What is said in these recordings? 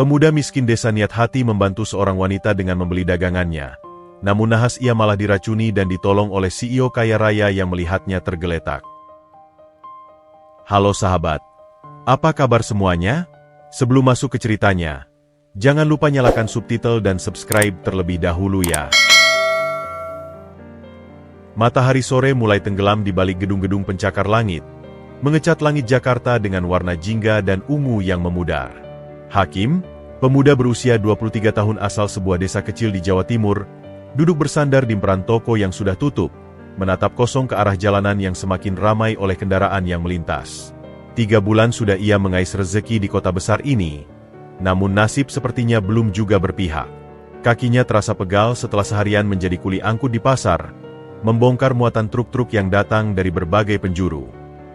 Pemuda miskin desa niat hati membantu seorang wanita dengan membeli dagangannya. Namun nahas ia malah diracuni dan ditolong oleh CEO kaya raya yang melihatnya tergeletak. Halo sahabat, apa kabar semuanya? Sebelum masuk ke ceritanya, jangan lupa nyalakan subtitle dan subscribe terlebih dahulu ya. Matahari sore mulai tenggelam di balik gedung-gedung pencakar langit, mengecat langit Jakarta dengan warna jingga dan ungu yang memudar. Hakim, pemuda berusia 23 tahun asal sebuah desa kecil di Jawa Timur, duduk bersandar di emperan toko yang sudah tutup, menatap kosong ke arah jalanan yang semakin ramai oleh kendaraan yang melintas. 3 bulan sudah ia mengais rezeki di kota besar ini, namun nasib sepertinya belum juga berpihak. Kakinya terasa pegal setelah seharian menjadi kuli angkut di pasar, membongkar muatan truk-truk yang datang dari berbagai penjuru.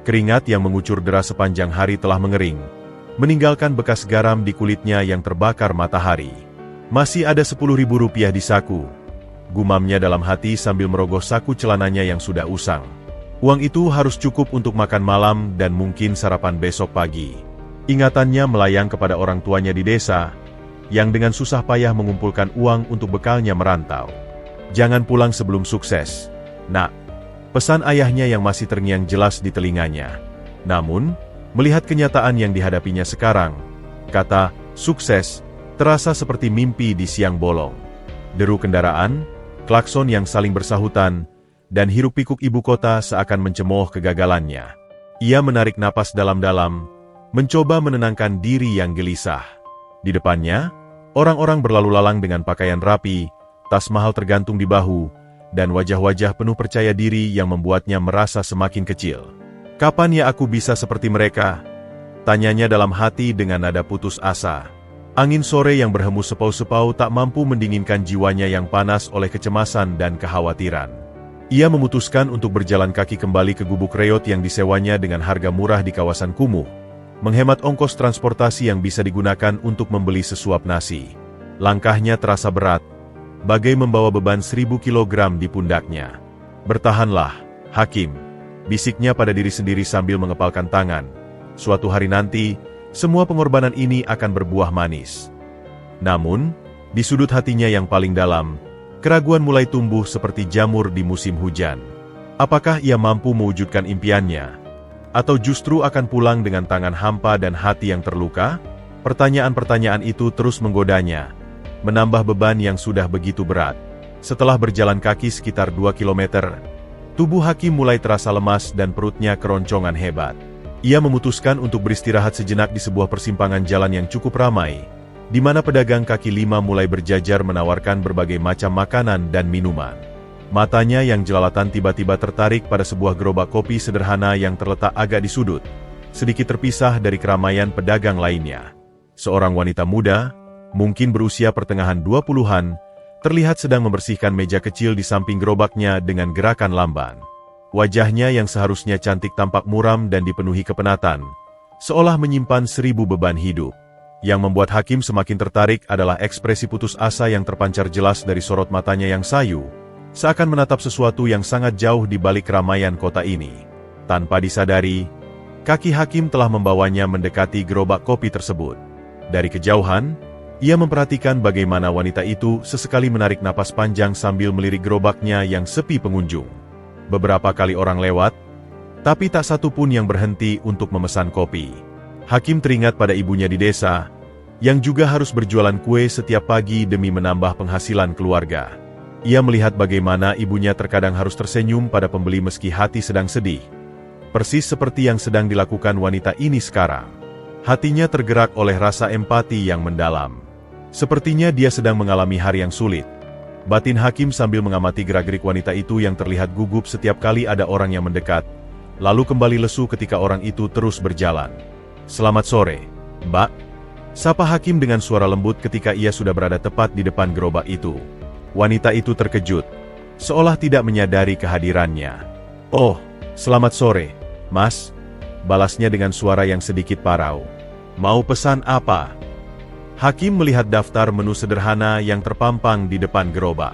Keringat yang mengucur deras sepanjang hari telah mengering, meninggalkan bekas garam di kulitnya yang terbakar matahari. Masih ada Rp10.000 di saku, gumamnya dalam hati sambil merogoh saku celananya yang sudah usang. Uang itu harus cukup untuk makan malam dan mungkin sarapan besok pagi. Ingatannya melayang kepada orang tuanya di desa, yang dengan susah payah mengumpulkan uang untuk bekalnya merantau. Jangan pulang sebelum sukses, nak. Pesan ayahnya yang masih terngiang jelas di telinganya. Namun, melihat kenyataan yang dihadapinya sekarang, kata sukses terasa seperti mimpi di siang bolong. Deru kendaraan, klakson yang saling bersahutan, dan hiruk-pikuk ibu kota seakan mencemooh kegagalannya. Ia menarik napas dalam-dalam, mencoba menenangkan diri yang gelisah. Di depannya, orang-orang berlalu lalang dengan pakaian rapi, tas mahal tergantung di bahu, dan wajah-wajah penuh percaya diri yang membuatnya merasa semakin kecil. Kapan ya aku bisa seperti mereka? Tanyanya dalam hati dengan nada putus asa. Angin sore yang berhembus sepau-sepau tak mampu mendinginkan jiwanya yang panas oleh kecemasan dan kekhawatiran. Ia memutuskan untuk berjalan kaki kembali ke gubuk reot yang disewanya dengan harga murah di kawasan kumuh, menghemat ongkos transportasi yang bisa digunakan untuk membeli sesuap nasi. Langkahnya terasa berat, bagai membawa beban 1000 kilogram di pundaknya. Bertahanlah, Hakim, bisiknya pada diri sendiri sambil mengepalkan tangan. Suatu hari nanti, semua pengorbanan ini akan berbuah manis. Namun, di sudut hatinya yang paling dalam, keraguan mulai tumbuh seperti jamur di musim hujan. Apakah ia mampu mewujudkan impiannya? Atau justru akan pulang dengan tangan hampa dan hati yang terluka? Pertanyaan-pertanyaan itu terus menggodanya, menambah beban yang sudah begitu berat. Setelah berjalan kaki sekitar 2 kilometer, tubuh Hakim mulai terasa lemas dan perutnya keroncongan hebat. Ia memutuskan untuk beristirahat sejenak di sebuah persimpangan jalan yang cukup ramai, di mana pedagang kaki lima mulai berjajar menawarkan berbagai macam makanan dan minuman. Matanya yang jelalatan tiba-tiba tertarik pada sebuah gerobak kopi sederhana yang terletak agak di sudut, sedikit terpisah dari keramaian pedagang lainnya. Seorang wanita muda, mungkin berusia pertengahan 20-an, terlihat sedang membersihkan meja kecil di samping gerobaknya dengan gerakan lamban. Wajahnya yang seharusnya cantik tampak muram dan dipenuhi kepenatan, seolah menyimpan 1000 beban hidup. Yang membuat Hakim semakin tertarik adalah ekspresi putus asa yang terpancar jelas dari sorot matanya yang sayu, seakan menatap sesuatu yang sangat jauh di balik keramaian kota ini. Tanpa disadari, kaki Hakim telah membawanya mendekati gerobak kopi tersebut. Dari kejauhan, ia memperhatikan bagaimana wanita itu sesekali menarik napas panjang sambil melirik gerobaknya yang sepi pengunjung. Beberapa kali orang lewat, tapi tak satu pun yang berhenti untuk memesan kopi. Hakim teringat pada ibunya di desa, yang juga harus berjualan kue setiap pagi demi menambah penghasilan keluarga. Ia melihat bagaimana ibunya terkadang harus tersenyum pada pembeli meski hati sedang sedih. Persis seperti yang sedang dilakukan wanita ini sekarang. Hatinya tergerak oleh rasa empati yang mendalam. Sepertinya dia sedang mengalami hari yang sulit. Batin Hakim sambil mengamati gerak-gerik wanita itu yang terlihat gugup setiap kali ada orang yang mendekat, lalu kembali lesu ketika orang itu terus berjalan. "Selamat sore, Mbak," sapa Hakim dengan suara lembut ketika ia sudah berada tepat di depan gerobak itu. Wanita itu terkejut, seolah tidak menyadari kehadirannya. "Oh, selamat sore, Mas," balasnya dengan suara yang sedikit parau. "Mau pesan apa?" Hakim melihat daftar menu sederhana yang terpampang di depan gerobak.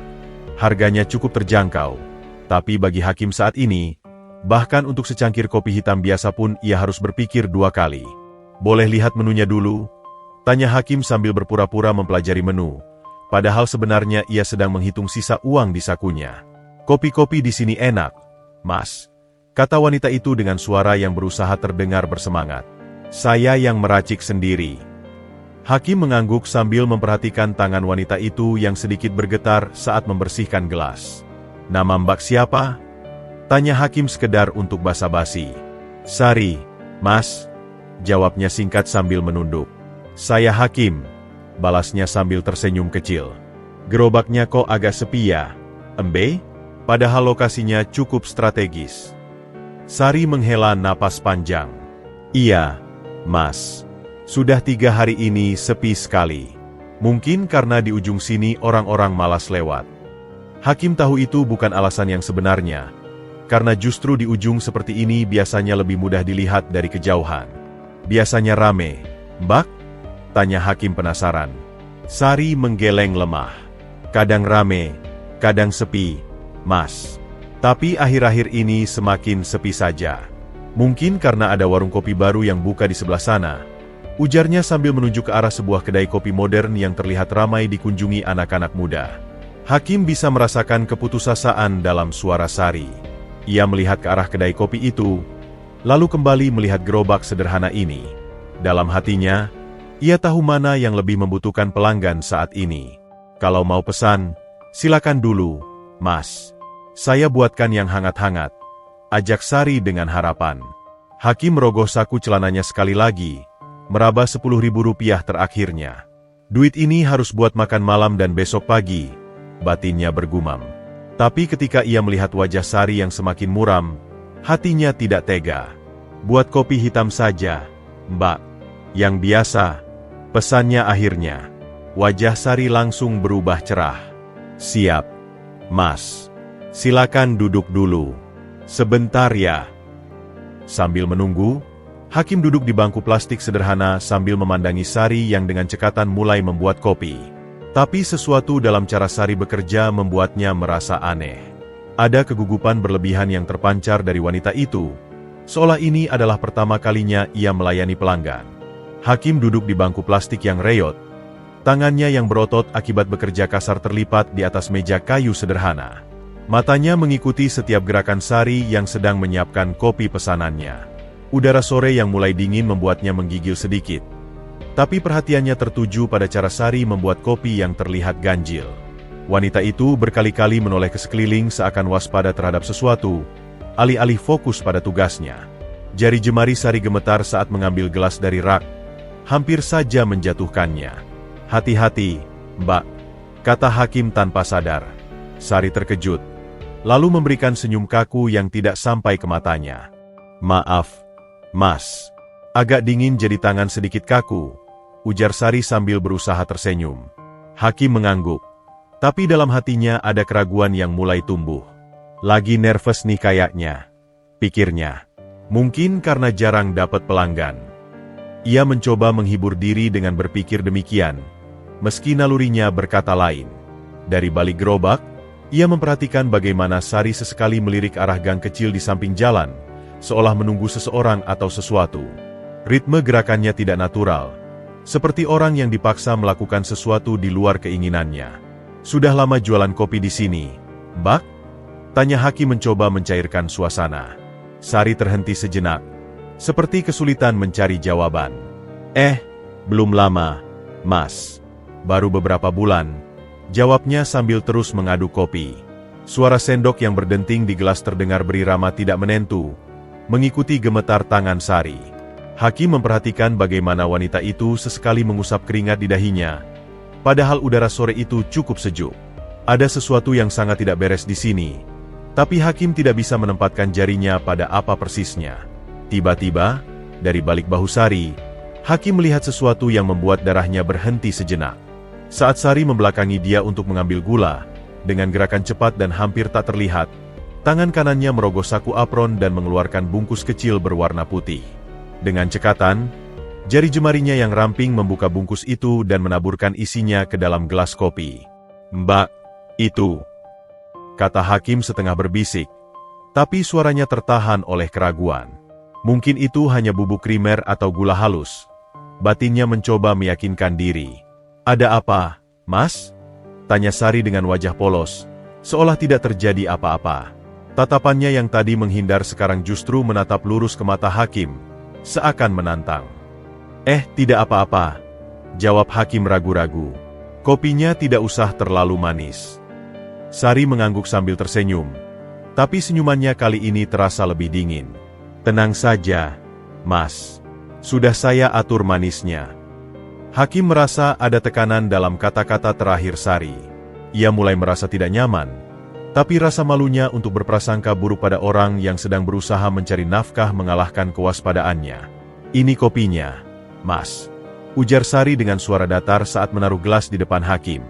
Harganya cukup terjangkau, tapi bagi Hakim saat ini, bahkan untuk secangkir kopi hitam biasa pun ia harus berpikir 2 kali. "Boleh lihat menunya dulu?" Tanya Hakim sambil berpura-pura mempelajari menu. Padahal sebenarnya ia sedang menghitung sisa uang di sakunya. Kopi-kopi di sini enak, Mas, kata wanita itu dengan suara yang berusaha terdengar bersemangat. Saya yang meracik sendiri. Hakim mengangguk sambil memperhatikan tangan wanita itu yang sedikit bergetar saat membersihkan gelas. Nama Mbak siapa? Tanya Hakim sekedar untuk basa-basi. Sari, Mas, jawabnya singkat sambil menunduk. Saya Hakim, balasnya sambil tersenyum kecil. Gerobaknya kok agak sepi ya, Embe? Padahal lokasinya cukup strategis. Sari menghela napas panjang. Iya, Mas. Sudah 3 hari ini sepi sekali. Mungkin karena di ujung sini orang-orang malas lewat. Hakim tahu itu bukan alasan yang sebenarnya. Karena justru di ujung seperti ini biasanya lebih mudah dilihat dari kejauhan. Biasanya rame, Mbak? Tanya Hakim penasaran. Sari menggeleng lemah. Kadang rame, kadang sepi, Mas. Tapi akhir-akhir ini semakin sepi saja. Mungkin karena ada warung kopi baru yang buka di sebelah sana. Ujarnya sambil menunjuk ke arah sebuah kedai kopi modern yang terlihat ramai dikunjungi anak-anak muda. Hakim bisa merasakan keputusasaan dalam suara Sari. Ia melihat ke arah kedai kopi itu, lalu kembali melihat gerobak sederhana ini. Dalam hatinya, ia tahu mana yang lebih membutuhkan pelanggan saat ini. Kalau mau pesan, silakan dulu, Mas. Saya buatkan yang hangat-hangat. Ajak Sari dengan harapan. Hakim merogoh saku celananya sekali lagi, meraba Rp10.000 terakhirnya. Duit ini harus buat makan malam dan besok pagi, batinnya bergumam. Tapi ketika ia melihat wajah Sari yang semakin muram, hatinya tidak tega. Buat kopi hitam saja, Mbak. Yang biasa, pesannya akhirnya. Wajah Sari langsung berubah cerah. Siap, Mas. Silakan duduk dulu. Sebentar ya. Sambil menunggu, Hakim duduk di bangku plastik sederhana sambil memandangi Sari yang dengan cekatan mulai membuat kopi. Tapi sesuatu dalam cara Sari bekerja membuatnya merasa aneh. Ada kegugupan berlebihan yang terpancar dari wanita itu, seolah ini adalah pertama kalinya ia melayani pelanggan. Hakim duduk di bangku plastik yang reyot. Tangannya yang berotot akibat bekerja kasar terlipat di atas meja kayu sederhana. Matanya mengikuti setiap gerakan Sari yang sedang menyiapkan kopi pesanannya. Udara sore yang mulai dingin membuatnya menggigil sedikit. Tapi perhatiannya tertuju pada cara Sari membuat kopi yang terlihat ganjil. Wanita itu berkali-kali menoleh ke sekeliling seakan waspada terhadap sesuatu, alih-alih fokus pada tugasnya. Jari jemari Sari gemetar saat mengambil gelas dari rak, hampir saja menjatuhkannya. Hati-hati, Mbak, kata Hakim tanpa sadar. Sari terkejut, lalu memberikan senyum kaku yang tidak sampai ke matanya. Maaf, Mas. Agak dingin jadi tangan sedikit kaku, ujar Sari sambil berusaha tersenyum. Hakim mengangguk, tapi dalam hatinya ada keraguan yang mulai tumbuh. Lagi nervous nih kayaknya, pikirnya. Mungkin karena jarang dapat pelanggan. Ia mencoba menghibur diri dengan berpikir demikian, meski nalurinya berkata lain. Dari balik gerobak, ia memperhatikan bagaimana Sari sesekali melirik arah gang kecil di samping jalan, seolah menunggu seseorang atau sesuatu. Ritme gerakannya tidak natural, seperti orang yang dipaksa melakukan sesuatu di luar keinginannya. Sudah lama jualan kopi di sini, Mbak? Tanya Hakim mencoba mencairkan suasana. Sari terhenti sejenak, seperti kesulitan mencari jawaban. Belum lama, Mas. Baru beberapa bulan, jawabnya sambil terus mengaduk kopi. Suara sendok yang berdenting di gelas terdengar berirama tidak menentu, mengikuti gemetar tangan Sari. Hakim memperhatikan bagaimana wanita itu sesekali mengusap keringat di dahinya, padahal udara sore itu cukup sejuk. Ada sesuatu yang sangat tidak beres di sini, tapi Hakim tidak bisa menempatkan jarinya pada apa persisnya. Tiba-tiba, dari balik bahu Sari, Hakim melihat sesuatu yang membuat darahnya berhenti sejenak. Saat Sari membelakangi dia untuk mengambil gula, dengan gerakan cepat dan hampir tak terlihat, tangan kanannya merogoh saku apron dan mengeluarkan bungkus kecil berwarna putih. Dengan cekatan, jari jemarinya yang ramping membuka bungkus itu dan menaburkan isinya ke dalam gelas kopi. Mbak, itu, kata Hakim setengah berbisik, tapi suaranya tertahan oleh keraguan. Mungkin itu hanya bubuk krimer atau gula halus. Batinnya mencoba meyakinkan diri. Ada apa, Mas? Tanya Sari dengan wajah polos, seolah tidak terjadi apa-apa. Tatapannya yang tadi menghindar sekarang justru menatap lurus ke mata Hakim, seakan menantang. Tidak apa-apa, jawab Hakim ragu-ragu. Kopinya tidak usah terlalu manis. Sari mengangguk sambil tersenyum, tapi senyumannya kali ini terasa lebih dingin. Tenang saja, Mas. Sudah saya atur manisnya. Hakim merasa ada tekanan dalam kata-kata terakhir Sari. Ia mulai merasa tidak nyaman, tapi rasa malunya untuk berprasangka buruk pada orang yang sedang berusaha mencari nafkah mengalahkan kewaspadaannya. Ini kopinya, Mas. Ujar Sari dengan suara datar saat menaruh gelas di depan Hakim.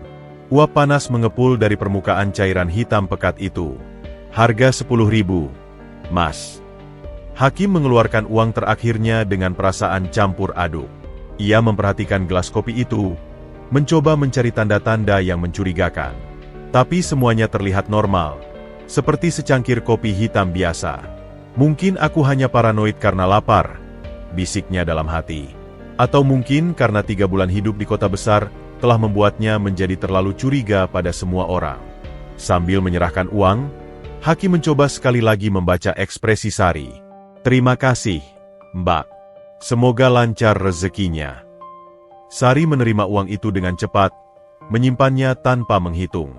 Uap panas mengepul dari permukaan cairan hitam pekat itu. Harga 10.000, Mas. Hakim mengeluarkan uang terakhirnya dengan perasaan campur aduk. Ia memperhatikan gelas kopi itu, mencoba mencari tanda-tanda yang mencurigakan. Tapi semuanya terlihat normal, seperti secangkir kopi hitam biasa. Mungkin aku hanya paranoid karena lapar, bisiknya dalam hati. Atau mungkin karena 3 bulan hidup di kota besar telah membuatnya menjadi terlalu curiga pada semua orang. Sambil menyerahkan uang, Hakim mencoba sekali lagi membaca ekspresi Sari. Terima kasih, Mbak. Semoga lancar rezekinya. Sari menerima uang itu dengan cepat, menyimpannya tanpa menghitung.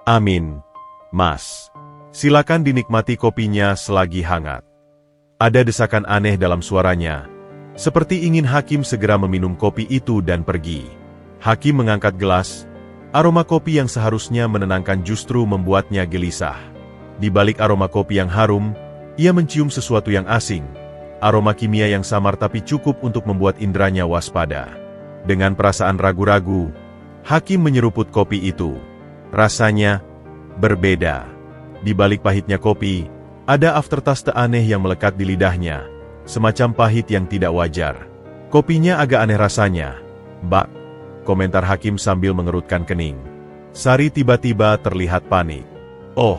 Amin, Mas. Silakan dinikmati kopinya selagi hangat. Ada desakan aneh dalam suaranya, seperti ingin Hakim segera meminum kopi itu dan pergi. Hakim mengangkat gelas, aroma kopi yang seharusnya menenangkan justru membuatnya gelisah. Di balik aroma kopi yang harum, ia mencium sesuatu yang asing, aroma kimia yang samar tapi cukup untuk membuat indranya waspada. Dengan perasaan ragu-ragu, Hakim menyeruput kopi itu. Rasanya berbeda. Di balik pahitnya kopi, ada aftertaste aneh yang melekat di lidahnya, semacam pahit yang tidak wajar. Kopinya agak aneh rasanya, Mbak, komentar Hakim sambil mengerutkan kening. Sari tiba-tiba terlihat panik. Oh,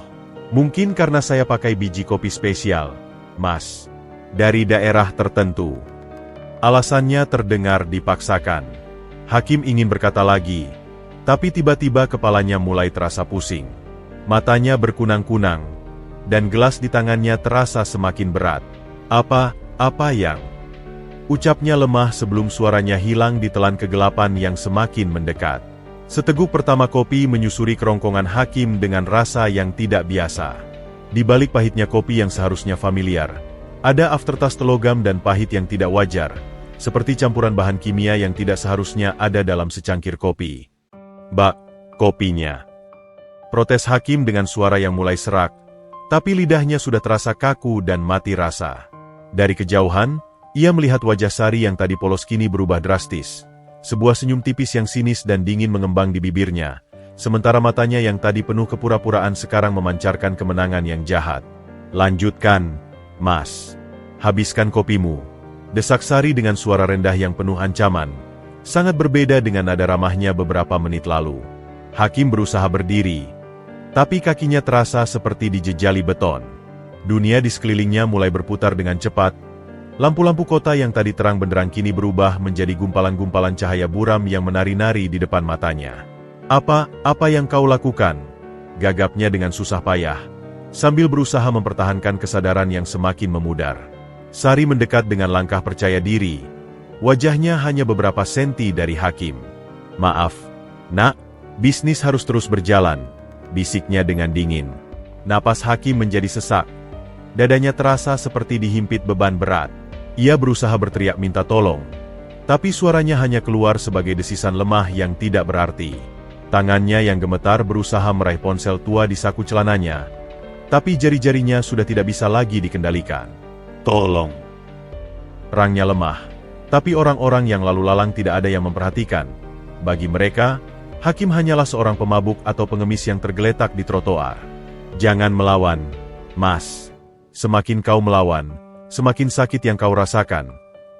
mungkin karena saya pakai biji kopi spesial, Mas. Dari daerah tertentu. Alasannya terdengar dipaksakan. Hakim ingin berkata lagi, tapi tiba-tiba kepalanya mulai terasa pusing. Matanya berkunang-kunang, dan gelas di tangannya terasa semakin berat. Apa yang? Ucapnya lemah sebelum suaranya hilang ditelan kegelapan yang semakin mendekat. Seteguk pertama kopi menyusuri kerongkongan Hakim dengan rasa yang tidak biasa. Di balik pahitnya kopi yang seharusnya familiar, ada aftertaste logam dan pahit yang tidak wajar, seperti campuran bahan kimia yang tidak seharusnya ada dalam secangkir kopi. Mbak, kopinya. Protes Hakim dengan suara yang mulai serak, tapi lidahnya sudah terasa kaku dan mati rasa. Dari kejauhan, ia melihat wajah Sari yang tadi polos kini berubah drastis. Sebuah senyum tipis yang sinis dan dingin mengembang di bibirnya, sementara matanya yang tadi penuh kepura-puraan sekarang memancarkan kemenangan yang jahat. Lanjutkan, Mas. Habiskan kopimu. Desak Sari dengan suara rendah yang penuh ancaman, sangat berbeda dengan nada ramahnya beberapa menit lalu. Hakim berusaha berdiri, tapi kakinya terasa seperti dijejali beton. Dunia di sekelilingnya mulai berputar dengan cepat. Lampu-lampu kota yang tadi terang benderang kini berubah menjadi gumpalan-gumpalan cahaya buram yang menari-nari di depan matanya. Apa yang kau lakukan? Gagapnya dengan susah payah, sambil berusaha mempertahankan kesadaran yang semakin memudar. Sari mendekat dengan langkah percaya diri. Wajahnya hanya beberapa senti dari Hakim. Maaf, Nak, bisnis harus terus berjalan, bisiknya dengan dingin. Napas Hakim menjadi sesak. Dadanya terasa seperti dihimpit beban berat. Ia berusaha berteriak minta tolong, tapi suaranya hanya keluar sebagai desisan lemah yang tidak berarti. Tangannya yang gemetar berusaha meraih ponsel tua di saku celananya, tapi jari-jarinya sudah tidak bisa lagi dikendalikan. Tolong. Rangnya lemah, tapi orang-orang yang lalu lalang tidak ada yang memperhatikan. Bagi mereka, Hakim hanyalah seorang pemabuk atau pengemis yang tergeletak di trotoar. Jangan melawan, Mas. Semakin kau melawan, semakin sakit yang kau rasakan,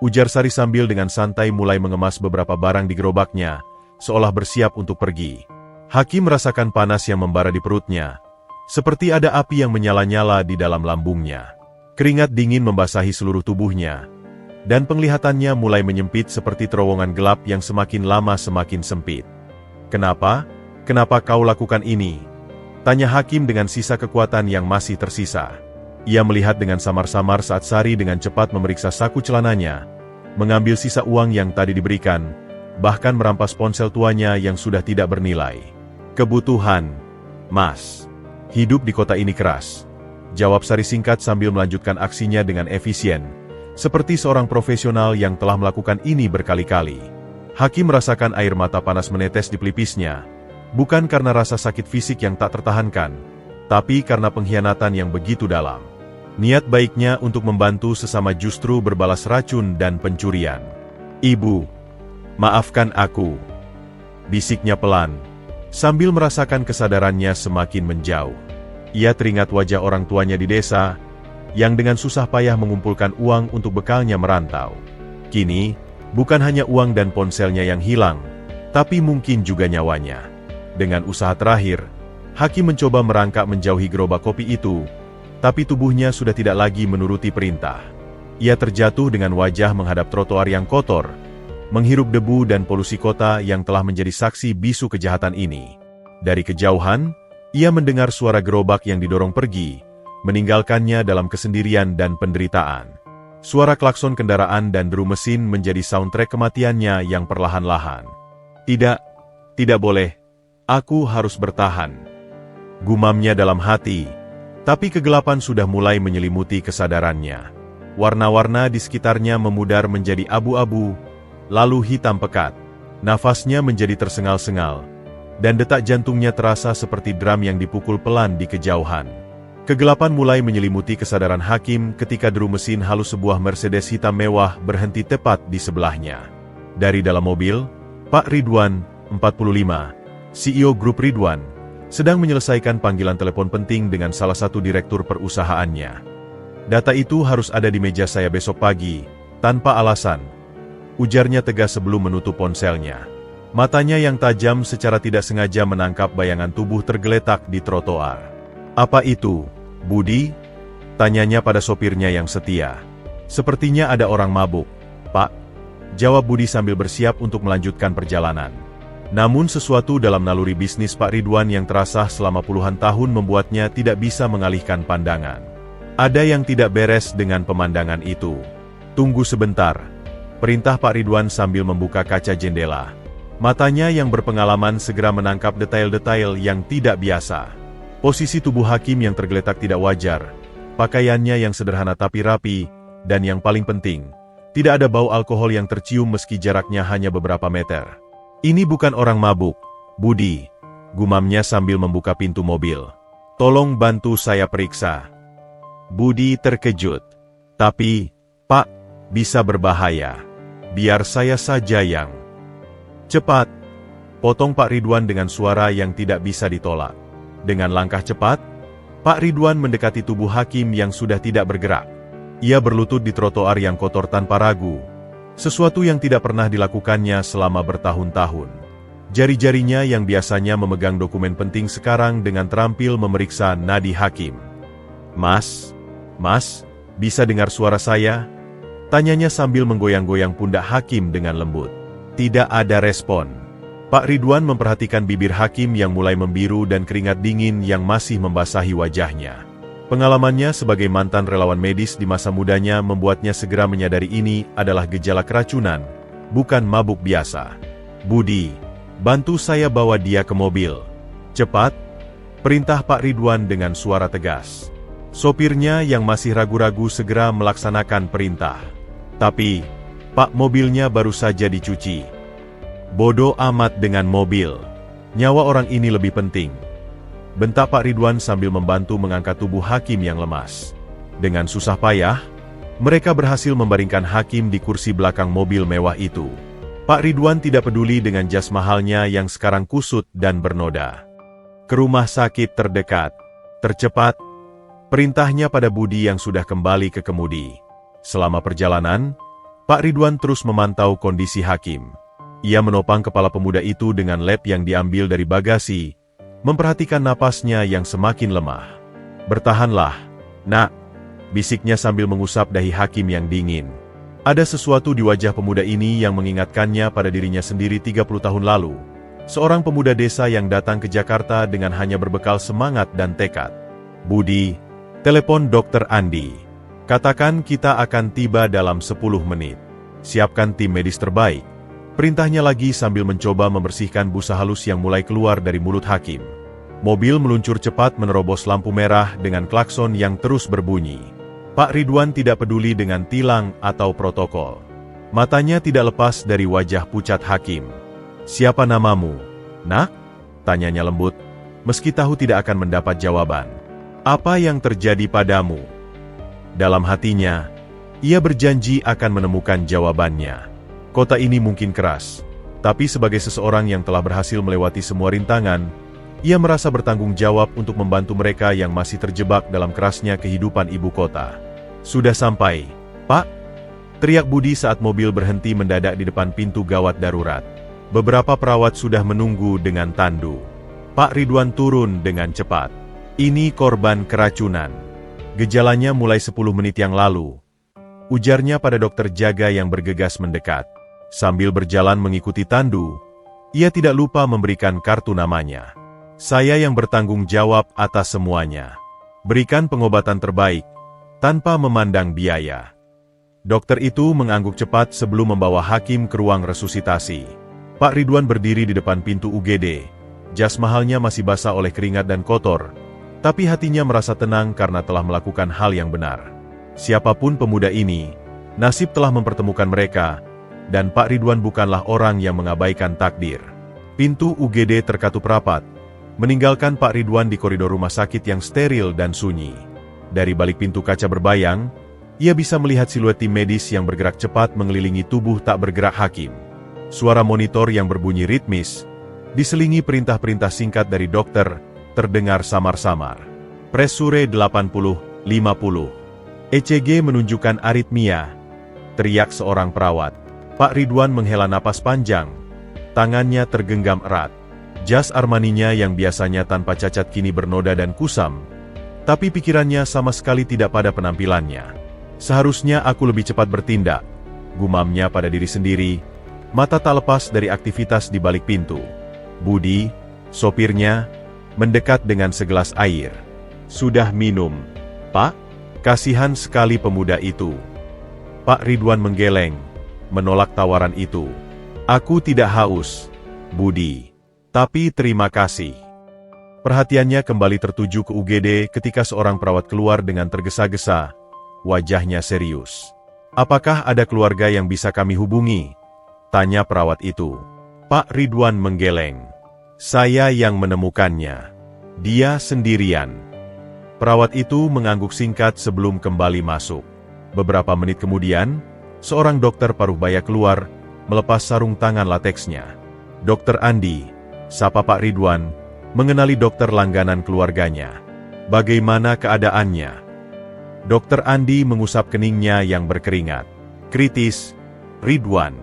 ujar Sari sambil dengan santai mulai mengemas beberapa barang di gerobaknya, seolah bersiap untuk pergi. Hakim merasakan panas yang membara di perutnya, seperti ada api yang menyala-nyala di dalam lambungnya. Keringat dingin membasahi seluruh tubuhnya. dan penglihatannya mulai menyempit seperti terowongan gelap yang semakin lama semakin sempit. "Kenapa? Kenapa kau lakukan ini?" tanya hakim dengan sisa kekuatan yang masih tersisa. Ia melihat dengan samar-samar saat Sari dengan cepat memeriksa saku celananya, mengambil sisa uang yang tadi diberikan, bahkan merampas ponsel tuanya yang sudah tidak bernilai. "Kebutuhan, Mas. Hidup di kota ini keras," jawab Sari singkat sambil melanjutkan aksinya dengan efisien, seperti seorang profesional yang telah melakukan ini berkali-kali. Hakim merasakan air mata panas menetes di pelipisnya, bukan karena rasa sakit fisik yang tak tertahankan, tapi karena pengkhianatan yang begitu dalam. Niat baiknya untuk membantu sesama justru berbalas racun dan pencurian. "Ibu, maafkan aku," bisiknya pelan, sambil merasakan kesadarannya semakin menjauh. Ia teringat wajah orang tuanya di desa, yang dengan susah payah mengumpulkan uang untuk bekalnya merantau. Kini, bukan hanya uang dan ponselnya yang hilang, tapi mungkin juga nyawanya. Dengan usaha terakhir, Hakim mencoba merangkak menjauhi gerobak kopi itu, tapi tubuhnya sudah tidak lagi menuruti perintah. Ia terjatuh dengan wajah menghadap trotoar yang kotor, menghirup debu dan polusi kota yang telah menjadi saksi bisu kejahatan ini. Dari kejauhan, ia mendengar suara gerobak yang didorong pergi, meninggalkannya dalam kesendirian dan penderitaan. Suara klakson kendaraan dan deru mesin menjadi soundtrack kematiannya yang perlahan-lahan. "Tidak, tidak boleh. Aku harus bertahan," gumamnya dalam hati, tapi kegelapan sudah mulai menyelimuti kesadarannya. Warna-warna di sekitarnya memudar menjadi abu-abu, lalu hitam pekat. Nafasnya menjadi tersengal-sengal, dan detak jantungnya terasa seperti drum yang dipukul pelan di kejauhan. Kegelapan mulai menyelimuti kesadaran Hakim ketika deru mesin halus sebuah Mercedes hitam mewah berhenti tepat di sebelahnya. Dari dalam mobil, Pak Ridwan, 45, CEO Grup Ridwan, sedang menyelesaikan panggilan telepon penting dengan salah satu direktur perusahaannya. "Data itu harus ada di meja saya besok pagi, tanpa alasan," ujarnya tegas sebelum menutup ponselnya. Matanya yang tajam secara tidak sengaja menangkap bayangan tubuh tergeletak di trotoar. "Apa itu, Budi?" tanyanya pada sopirnya yang setia. "Sepertinya ada orang mabuk, Pak," jawab Budi sambil bersiap untuk melanjutkan perjalanan. Namun sesuatu dalam naluri bisnis Pak Ridwan yang terasah selama puluhan tahun membuatnya tidak bisa mengalihkan pandangan. Ada yang tidak beres dengan pemandangan itu. "Tunggu sebentar," perintah Pak Ridwan sambil membuka kaca jendela. Matanya yang berpengalaman segera menangkap detail-detail yang tidak biasa. Posisi tubuh Hakim yang tergeletak tidak wajar, pakaiannya yang sederhana tapi rapi, dan yang paling penting, tidak ada bau alkohol yang tercium meski jaraknya hanya beberapa meter. "Ini bukan orang mabuk, Budi," gumamnya sambil membuka pintu mobil. "Tolong bantu saya periksa." Budi terkejut. "Tapi, Pak, bisa berbahaya. Biar saya saja yang..." "Cepat," potong Pak Ridwan dengan suara yang tidak bisa ditolak. Dengan langkah cepat, Pak Ridwan mendekati tubuh Hakim yang sudah tidak bergerak. Ia berlutut di trotoar yang kotor tanpa ragu, sesuatu yang tidak pernah dilakukannya selama bertahun-tahun. Jari-jarinya yang biasanya memegang dokumen penting sekarang dengan terampil memeriksa nadi Hakim. Mas, bisa dengar suara saya?" tanyanya sambil menggoyang-goyang pundak Hakim dengan lembut. Tidak ada respon. Pak Ridwan memperhatikan bibir Hakim yang mulai membiru dan keringat dingin yang masih membasahi wajahnya. Pengalamannya sebagai mantan relawan medis di masa mudanya membuatnya segera menyadari ini adalah gejala keracunan, bukan mabuk biasa. "Budi, bantu saya bawa dia ke mobil. Cepat," perintah Pak Ridwan dengan suara tegas. Sopirnya yang masih ragu-ragu segera melaksanakan perintah. "Tapi, Pak, mobilnya baru saja dicuci." "Bodoh amat dengan mobil. Nyawa orang ini lebih penting," bentak Pak Ridwan sambil membantu mengangkat tubuh Hakim yang lemas. Dengan susah payah, mereka berhasil membaringkan Hakim di kursi belakang mobil mewah itu. Pak Ridwan tidak peduli dengan jas mahalnya yang sekarang kusut dan bernoda. "Ke rumah sakit terdekat. Tercepat," perintahnya pada Budi yang sudah kembali ke kemudi. Selama perjalanan, Pak Ridwan terus memantau kondisi Hakim. Ia menopang kepala pemuda itu dengan lap yang diambil dari bagasi, memperhatikan napasnya yang semakin lemah. "Bertahanlah, Nak," bisiknya sambil mengusap dahi Hakim yang dingin. Ada sesuatu di wajah pemuda ini yang mengingatkannya pada dirinya sendiri 30 tahun lalu. Seorang pemuda desa yang datang ke Jakarta dengan hanya berbekal semangat dan tekad. Budi, telepon Dr. Andi. Katakan kita akan tiba dalam 10 menit. Siapkan tim medis terbaik. Perintahnya lagi sambil mencoba membersihkan busa halus yang mulai keluar dari mulut Hakim. Mobil meluncur cepat menerobos lampu merah dengan klakson yang terus berbunyi. Pak Ridwan tidak peduli dengan tilang atau protokol. Matanya tidak lepas dari wajah pucat Hakim. "Siapa namamu, Nak?" tanyanya lembut, meski tahu tidak akan mendapat jawaban. "Apa yang terjadi padamu?" Dalam hatinya, ia berjanji akan menemukan jawabannya. Kota ini mungkin keras, tapi sebagai seseorang yang telah berhasil melewati semua rintangan, ia merasa bertanggung jawab untuk membantu mereka yang masih terjebak dalam kerasnya kehidupan ibu kota. "Sudah sampai, Pak?" teriak Budi saat mobil berhenti mendadak di depan pintu gawat darurat. Beberapa perawat sudah menunggu dengan tandu. Pak Ridwan turun dengan cepat. "Ini korban keracunan. Gejalanya mulai 10 menit yang lalu," ujarnya pada dokter jaga yang bergegas mendekat. Sambil berjalan mengikuti tandu, ia tidak lupa memberikan kartu namanya. "Saya yang bertanggung jawab atas semuanya. Berikan pengobatan terbaik, tanpa memandang biaya." Dokter itu mengangguk cepat sebelum membawa Hakim ke ruang resusitasi. Pak Ridwan berdiri di depan pintu UGD. Jas mahalnya masih basah oleh keringat dan kotor, tapi hatinya merasa tenang karena telah melakukan hal yang benar. Siapapun pemuda ini, nasib telah mempertemukan mereka, dan Pak Ridwan bukanlah orang yang mengabaikan takdir. Pintu UGD terkatup rapat, meninggalkan Pak Ridwan di koridor rumah sakit yang steril dan sunyi. Dari balik pintu kaca berbayang, ia bisa melihat siluet tim medis yang bergerak cepat mengelilingi tubuh tak bergerak Hakim. Suara monitor yang berbunyi ritmis, diselingi perintah-perintah singkat dari dokter, terdengar samar-samar. "Presure 80-50. ECG menunjukkan aritmia," teriak seorang perawat. Pak Ridwan menghela napas panjang. Tangannya tergenggam erat. Jas Armaninya yang biasanya tanpa cacat kini bernoda dan kusam, tapi pikirannya sama sekali tidak pada penampilannya. "Seharusnya aku lebih cepat bertindak," gumamnya pada diri sendiri, mata tak lepas dari aktivitas di balik pintu. Budi, sopirnya, mendekat dengan segelas air. "Sudah minum, Pak?" Kasihan sekali pemuda itu. Pak Ridwan menggeleng, menolak tawaran itu. "Aku tidak haus, Budi. Tapi terima kasih." Perhatiannya kembali tertuju ke UGD ketika seorang perawat keluar dengan tergesa-gesa. Wajahnya serius. "Apakah ada keluarga yang bisa kami hubungi?" tanya perawat itu. Pak Ridwan menggeleng. "Saya yang menemukannya. Dia sendirian." Perawat itu mengangguk singkat sebelum kembali masuk. Beberapa menit kemudian, seorang dokter paruh baya keluar, melepas sarung tangan lateksnya. "Dokter Andi," sapa Pak Ridwan, mengenali dokter langganan keluarganya. "Bagaimana keadaannya?" Dokter Andi mengusap keningnya yang berkeringat. "Kritis, Ridwan.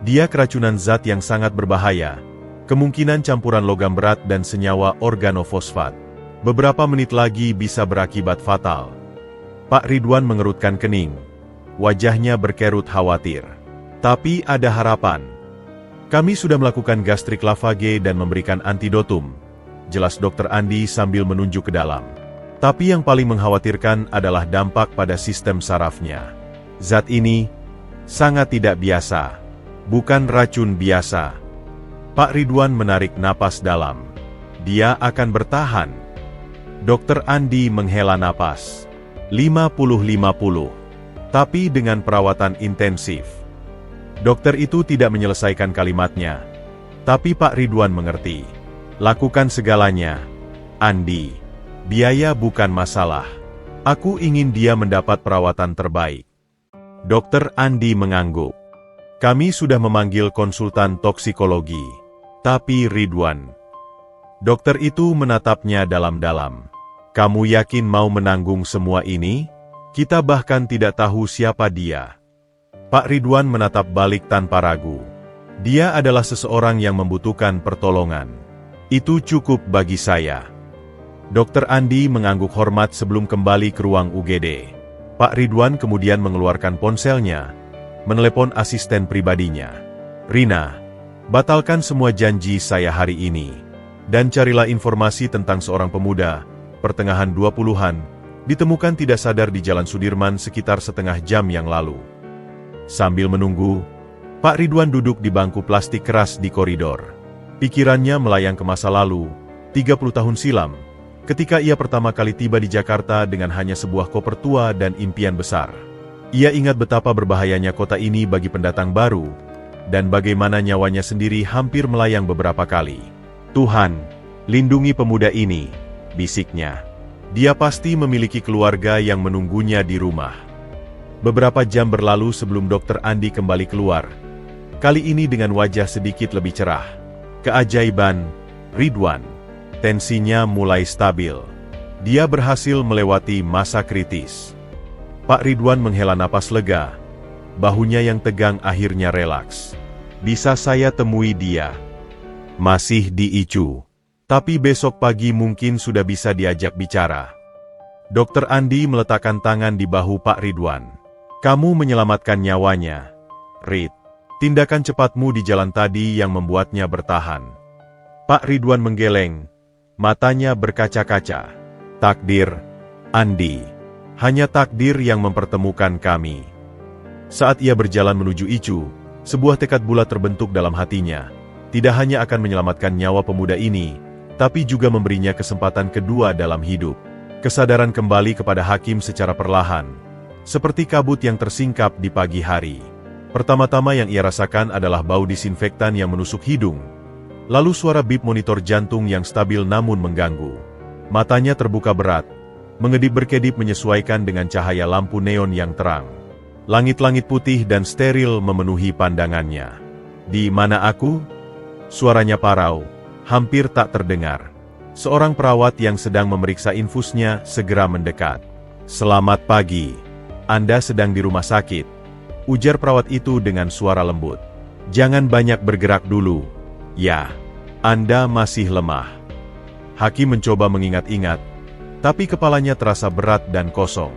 Dia keracunan zat yang sangat berbahaya, kemungkinan campuran logam berat dan senyawa organofosfat. Beberapa menit lagi bisa berakibat fatal." Pak Ridwan mengerutkan kening. Wajahnya berkerut khawatir. "Tapi ada harapan. Kami sudah melakukan gastrik lavage dan memberikan antidotum," jelas Dokter Andi sambil menunjuk ke dalam. "Tapi yang paling mengkhawatirkan adalah dampak pada sistem sarafnya. Zat ini sangat tidak biasa. Bukan racun biasa." Pak Ridwan menarik napas dalam. Dia akan bertahan. Dokter Andi menghela napas. 50-50. Tapi dengan perawatan intensif. Dokter itu tidak menyelesaikan kalimatnya. Tapi Pak Ridwan mengerti. "Lakukan segalanya, Andi. Biaya bukan masalah. Aku ingin dia mendapat perawatan terbaik." Dokter Andi mengangguk. "Kami sudah memanggil konsultan toksikologi." "Tapi Ridwan..." Dokter itu menatapnya dalam-dalam. "Kamu yakin mau menanggung semua ini? Kita bahkan tidak tahu siapa dia." Pak Ridwan menatap balik tanpa ragu. "Dia adalah seseorang yang membutuhkan pertolongan. Itu cukup bagi saya." Dokter Andi mengangguk hormat sebelum kembali ke ruang UGD. Pak Ridwan kemudian mengeluarkan ponselnya, menelepon asisten pribadinya. "Rina, batalkan semua janji saya hari ini. Dan carilah informasi tentang seorang pemuda, pertengahan 20-an, ditemukan tidak sadar di Jalan Sudirman sekitar setengah jam yang lalu." Sambil menunggu, Pak Ridwan duduk di bangku plastik keras di koridor. Pikirannya melayang ke masa lalu, 30 tahun silam, ketika ia pertama kali tiba di Jakarta dengan hanya sebuah koper tua dan impian besar. Ia ingat betapa berbahayanya kota ini bagi pendatang baru, dan bagaimana nyawanya sendiri hampir melayang beberapa kali. "Tuhan, lindungi pemuda ini," bisiknya. Dia pasti memiliki keluarga yang menunggunya di rumah. Beberapa jam berlalu sebelum Dokter Andi kembali keluar. Kali ini dengan wajah sedikit lebih cerah. Keajaiban, Ridwan. Tensinya mulai stabil. Dia berhasil melewati masa kritis. Pak Ridwan menghela napas lega. Bahunya yang tegang akhirnya relaks. "Bisa saya temui dia?" "Masih di ICU. Tapi besok pagi mungkin sudah bisa diajak bicara." Dokter Andi meletakkan tangan di bahu Pak Ridwan. "Kamu menyelamatkan nyawanya, Rid. Tindakan cepatmu di jalan tadi yang membuatnya bertahan." Pak Ridwan menggeleng. Matanya berkaca-kaca. "Takdir, Andi. Hanya takdir yang mempertemukan kami." Saat ia berjalan menuju ICU, sebuah tekad bulat terbentuk dalam hatinya. Tidak hanya akan menyelamatkan nyawa pemuda ini, tapi juga memberinya kesempatan kedua dalam hidup. Kesadaran kembali kepada Hakim secara perlahan, seperti kabut yang tersingkap di pagi hari. Pertama-tama yang ia rasakan adalah bau disinfektan yang menusuk hidung. Lalu suara bip monitor jantung yang stabil namun mengganggu. Matanya terbuka berat, mengedip berkedip menyesuaikan dengan cahaya lampu neon yang terang. Langit-langit putih dan steril memenuhi pandangannya. "Di mana aku?" Suaranya parau, hampir tak terdengar. Seorang perawat yang sedang memeriksa infusnya segera mendekat. "Selamat pagi. Anda sedang di rumah sakit," ujar perawat itu dengan suara lembut. "Jangan banyak bergerak dulu. Ya, Anda masih lemah." Hakim mencoba mengingat-ingat, tapi kepalanya terasa berat dan kosong.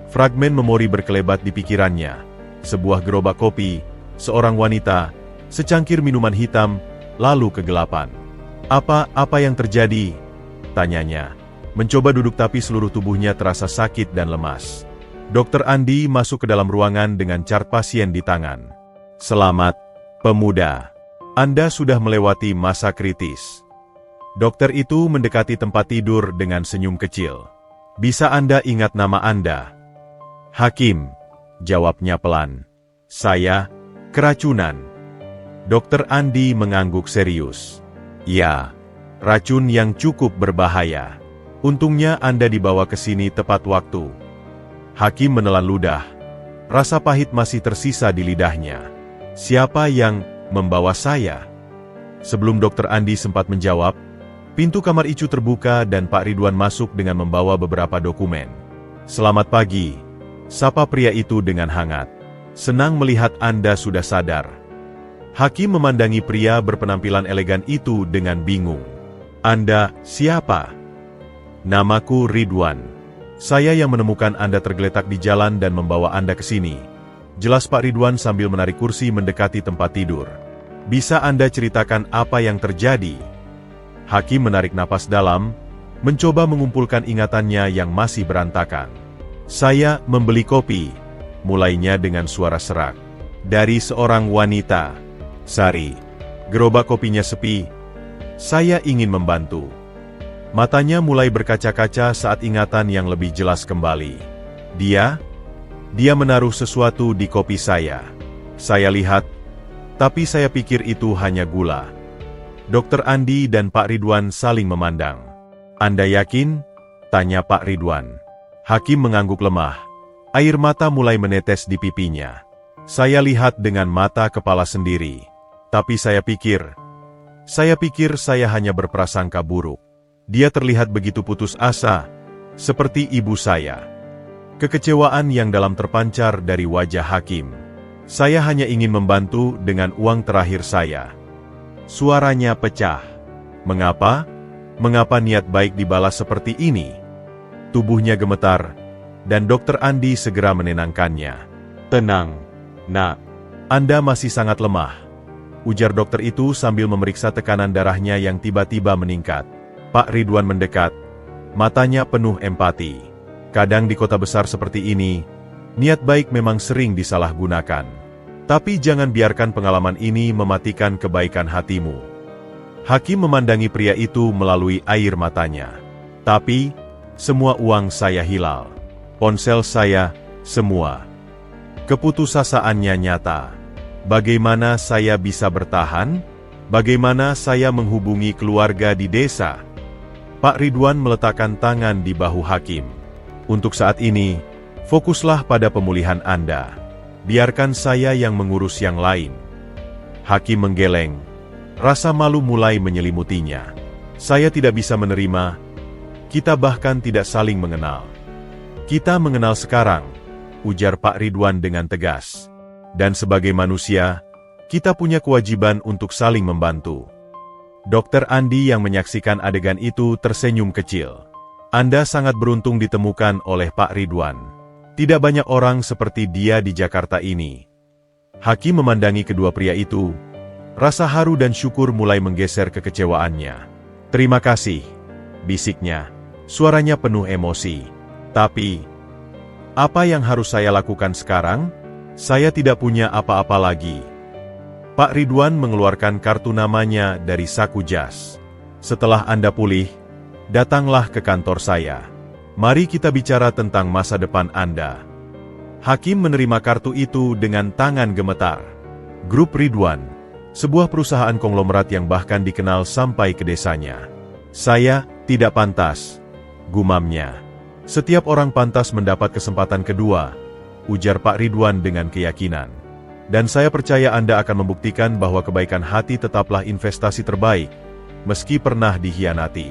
Fragmen memori berkelebat di pikirannya. Sebuah gerobak kopi, seorang wanita, secangkir minuman hitam, lalu kegelapan. Apa yang terjadi?" tanyanya. Mencoba duduk tapi seluruh tubuhnya terasa sakit dan lemas. Dokter Andi masuk ke dalam ruangan dengan chart pasien di tangan. "Selamat, pemuda. Anda sudah melewati masa kritis." Dokter itu mendekati tempat tidur dengan senyum kecil. "Bisa Anda ingat nama Anda?" "Hakim," jawabnya pelan. "Saya, keracunan." Dokter Andi mengangguk serius. "Ya, racun yang cukup berbahaya. Untungnya Anda dibawa ke sini tepat waktu." Hakim menelan ludah. Rasa pahit masih tersisa di lidahnya. "Siapa yang membawa saya?" Sebelum Dokter Andi sempat menjawab, pintu kamar ICU terbuka dan Pak Ridwan masuk dengan membawa beberapa dokumen. "Selamat pagi," sapa pria itu dengan hangat. "Senang melihat Anda sudah sadar." Hakim memandangi pria berpenampilan elegan itu dengan bingung. "Anda siapa?" "Namaku Ridwan. Saya yang menemukan Anda tergeletak di jalan dan membawa Anda ke sini," jelas Pak Ridwan sambil menarik kursi mendekati tempat tidur. "Bisa Anda ceritakan apa yang terjadi?" Hakim menarik napas dalam, mencoba mengumpulkan ingatannya yang masih berantakan. "Saya membeli kopi," mulainya dengan suara serak. "Dari seorang wanita, Sari. Gerobak kopinya sepi. Saya ingin membantu." Matanya mulai berkaca-kaca saat ingatan yang lebih jelas kembali. Dia menaruh sesuatu di kopi saya. Saya lihat, tapi saya pikir itu hanya gula." Dokter Andi dan Pak Ridwan saling memandang. "Anda yakin?" tanya Pak Ridwan. Hakim mengangguk lemah. Air mata mulai menetes di pipinya. "Saya lihat dengan mata kepala sendiri. Tapi saya pikir saya hanya berprasangka buruk." Dia terlihat begitu putus asa, seperti ibu saya. Kekecewaan yang dalam terpancar dari wajah Hakim. "Saya hanya ingin membantu dengan uang terakhir saya." Suaranya pecah. "Mengapa? Mengapa niat baik dibalas seperti ini?" Tubuhnya gemetar, dan Dokter Andi segera menenangkannya. "Tenang, Nak. Anda masih sangat lemah, ujar dokter itu sambil memeriksa tekanan darahnya yang tiba-tiba meningkat. Pak Ridwan mendekat, matanya penuh empati. Kadang di kota besar seperti ini, niat baik memang sering disalahgunakan. Tapi jangan biarkan pengalaman ini mematikan kebaikan hatimu. Hakim memandangi pria itu melalui air matanya. Tapi, semua uang saya hilal. Ponsel saya, semua. Keputusasaannya nyata. Bagaimana saya bisa bertahan? Bagaimana saya menghubungi keluarga di desa? Pak Ridwan meletakkan tangan di bahu Hakim. Untuk saat ini, fokuslah pada pemulihan Anda. Biarkan saya yang mengurus yang lain. Hakim menggeleng. Rasa malu mulai menyelimutinya. Saya tidak bisa menerima. Kita bahkan tidak saling mengenal. Kita mengenal sekarang, ujar Pak Ridwan dengan tegas. Dan sebagai manusia, kita punya kewajiban untuk saling membantu. Dokter Andi yang menyaksikan adegan itu tersenyum kecil. Anda sangat beruntung ditemukan oleh Pak Ridwan. Tidak banyak orang seperti dia di Jakarta ini. Hakim memandangi kedua pria itu. Rasa haru dan syukur mulai menggeser kekecewaannya. Terima kasih, bisiknya. Suaranya penuh emosi. Tapi, apa yang harus saya lakukan sekarang? Saya tidak punya apa-apa lagi. Pak Ridwan mengeluarkan kartu namanya dari saku jas. Setelah Anda pulih, datanglah ke kantor saya. Mari kita bicara tentang masa depan Anda. Hakim menerima kartu itu dengan tangan gemetar. Grup Ridwan, sebuah perusahaan konglomerat yang bahkan dikenal sampai ke desanya. Saya tidak pantas, gumamnya. Setiap orang pantas mendapat kesempatan kedua, ujar Pak Ridwan dengan keyakinan. Dan saya percaya Anda akan membuktikan bahwa kebaikan hati tetaplah investasi terbaik, meski pernah dikhianati.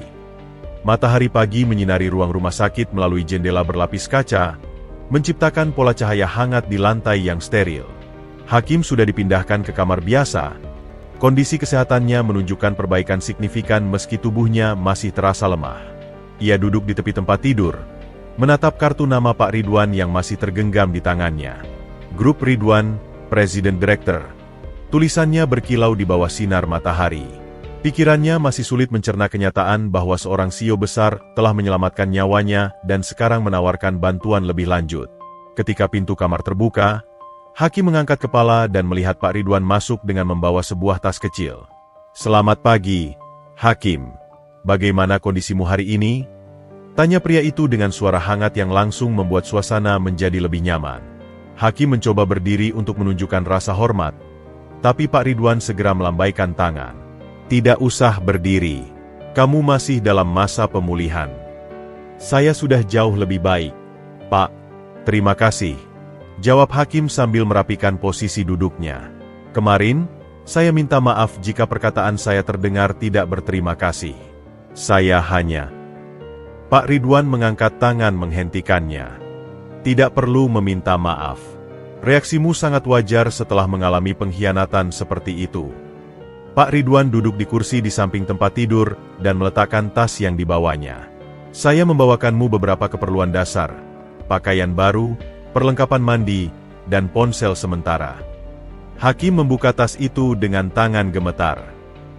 Matahari pagi menyinari ruang rumah sakit melalui jendela berlapis kaca, menciptakan pola cahaya hangat di lantai yang steril. Hakim sudah dipindahkan ke kamar biasa. Kondisi kesehatannya menunjukkan perbaikan signifikan meski tubuhnya masih terasa lemah. Ia duduk di tepi tempat tidur, menatap kartu nama Pak Ridwan yang masih tergenggam di tangannya. Grup Ridwan, Presiden Direktur. Tulisannya berkilau di bawah sinar matahari. Pikirannya masih sulit mencerna kenyataan bahwa seorang CEO besar telah menyelamatkan nyawanya dan sekarang menawarkan bantuan lebih lanjut. Ketika pintu kamar terbuka, Hakim mengangkat kepala dan melihat Pak Ridwan masuk dengan membawa sebuah tas kecil. Selamat pagi, Hakim. Bagaimana kondisimu hari ini? Tanya pria itu dengan suara hangat yang langsung membuat suasana menjadi lebih nyaman. Hakim mencoba berdiri untuk menunjukkan rasa hormat, tapi Pak Ridwan segera melambaikan tangan. Tidak usah berdiri. Kamu masih dalam masa pemulihan. Saya sudah jauh lebih baik, Pak. Terima kasih. Jawab Hakim sambil merapikan posisi duduknya. Kemarin, saya minta maaf jika perkataan saya terdengar tidak berterima kasih. Saya hanya... Pak Ridwan mengangkat tangan menghentikannya. Tidak perlu meminta maaf. Reaksimu sangat wajar setelah mengalami pengkhianatan seperti itu. Pak Ridwan duduk di kursi di samping tempat tidur dan meletakkan tas yang dibawanya. Saya membawakanmu beberapa keperluan dasar, pakaian baru, perlengkapan mandi, dan ponsel sementara. Hakim membuka tas itu dengan tangan gemetar.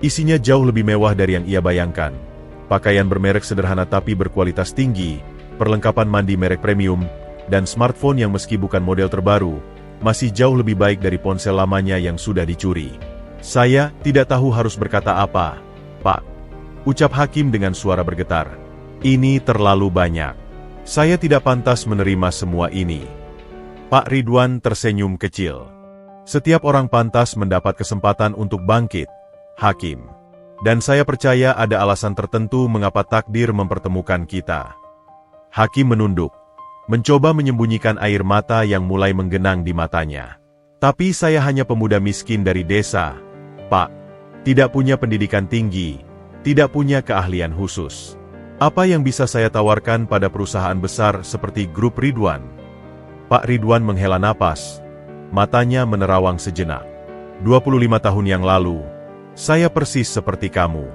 Isinya jauh lebih mewah dari yang ia bayangkan. Pakaian bermerek sederhana tapi berkualitas tinggi, perlengkapan mandi merek premium, dan smartphone yang meski bukan model terbaru, masih jauh lebih baik dari ponsel lamanya yang sudah dicuri. Saya tidak tahu harus berkata apa, Pak. Ucap Hakim dengan suara bergetar. Ini terlalu banyak. Saya tidak pantas menerima semua ini. Pak Ridwan tersenyum kecil. Setiap orang pantas mendapat kesempatan untuk bangkit, Hakim. Dan saya percaya ada alasan tertentu mengapa takdir mempertemukan kita. Hakim menunduk, mencoba menyembunyikan air mata yang mulai menggenang di matanya. Tapi saya hanya pemuda miskin dari desa, Pak. Tidak punya pendidikan tinggi, tidak punya keahlian khusus. Apa yang bisa saya tawarkan pada perusahaan besar seperti Grup Ridwan? Pak Ridwan menghela napas, matanya menerawang sejenak. 25 tahun yang lalu, saya persis seperti kamu.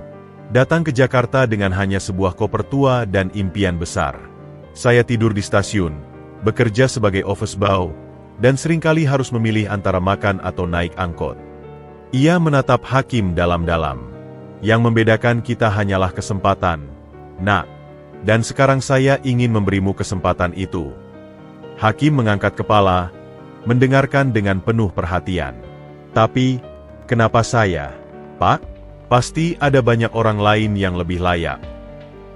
Datang ke Jakarta dengan hanya sebuah koper tua dan impian besar. Saya tidur di stasiun, bekerja sebagai office boy, dan seringkali harus memilih antara makan atau naik angkot. Ia menatap Hakim dalam-dalam. Yang membedakan kita hanyalah kesempatan, Nak. Dan sekarang saya ingin memberimu kesempatan itu. Hakim mengangkat kepala, mendengarkan dengan penuh perhatian. Tapi, kenapa saya, Pak? Pasti ada banyak orang lain yang lebih layak.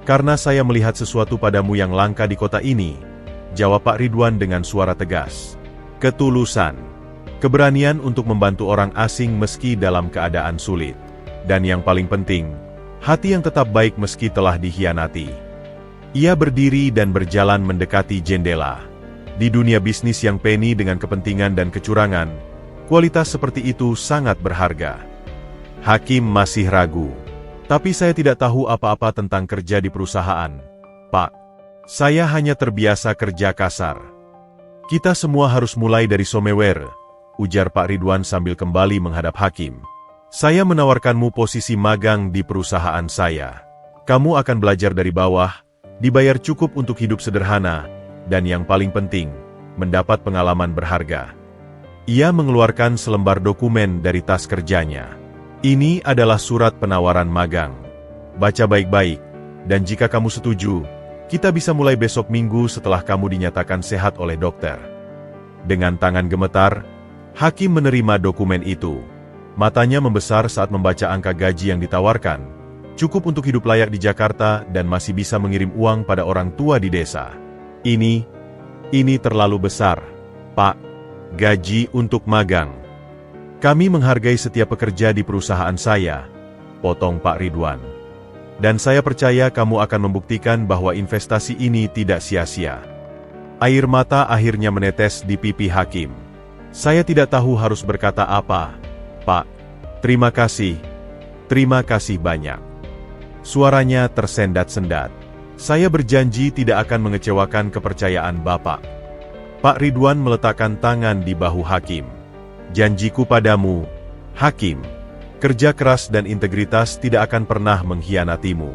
Karena saya melihat sesuatu padamu yang langka di kota ini, jawab Pak Ridwan dengan suara tegas. Ketulusan, keberanian untuk membantu orang asing meski dalam keadaan sulit. Dan yang paling penting, hati yang tetap baik meski telah dikhianati. Ia berdiri dan berjalan mendekati jendela. Di dunia bisnis yang penuh dengan kepentingan dan kecurangan, kualitas seperti itu sangat berharga. Hakim masih ragu. Tapi saya tidak tahu apa-apa tentang kerja di perusahaan, Pak. Saya hanya terbiasa kerja kasar. Kita semua harus mulai dari somewhere, ujar Pak Ridwan sambil kembali menghadap Hakim. Saya menawarkanmu posisi magang di perusahaan saya. Kamu akan belajar dari bawah, dibayar cukup untuk hidup sederhana, dan yang paling penting, mendapat pengalaman berharga. Ia mengeluarkan selembar dokumen dari tas kerjanya. Ini adalah surat penawaran magang. Baca baik-baik, dan jika kamu setuju, kita bisa mulai besok Minggu setelah kamu dinyatakan sehat oleh dokter. Dengan tangan gemetar, Hakim menerima dokumen itu. Matanya membesar saat membaca angka gaji yang ditawarkan. Cukup untuk hidup layak di Jakarta dan masih bisa mengirim uang pada orang tua di desa. Ini terlalu besar, Pak. Gaji untuk magang. Kami menghargai setiap pekerja di perusahaan saya, potong Pak Ridwan. Dan saya percaya kamu akan membuktikan bahwa investasi ini tidak sia-sia. Air mata akhirnya menetes di pipi Hakim. Saya tidak tahu harus berkata apa, Pak. Terima kasih banyak. Suaranya tersendat-sendat. Saya berjanji tidak akan mengecewakan kepercayaan Bapak. Pak Ridwan meletakkan tangan di bahu Hakim. Janjiku padamu, Hakim, kerja keras dan integritas tidak akan pernah mengkhianatimu.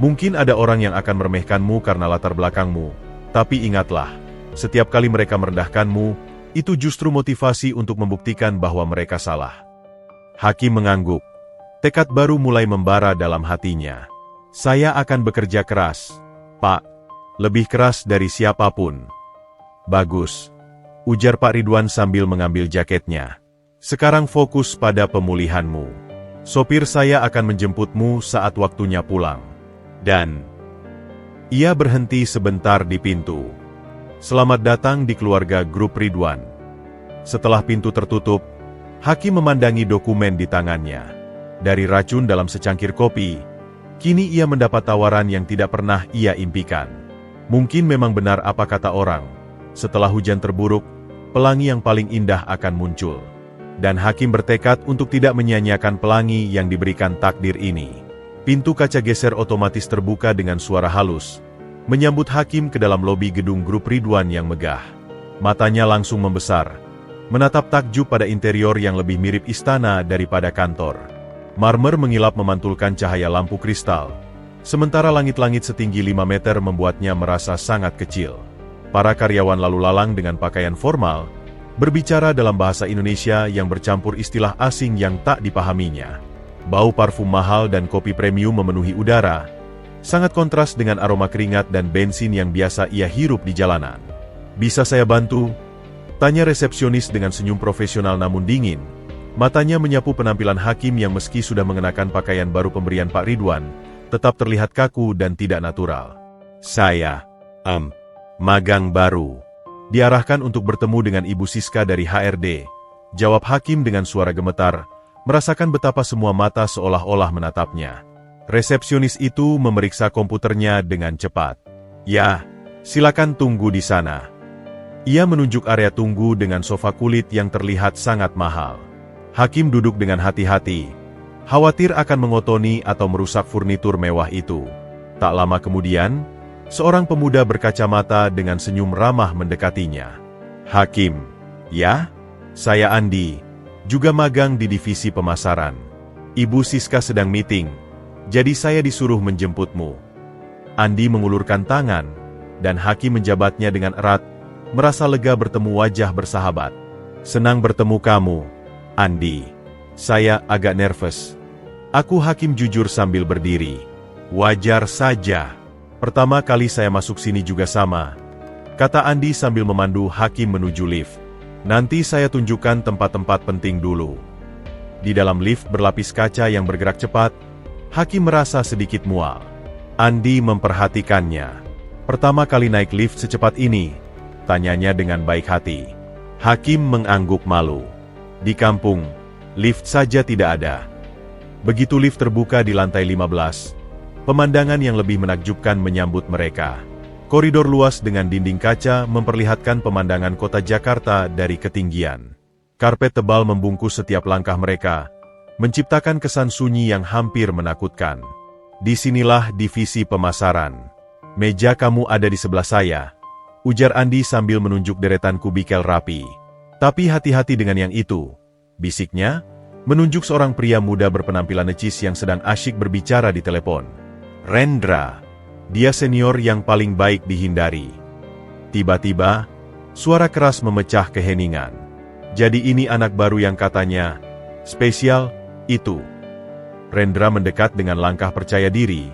Mungkin ada orang yang akan meremehkanmu karena latar belakangmu, tapi ingatlah, setiap kali mereka merendahkanmu, itu justru motivasi untuk membuktikan bahwa mereka salah. Hakim mengangguk. Tekad baru mulai membara dalam hatinya. Saya akan bekerja keras, Pak. Lebih keras dari siapapun. Bagus, ujar Pak Ridwan sambil mengambil jaketnya. Sekarang fokus pada pemulihanmu. Sopir saya akan menjemputmu saat waktunya pulang. Dan ia berhenti sebentar di pintu. Selamat datang di keluarga grup Ridwan. Setelah pintu tertutup, Hakim memandangi dokumen di tangannya. Dari racun dalam secangkir kopi, kini ia mendapat tawaran yang tidak pernah ia impikan. Mungkin memang benar apa kata orang. Setelah hujan terburuk, pelangi yang paling indah akan muncul. Dan Hakim bertekad untuk tidak menyia-nyiakan pelangi yang diberikan takdir ini. Pintu kaca geser otomatis terbuka dengan suara halus, menyambut Hakim ke dalam lobi gedung grup Ridwan yang megah. Matanya langsung membesar, menatap takjub pada interior yang lebih mirip istana daripada kantor. Marmer mengilap memantulkan cahaya lampu kristal, sementara langit-langit setinggi 5 meter membuatnya merasa sangat kecil. Para karyawan lalu lalang dengan pakaian formal, berbicara dalam bahasa Indonesia yang bercampur istilah asing yang tak dipahaminya. Bau parfum mahal dan kopi premium memenuhi udara, sangat kontras dengan aroma keringat dan bensin yang biasa ia hirup di jalanan. Bisa saya bantu? Tanya resepsionis dengan senyum profesional namun dingin. Matanya menyapu penampilan Hakim yang meski sudah mengenakan pakaian baru pemberian Pak Ridwan, tetap terlihat kaku dan tidak natural. Saya, magang baru. Diarahkan untuk bertemu dengan Ibu Siska dari HRD. Jawab Hakim dengan suara gemetar, merasakan betapa semua mata seolah-olah menatapnya. Resepsionis itu memeriksa komputernya dengan cepat. Ya, silakan tunggu di sana. Ia menunjuk area tunggu dengan sofa kulit yang terlihat sangat mahal. Hakim duduk dengan hati-hati, khawatir akan mengotoni atau merusak furnitur mewah itu. Tak lama kemudian, seorang pemuda berkacamata dengan senyum ramah mendekatinya. Hakim, ya? Saya Andi, juga magang di divisi pemasaran. Ibu Siska sedang meeting, jadi saya disuruh menjemputmu. Andi mengulurkan tangan, dan Hakim menjabatnya dengan erat, merasa lega bertemu wajah bersahabat. Senang bertemu kamu, Andi. Saya agak nervous. Aku Hakim jujur sambil berdiri. Wajar saja. Pertama kali saya masuk sini juga sama, kata Andi sambil memandu Hakim menuju lift. Nanti saya tunjukkan tempat-tempat penting dulu. Di dalam lift berlapis kaca yang bergerak cepat, Hakim merasa sedikit mual. Andi memperhatikannya. Pertama kali naik lift secepat ini, tanyanya dengan baik hati. Hakim mengangguk malu. Di kampung, lift saja tidak ada. Begitu lift terbuka di lantai 15, pemandangan yang lebih menakjubkan menyambut mereka. Koridor luas dengan dinding kaca memperlihatkan pemandangan kota Jakarta dari ketinggian. Karpet tebal membungkus setiap langkah mereka, menciptakan kesan sunyi yang hampir menakutkan. Disinilah divisi pemasaran. Meja kamu ada di sebelah saya, ujar Andi sambil menunjuk deretan kubikel rapi. Tapi hati-hati dengan yang itu, bisiknya, menunjuk seorang pria muda berpenampilan necis yang sedang asyik berbicara di telepon. Rendra. Dia senior yang paling baik dihindari. Tiba-tiba, suara keras memecah keheningan. Jadi ini anak baru yang katanya spesial, itu. Rendra mendekat dengan langkah percaya diri.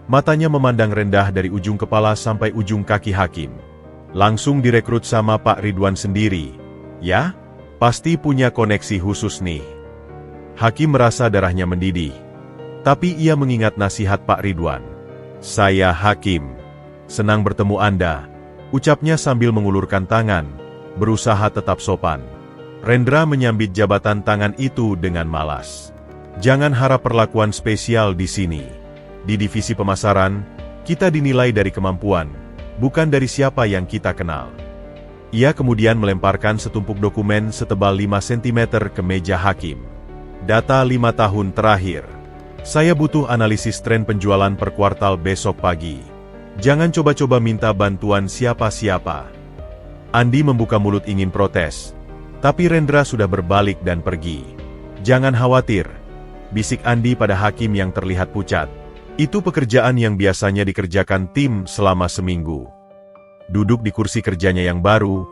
Matanya memandang rendah dari ujung kepala sampai ujung kaki Hakim. Langsung direkrut sama Pak Ridwan sendiri. Ya? Pasti punya koneksi khusus nih. Hakim merasa darahnya mendidih. Tapi ia mengingat nasihat Pak Ridwan. Saya Hakim. Senang bertemu Anda, ucapnya sambil mengulurkan tangan, berusaha tetap sopan. Rendra menyambit jabatan tangan itu dengan malas. Jangan harap perlakuan spesial di sini. Di divisi pemasaran, kita dinilai dari kemampuan, bukan dari siapa yang kita kenal. Ia kemudian melemparkan setumpuk dokumen setebal 5 cm ke meja Hakim. Data 5 tahun terakhir. Saya butuh analisis tren penjualan per kuartal besok pagi. Jangan coba-coba minta bantuan siapa-siapa. Andi membuka mulut ingin protes, tapi Rendra sudah berbalik dan pergi. Jangan khawatir, bisik Andi pada Hakim yang terlihat pucat. Itu pekerjaan yang biasanya dikerjakan tim selama seminggu. Duduk di kursi kerjanya yang baru,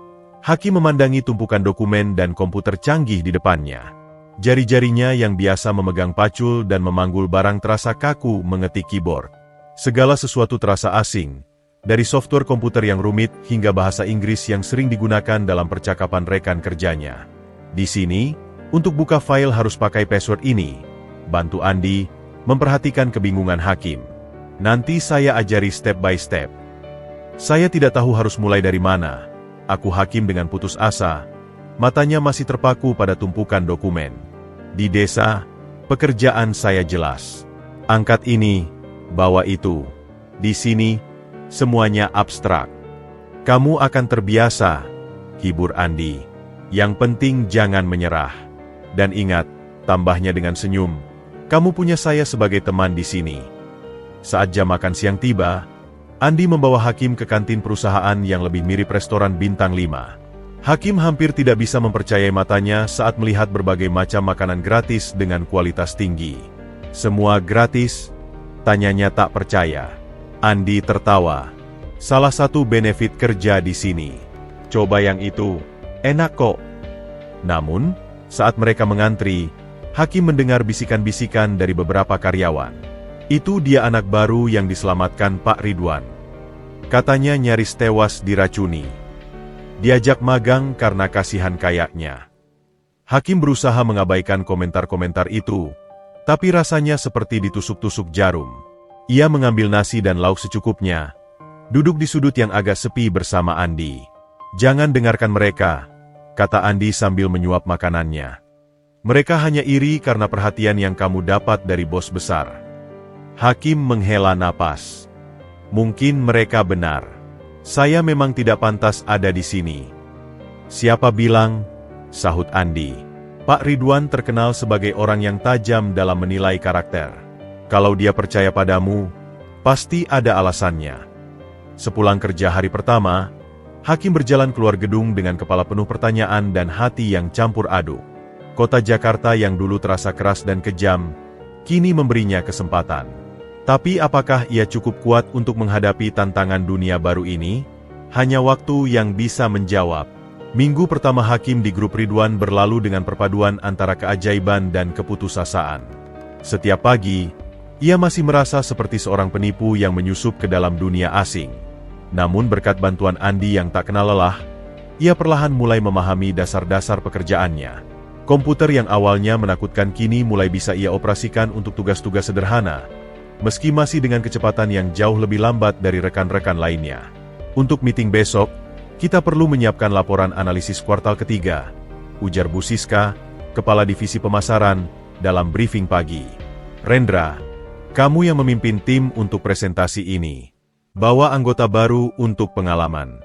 Hakim memandangi tumpukan dokumen dan komputer canggih di depannya. Jari-jarinya yang biasa memegang pacul dan memanggul barang terasa kaku mengetik keyboard. Segala sesuatu terasa asing, dari software komputer yang rumit hingga bahasa Inggris yang sering digunakan dalam percakapan rekan kerjanya. Di sini, untuk buka file harus pakai password ini, bantu Andi memperhatikan kebingungan Hakim. Nanti saya ajari step by step. Saya tidak tahu harus mulai dari mana, aku Hakim dengan putus asa. Matanya masih terpaku pada tumpukan dokumen. Di desa, pekerjaan saya jelas. Angkat ini, bawa itu. Di sini, semuanya abstrak. Kamu akan terbiasa, hibur Andi. Yang penting jangan menyerah. Dan ingat, tambahnya dengan senyum, kamu punya saya sebagai teman di sini. Saat jam makan siang tiba, Andi membawa Hakim ke kantin perusahaan yang lebih mirip restoran bintang 5. Hakim hampir tidak bisa mempercayai matanya saat melihat berbagai macam makanan gratis dengan kualitas tinggi. Semua gratis? Tanyanya tak percaya. Andi tertawa. Salah satu benefit kerja di sini. Coba yang itu, enak kok. Namun, saat mereka mengantri, Hakim mendengar bisikan-bisikan dari beberapa karyawan. Itu dia anak baru yang diselamatkan Pak Ridwan. Katanya nyaris tewas diracuni. Diajak magang karena kasihan kayaknya. Hakim berusaha mengabaikan komentar-komentar itu, tapi rasanya seperti ditusuk-tusuk jarum. Ia mengambil nasi dan lauk secukupnya, duduk di sudut yang agak sepi bersama Andi. Jangan dengarkan mereka, kata Andi sambil menyuap makanannya. Mereka hanya iri karena perhatian yang kamu dapat dari bos besar. Hakim menghela napas. Mungkin mereka benar. Saya memang tidak pantas ada di sini. Siapa bilang? Sahut Andi. Pak Ridwan terkenal sebagai orang yang tajam dalam menilai karakter. Kalau dia percaya padamu, pasti ada alasannya. Sepulang kerja hari pertama, Hakim berjalan keluar gedung dengan kepala penuh pertanyaan dan hati yang campur aduk. Kota Jakarta yang dulu terasa keras dan kejam, kini memberinya kesempatan. Tapi apakah ia cukup kuat untuk menghadapi tantangan dunia baru ini? Hanya waktu yang bisa menjawab. Minggu pertama Hakim di grup Ridwan berlalu dengan perpaduan antara keajaiban dan keputusasaan. Setiap pagi, ia masih merasa seperti seorang penipu yang menyusup ke dalam dunia asing. Namun berkat bantuan Andi yang tak kenal lelah, ia perlahan mulai memahami dasar-dasar pekerjaannya. Komputer yang awalnya menakutkan kini mulai bisa ia operasikan untuk tugas-tugas sederhana, meski masih dengan kecepatan yang jauh lebih lambat dari rekan-rekan lainnya. Untuk meeting besok, kita perlu menyiapkan laporan analisis kuartal ketiga, ujar Bu Siska, Kepala Divisi Pemasaran, dalam briefing pagi. Rendra, kamu yang memimpin tim untuk presentasi ini. Bawa anggota baru untuk pengalaman.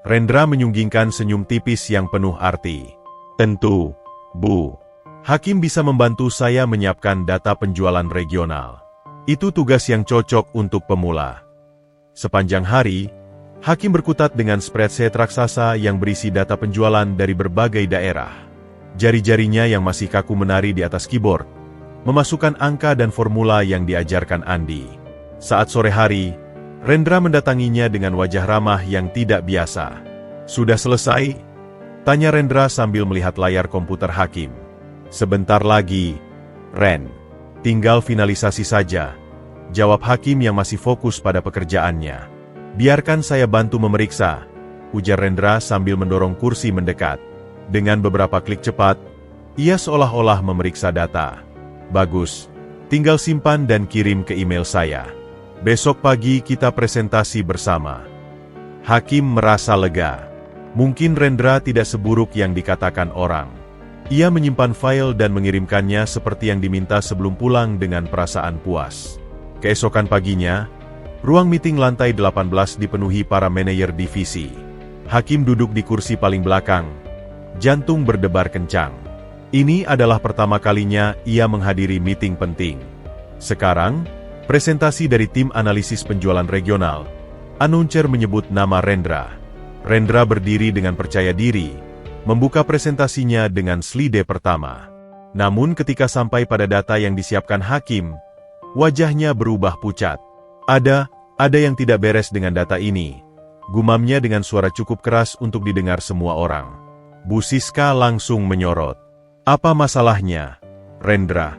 Rendra menyunggingkan senyum tipis yang penuh arti. Tentu, Bu. Hakim bisa membantu saya menyiapkan data penjualan regional. Itu tugas yang cocok untuk pemula. Sepanjang hari, Hakim berkutat dengan spreadsheet raksasa yang berisi data penjualan dari berbagai daerah. Jari-jarinya yang masih kaku menari di atas keyboard, memasukkan angka dan formula yang diajarkan Andi. Saat sore hari, Rendra mendatanginya dengan wajah ramah yang tidak biasa. Sudah selesai? Tanya Rendra sambil melihat layar komputer Hakim. Sebentar lagi, Ren. Tinggal finalisasi saja. Jawab Hakim yang masih fokus pada pekerjaannya. Biarkan saya bantu memeriksa, ujar Rendra sambil mendorong kursi mendekat. Dengan beberapa klik cepat, ia seolah-olah memeriksa data. Bagus, tinggal simpan dan kirim ke email saya. Besok pagi kita presentasi bersama. Hakim merasa lega. Mungkin Rendra tidak seburuk yang dikatakan orang. Ia menyimpan file dan mengirimkannya seperti yang diminta sebelum pulang dengan perasaan puas. Keesokan paginya, ruang meeting lantai 18 dipenuhi para manajer divisi. Hakim duduk di kursi paling belakang. Jantung berdebar kencang. Ini adalah pertama kalinya ia menghadiri meeting penting. Sekarang, presentasi dari tim analisis penjualan regional. Announcer menyebut nama Rendra. Rendra berdiri dengan percaya diri, membuka presentasinya dengan slide pertama. Namun ketika sampai pada data yang disiapkan Hakim, wajahnya berubah pucat. Ada yang tidak beres dengan data ini, gumamnya dengan suara cukup keras untuk didengar semua orang. Bu Siska langsung menyorot. Apa masalahnya, Rendra?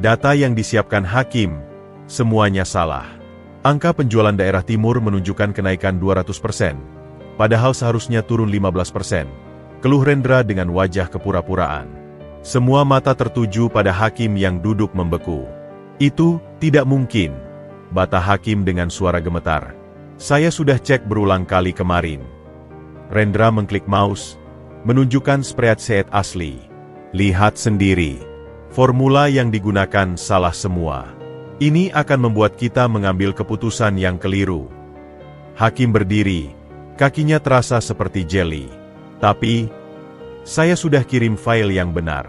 Data yang disiapkan Hakim, semuanya salah. Angka penjualan daerah timur menunjukkan kenaikan 200%, padahal seharusnya turun 15%. Keluh Rendra dengan wajah kepura-puraan. Semua mata tertuju pada Hakim yang duduk membeku. Itu tidak mungkin, bata Hakim dengan suara gemetar. Saya sudah cek berulang kali kemarin. Rendra mengklik mouse, menunjukkan spreadsheet asli. Lihat sendiri. Formula yang digunakan salah semua. Ini akan membuat kita mengambil keputusan yang keliru. Hakim berdiri, kakinya terasa seperti jeli. Tapi, saya sudah kirim file yang benar.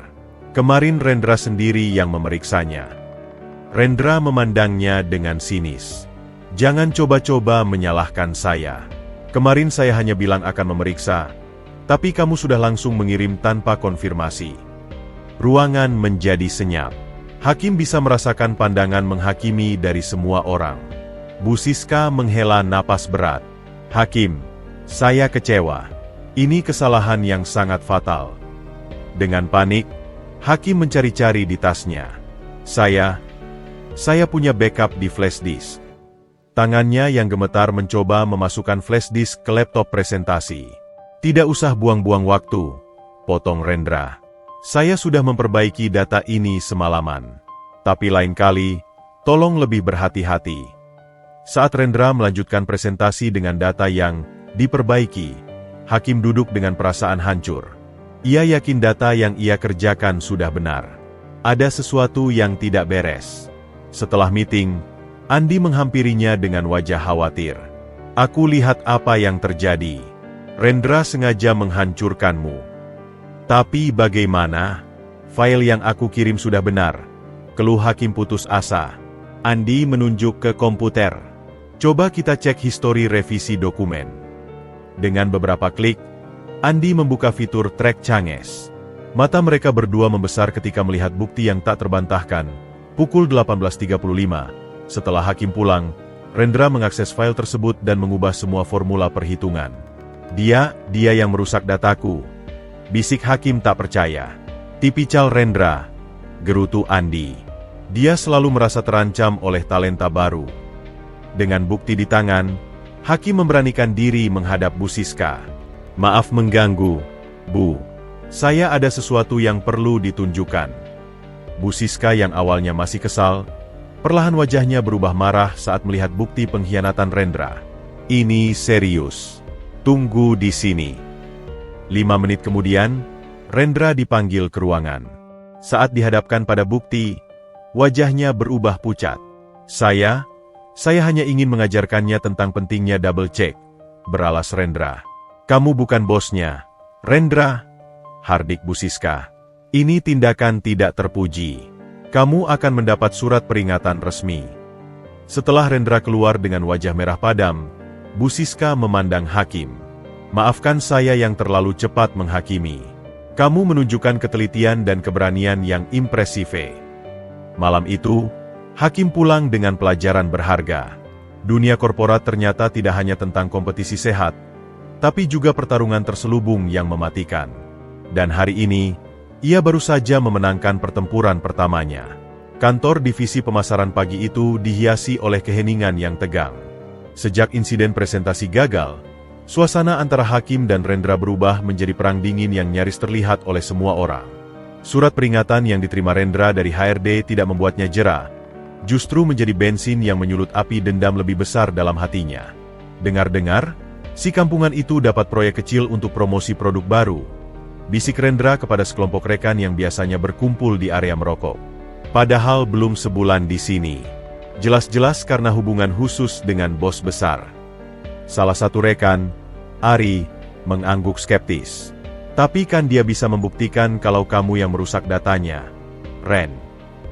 Kemarin Rendra sendiri yang memeriksanya. Rendra memandangnya dengan sinis. Jangan coba-coba menyalahkan saya. Kemarin saya hanya bilang akan memeriksa, tapi kamu sudah langsung mengirim tanpa konfirmasi. Ruangan menjadi senyap. Hakim bisa merasakan pandangan menghakimi dari semua orang. Bu Siska menghela napas berat. Hakim, saya kecewa. Ini kesalahan yang sangat fatal. Dengan panik, Hakim mencari-cari di tasnya. Saya punya backup di flash disk. Tangannya yang gemetar mencoba memasukkan flash disk ke laptop presentasi. Tidak usah buang-buang waktu, potong Rendra. Saya sudah memperbaiki data ini semalaman. Tapi lain kali, tolong lebih berhati-hati. Saat Rendra melanjutkan presentasi dengan data yang diperbaiki, Hakim duduk dengan perasaan hancur. Ia yakin data yang ia kerjakan sudah benar. Ada sesuatu yang tidak beres. Setelah meeting, Andi menghampirinya dengan wajah khawatir. Aku lihat apa yang terjadi. Rendra sengaja menghancurkanmu. Tapi bagaimana? File yang aku kirim sudah benar. Keluh Hakim putus asa. Andi menunjuk ke komputer. Coba kita cek histori revisi dokumen. Dengan beberapa klik, Andi membuka fitur track Changes. Mata mereka berdua membesar ketika melihat bukti yang tak terbantahkan. Pukul 18.35, setelah Hakim pulang, Rendra mengakses file tersebut dan mengubah semua formula perhitungan. Dia yang merusak dataku. Bisik Hakim tak percaya. Tipikal Rendra, gerutu Andi. Dia selalu merasa terancam oleh talenta baru. Dengan bukti di tangan, Hakim memberanikan diri menghadap Bu Siska. Maaf mengganggu, Bu. Saya ada sesuatu yang perlu ditunjukkan. Bu Siska yang awalnya masih kesal, perlahan wajahnya berubah marah saat melihat bukti pengkhianatan Rendra. Ini serius. Tunggu di sini. 5 menit kemudian, Rendra dipanggil ke ruangan. Saat dihadapkan pada bukti, wajahnya berubah pucat. Saya hanya ingin mengajarkannya tentang pentingnya double check, beralas Rendra. Kamu bukan bosnya, Rendra, hardik Bu Siska. Ini tindakan tidak terpuji. Kamu akan mendapat surat peringatan resmi. Setelah Rendra keluar dengan wajah merah padam, Bu Siska memandang Hakim. Maafkan saya yang terlalu cepat menghakimi. Kamu menunjukkan ketelitian dan keberanian yang impresif. Malam itu, Hakim pulang dengan pelajaran berharga. Dunia korporat ternyata tidak hanya tentang kompetisi sehat, tapi juga pertarungan terselubung yang mematikan. Dan hari ini, ia baru saja memenangkan pertempuran pertamanya. Kantor divisi pemasaran pagi itu dihiasi oleh keheningan yang tegang. Sejak insiden presentasi gagal, suasana antara Hakim dan Rendra berubah menjadi perang dingin yang nyaris terlihat oleh semua orang. Surat peringatan yang diterima Rendra dari HRD tidak membuatnya jera, justru menjadi bensin yang menyulut api dendam lebih besar dalam hatinya. Dengar-dengar, si kampungan itu dapat proyek kecil untuk promosi produk baru. Bisik Rendra kepada sekelompok rekan yang biasanya berkumpul di area merokok. Padahal belum sebulan di sini. Jelas-jelas karena hubungan khusus dengan bos besar. Salah satu rekan, Ari, mengangguk skeptis. Tapi kan dia bisa membuktikan kalau kamu yang merusak datanya, Ren.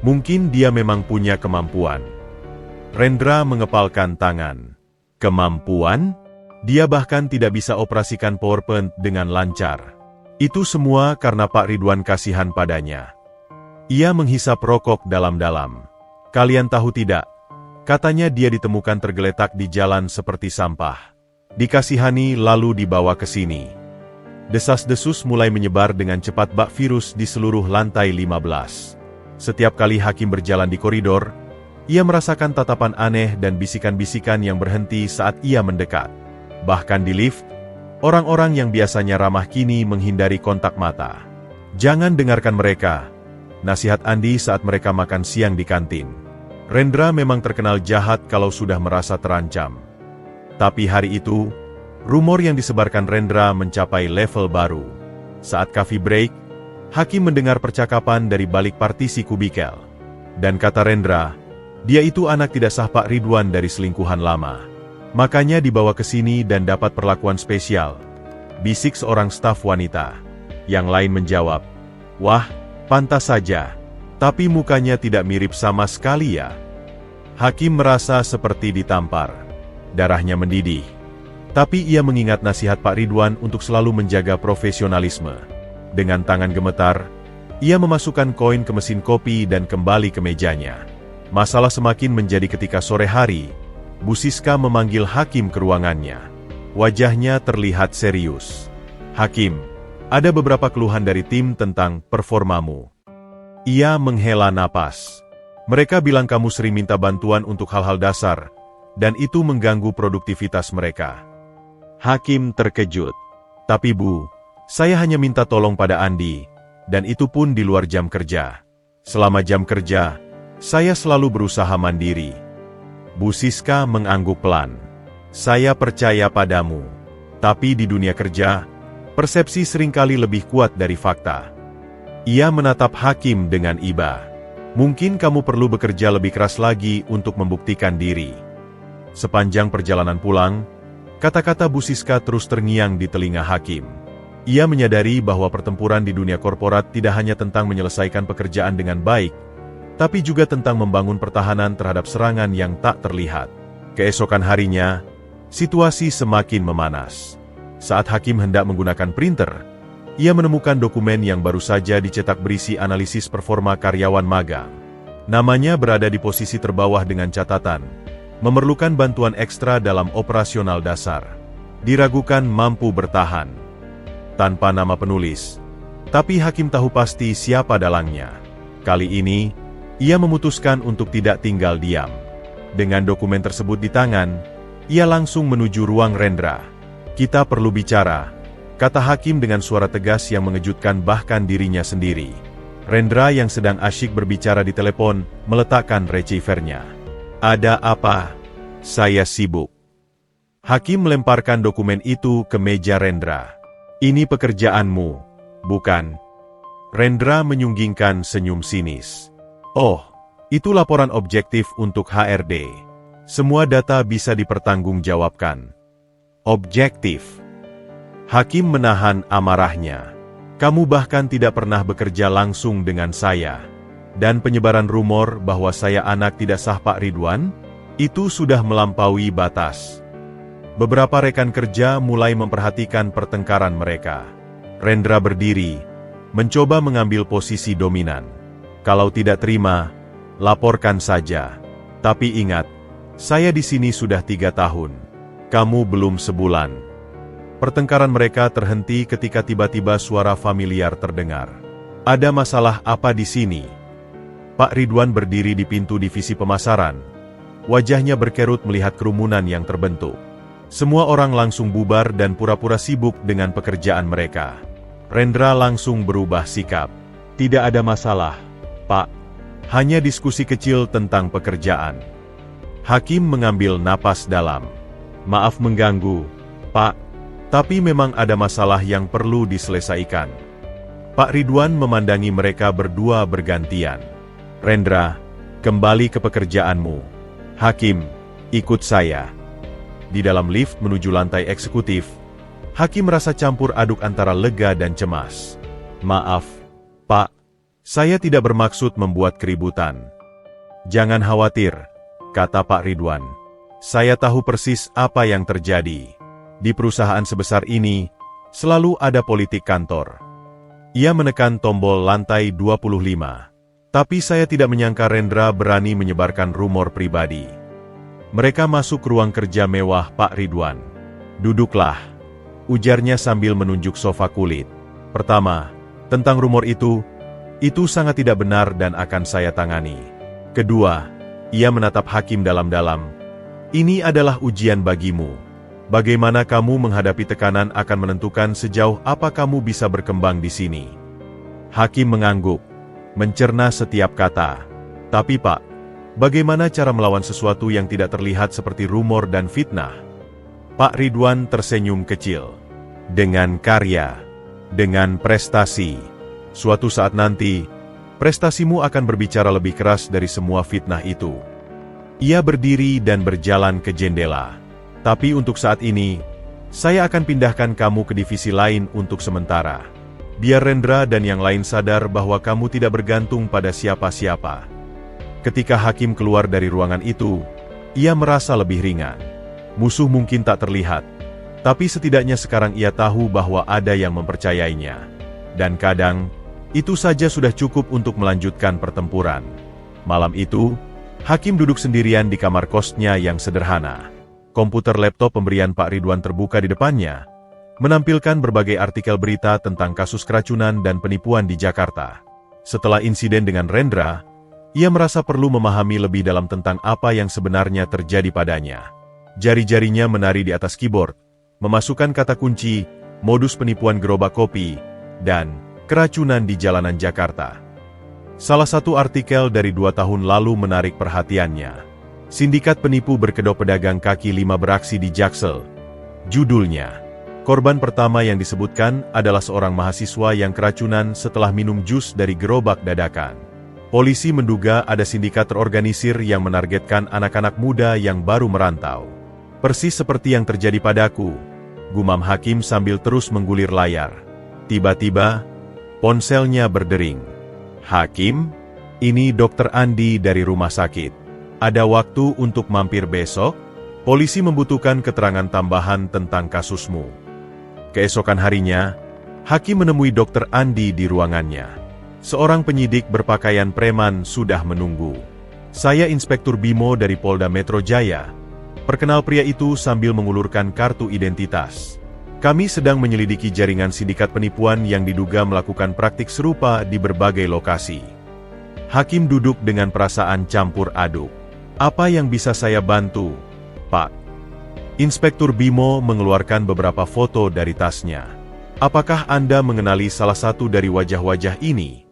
Mungkin dia memang punya kemampuan. Rendra mengepalkan tangan. Kemampuan? Dia bahkan tidak bisa operasikan PowerPoint dengan lancar. Itu semua karena Pak Ridwan kasihan padanya. Ia menghisap rokok dalam-dalam. Kalian tahu tidak? Katanya dia ditemukan tergeletak di jalan seperti sampah. Dikasihani lalu dibawa ke sini. Desas-desus mulai menyebar dengan cepat bak virus di seluruh lantai 15. Setiap kali Hakim berjalan di koridor, ia merasakan tatapan aneh dan bisikan-bisikan yang berhenti saat ia mendekat. Bahkan di lift, orang-orang yang biasanya ramah kini menghindari kontak mata. Jangan dengarkan mereka, nasihat Andi saat mereka makan siang di kantin. Rendra memang terkenal jahat kalau sudah merasa terancam. Tapi hari itu, rumor yang disebarkan Rendra mencapai level baru. Saat coffee break, Hakim mendengar percakapan dari balik partisi kubikel. Dan kata Rendra, dia itu anak tidak sah Pak Ridwan dari selingkuhan lama. Makanya dibawa ke sini dan dapat perlakuan spesial. Bisik seorang staf wanita. Yang lain menjawab, wah, pantas saja. Tapi mukanya tidak mirip sama sekali ya. Hakim merasa seperti ditampar. Darahnya mendidih. Tapi ia mengingat nasihat Pak Ridwan untuk selalu menjaga profesionalisme. Dengan tangan gemetar, ia memasukkan koin ke mesin kopi dan kembali ke mejanya. Masalah semakin menjadi ketika sore hari, Bu Siska memanggil Hakim ke ruangannya. Wajahnya terlihat serius. Hakim, ada beberapa keluhan dari tim tentang performamu. Ia menghela napas. Mereka bilang kamu sering minta bantuan untuk hal-hal dasar, dan itu mengganggu produktivitas mereka. Hakim terkejut. Tapi Bu, saya hanya minta tolong pada Andi, dan itu pun di luar jam kerja. Selama jam kerja, saya selalu berusaha mandiri. Bu Siska mengangguk pelan. Saya percaya padamu. Tapi di dunia kerja, persepsi seringkali lebih kuat dari fakta. Ia menatap Hakim dengan iba. Mungkin kamu perlu bekerja lebih keras lagi untuk membuktikan diri. Sepanjang perjalanan pulang, kata-kata Bu Siska terus terngiang di telinga Hakim. Ia menyadari bahwa pertempuran di dunia korporat tidak hanya tentang menyelesaikan pekerjaan dengan baik, tapi juga tentang membangun pertahanan terhadap serangan yang tak terlihat. Keesokan harinya, situasi semakin memanas. Saat Hakim hendak menggunakan printer, ia menemukan dokumen yang baru saja dicetak berisi analisis performa karyawan magang. Namanya berada di posisi terbawah dengan catatan, memerlukan bantuan ekstra dalam operasional dasar. Diragukan mampu bertahan. Tanpa nama penulis. Tapi hakim tahu pasti siapa dalangnya. Kali ini, ia memutuskan untuk tidak tinggal diam. Dengan dokumen tersebut di tangan, ia langsung menuju ruang Rendra. "Kita perlu bicara," kata hakim dengan suara tegas yang mengejutkan bahkan dirinya sendiri. Rendra yang sedang asyik berbicara di telepon, meletakkan receivernya. "Ada apa?" "Saya sibuk." Hakim melemparkan dokumen itu ke meja Rendra. "Ini pekerjaanmu, bukan?" Rendra menyunggingkan senyum sinis. "Oh, itu laporan objektif untuk HRD. Semua data bisa dipertanggungjawabkan." "Objektif?" Hakim menahan amarahnya. "Kamu bahkan tidak pernah bekerja langsung dengan saya. Dan penyebaran rumor bahwa saya anak tidak sah Pak Ridwan, itu sudah melampaui batas." Beberapa rekan kerja mulai memperhatikan pertengkaran mereka. Rendra berdiri, mencoba mengambil posisi dominan. "Kalau tidak terima, laporkan saja. Tapi ingat, saya di sini sudah 3 tahun. Kamu belum sebulan." Pertengkaran mereka terhenti ketika tiba-tiba suara familiar terdengar. "Ada masalah apa di sini?" Pak Ridwan berdiri di pintu divisi pemasaran. Wajahnya berkerut melihat kerumunan yang terbentuk. Semua orang langsung bubar dan pura-pura sibuk dengan pekerjaan mereka. Rendra langsung berubah sikap. "Tidak ada masalah, Pak. Hanya diskusi kecil tentang pekerjaan." Hakim mengambil napas dalam. "Maaf mengganggu, Pak. Tapi memang ada masalah yang perlu diselesaikan." Pak Ridwan memandangi mereka berdua bergantian. "Rendra, kembali ke pekerjaanmu. Hakim, ikut saya." Di dalam lift menuju lantai eksekutif, Hakim merasa campur aduk antara lega dan cemas. "Maaf, Pak. Saya tidak bermaksud membuat keributan." "Jangan khawatir," kata Pak Ridwan. "Saya tahu persis apa yang terjadi. Di perusahaan sebesar ini, selalu ada politik kantor." Ia menekan tombol lantai 25. "Tapi saya tidak menyangka Rendra berani menyebarkan rumor pribadi." Mereka masuk ke ruang kerja mewah Pak Ridwan. "Duduklah," ujarnya sambil menunjuk sofa kulit. "Pertama, tentang rumor itu sangat tidak benar dan akan saya tangani. Kedua," ia menatap hakim dalam-dalam, "ini adalah ujian bagimu. Bagaimana kamu menghadapi tekanan akan menentukan sejauh apa kamu bisa berkembang di sini." Hakim mengangguk, mencerna setiap kata. "Tapi Pak, bagaimana cara melawan sesuatu yang tidak terlihat seperti rumor dan fitnah?" Pak Ridwan tersenyum kecil. "Dengan karya, dengan prestasi. Suatu saat nanti, prestasimu akan berbicara lebih keras dari semua fitnah itu." Ia berdiri dan berjalan ke jendela. "Tapi untuk saat ini, saya akan pindahkan kamu ke divisi lain untuk sementara. Biar Rendra dan yang lain sadar bahwa kamu tidak bergantung pada siapa-siapa." Ketika hakim keluar dari ruangan itu, ia merasa lebih ringan. Musuh mungkin tak terlihat, tapi setidaknya sekarang ia tahu bahwa ada yang mempercayainya. Dan kadang, itu saja sudah cukup untuk melanjutkan pertempuran. Malam itu, hakim duduk sendirian di kamar kosnya yang sederhana. Komputer laptop pemberian Pak Ridwan terbuka di depannya, menampilkan berbagai artikel berita tentang kasus keracunan dan penipuan di Jakarta. Setelah insiden dengan Rendra, ia merasa perlu memahami lebih dalam tentang apa yang sebenarnya terjadi padanya. Jari-jarinya menari di atas keyboard, memasukkan kata kunci, modus penipuan gerobak kopi, dan keracunan di jalanan Jakarta. Salah satu artikel dari 2 tahun lalu menarik perhatiannya. "Sindikat penipu berkedok pedagang kaki 5 beraksi di Jaksel." Judulnya. Korban pertama yang disebutkan adalah seorang mahasiswa yang keracunan setelah minum jus dari gerobak dadakan. Polisi menduga ada sindikat terorganisir yang menargetkan anak-anak muda yang baru merantau. "Persis seperti yang terjadi padaku," gumam hakim sambil terus menggulir layar. Tiba-tiba, ponselnya berdering. "Hakim, ini Dokter Andi dari rumah sakit. Ada waktu untuk mampir besok? Polisi membutuhkan keterangan tambahan tentang kasusmu." Keesokan harinya, hakim menemui Dokter Andi di ruangannya. Seorang penyidik berpakaian preman sudah menunggu. Saya Inspektur Bimo dari Polda Metro Jaya. Perkenal pria itu sambil mengulurkan kartu identitas. Kami sedang menyelidiki jaringan sindikat penipuan yang diduga melakukan praktik serupa di berbagai lokasi. Hakim duduk dengan perasaan campur aduk. Apa yang bisa saya bantu, Pak? Inspektur Bimo mengeluarkan beberapa foto dari tasnya. Apakah Anda mengenali salah satu dari wajah-wajah ini?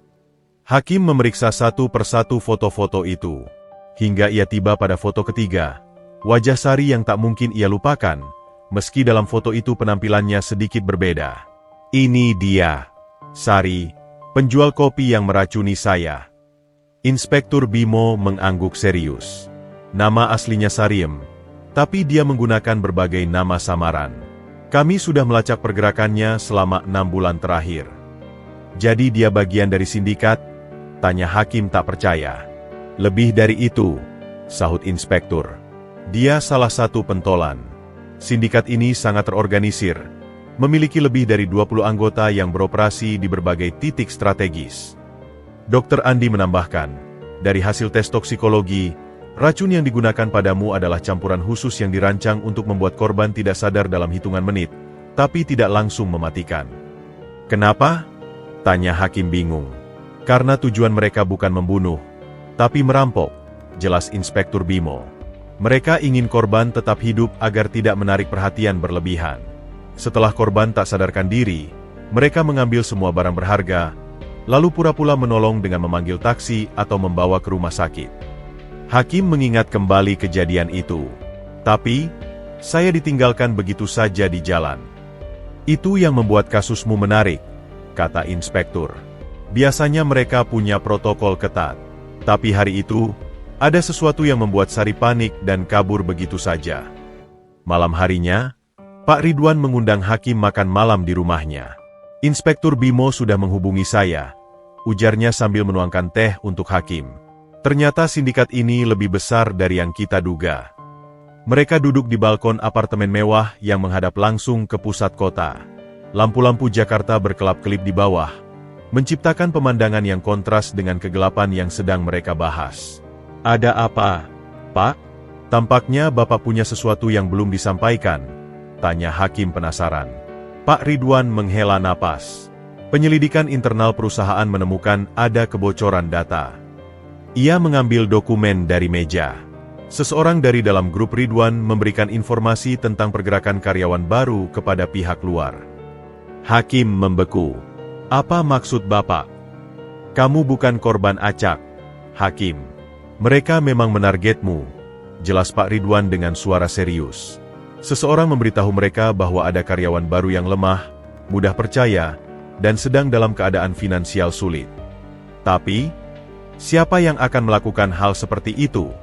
Hakim memeriksa satu persatu foto-foto itu. Hingga ia tiba pada foto ketiga. Wajah Sari yang tak mungkin ia lupakan, meski dalam foto itu penampilannya sedikit berbeda. Ini dia, Sari, penjual kopi yang meracuni saya. Inspektur Bimo mengangguk serius. Nama aslinya Sariem, tapi dia menggunakan berbagai nama samaran. Kami sudah melacak pergerakannya selama 6 bulan terakhir. Jadi dia bagian dari sindikat? Tanya Hakim tak percaya. Lebih dari itu, sahut Inspektur. Dia salah satu pentolan. Sindikat ini sangat terorganisir, memiliki lebih dari 20 anggota yang beroperasi di berbagai titik strategis. Dr. Andi menambahkan, dari hasil tes toksikologi, racun yang digunakan padamu adalah campuran khusus yang dirancang untuk membuat korban tidak sadar dalam hitungan menit, tapi tidak langsung mematikan. Kenapa? Tanya Hakim bingung. Karena tujuan mereka bukan membunuh, tapi merampok, jelas Inspektur Bimo. Mereka ingin korban tetap hidup agar tidak menarik perhatian berlebihan. Setelah korban tak sadarkan diri, mereka mengambil semua barang berharga, lalu pura-pura menolong dengan memanggil taksi atau membawa ke rumah sakit. Hakim mengingat kembali kejadian itu. Tapi, saya ditinggalkan begitu saja di jalan. Itu yang membuat kasusmu menarik, kata Inspektur. Biasanya mereka punya protokol ketat. Tapi hari itu, ada sesuatu yang membuat Sari panik dan kabur begitu saja. Malam harinya, Pak Ridwan mengundang Hakim makan malam di rumahnya. Inspektur Bimo sudah menghubungi saya, ujarnya sambil menuangkan teh untuk Hakim. Ternyata sindikat ini lebih besar dari yang kita duga. Mereka duduk di balkon apartemen mewah yang menghadap langsung ke pusat kota. Lampu-lampu Jakarta berkelap-kelip di bawah, menciptakan pemandangan yang kontras dengan kegelapan yang sedang mereka bahas. Ada apa, Pak? Tampaknya Bapak punya sesuatu yang belum disampaikan, tanya Hakim penasaran. Pak Ridwan menghela napas. Penyelidikan internal perusahaan menemukan ada kebocoran data. Ia mengambil dokumen dari meja. Seseorang dari dalam grup Ridwan memberikan informasi tentang pergerakan karyawan baru kepada pihak luar. Hakim membeku. Apa maksud Bapak? Kamu bukan korban acak, Hakim. Mereka memang menargetmu, jelas Pak Ridwan dengan suara serius. Seseorang memberitahu mereka bahwa ada karyawan baru yang lemah, mudah percaya, dan sedang dalam keadaan finansial sulit. Tapi, siapa yang akan melakukan hal seperti itu?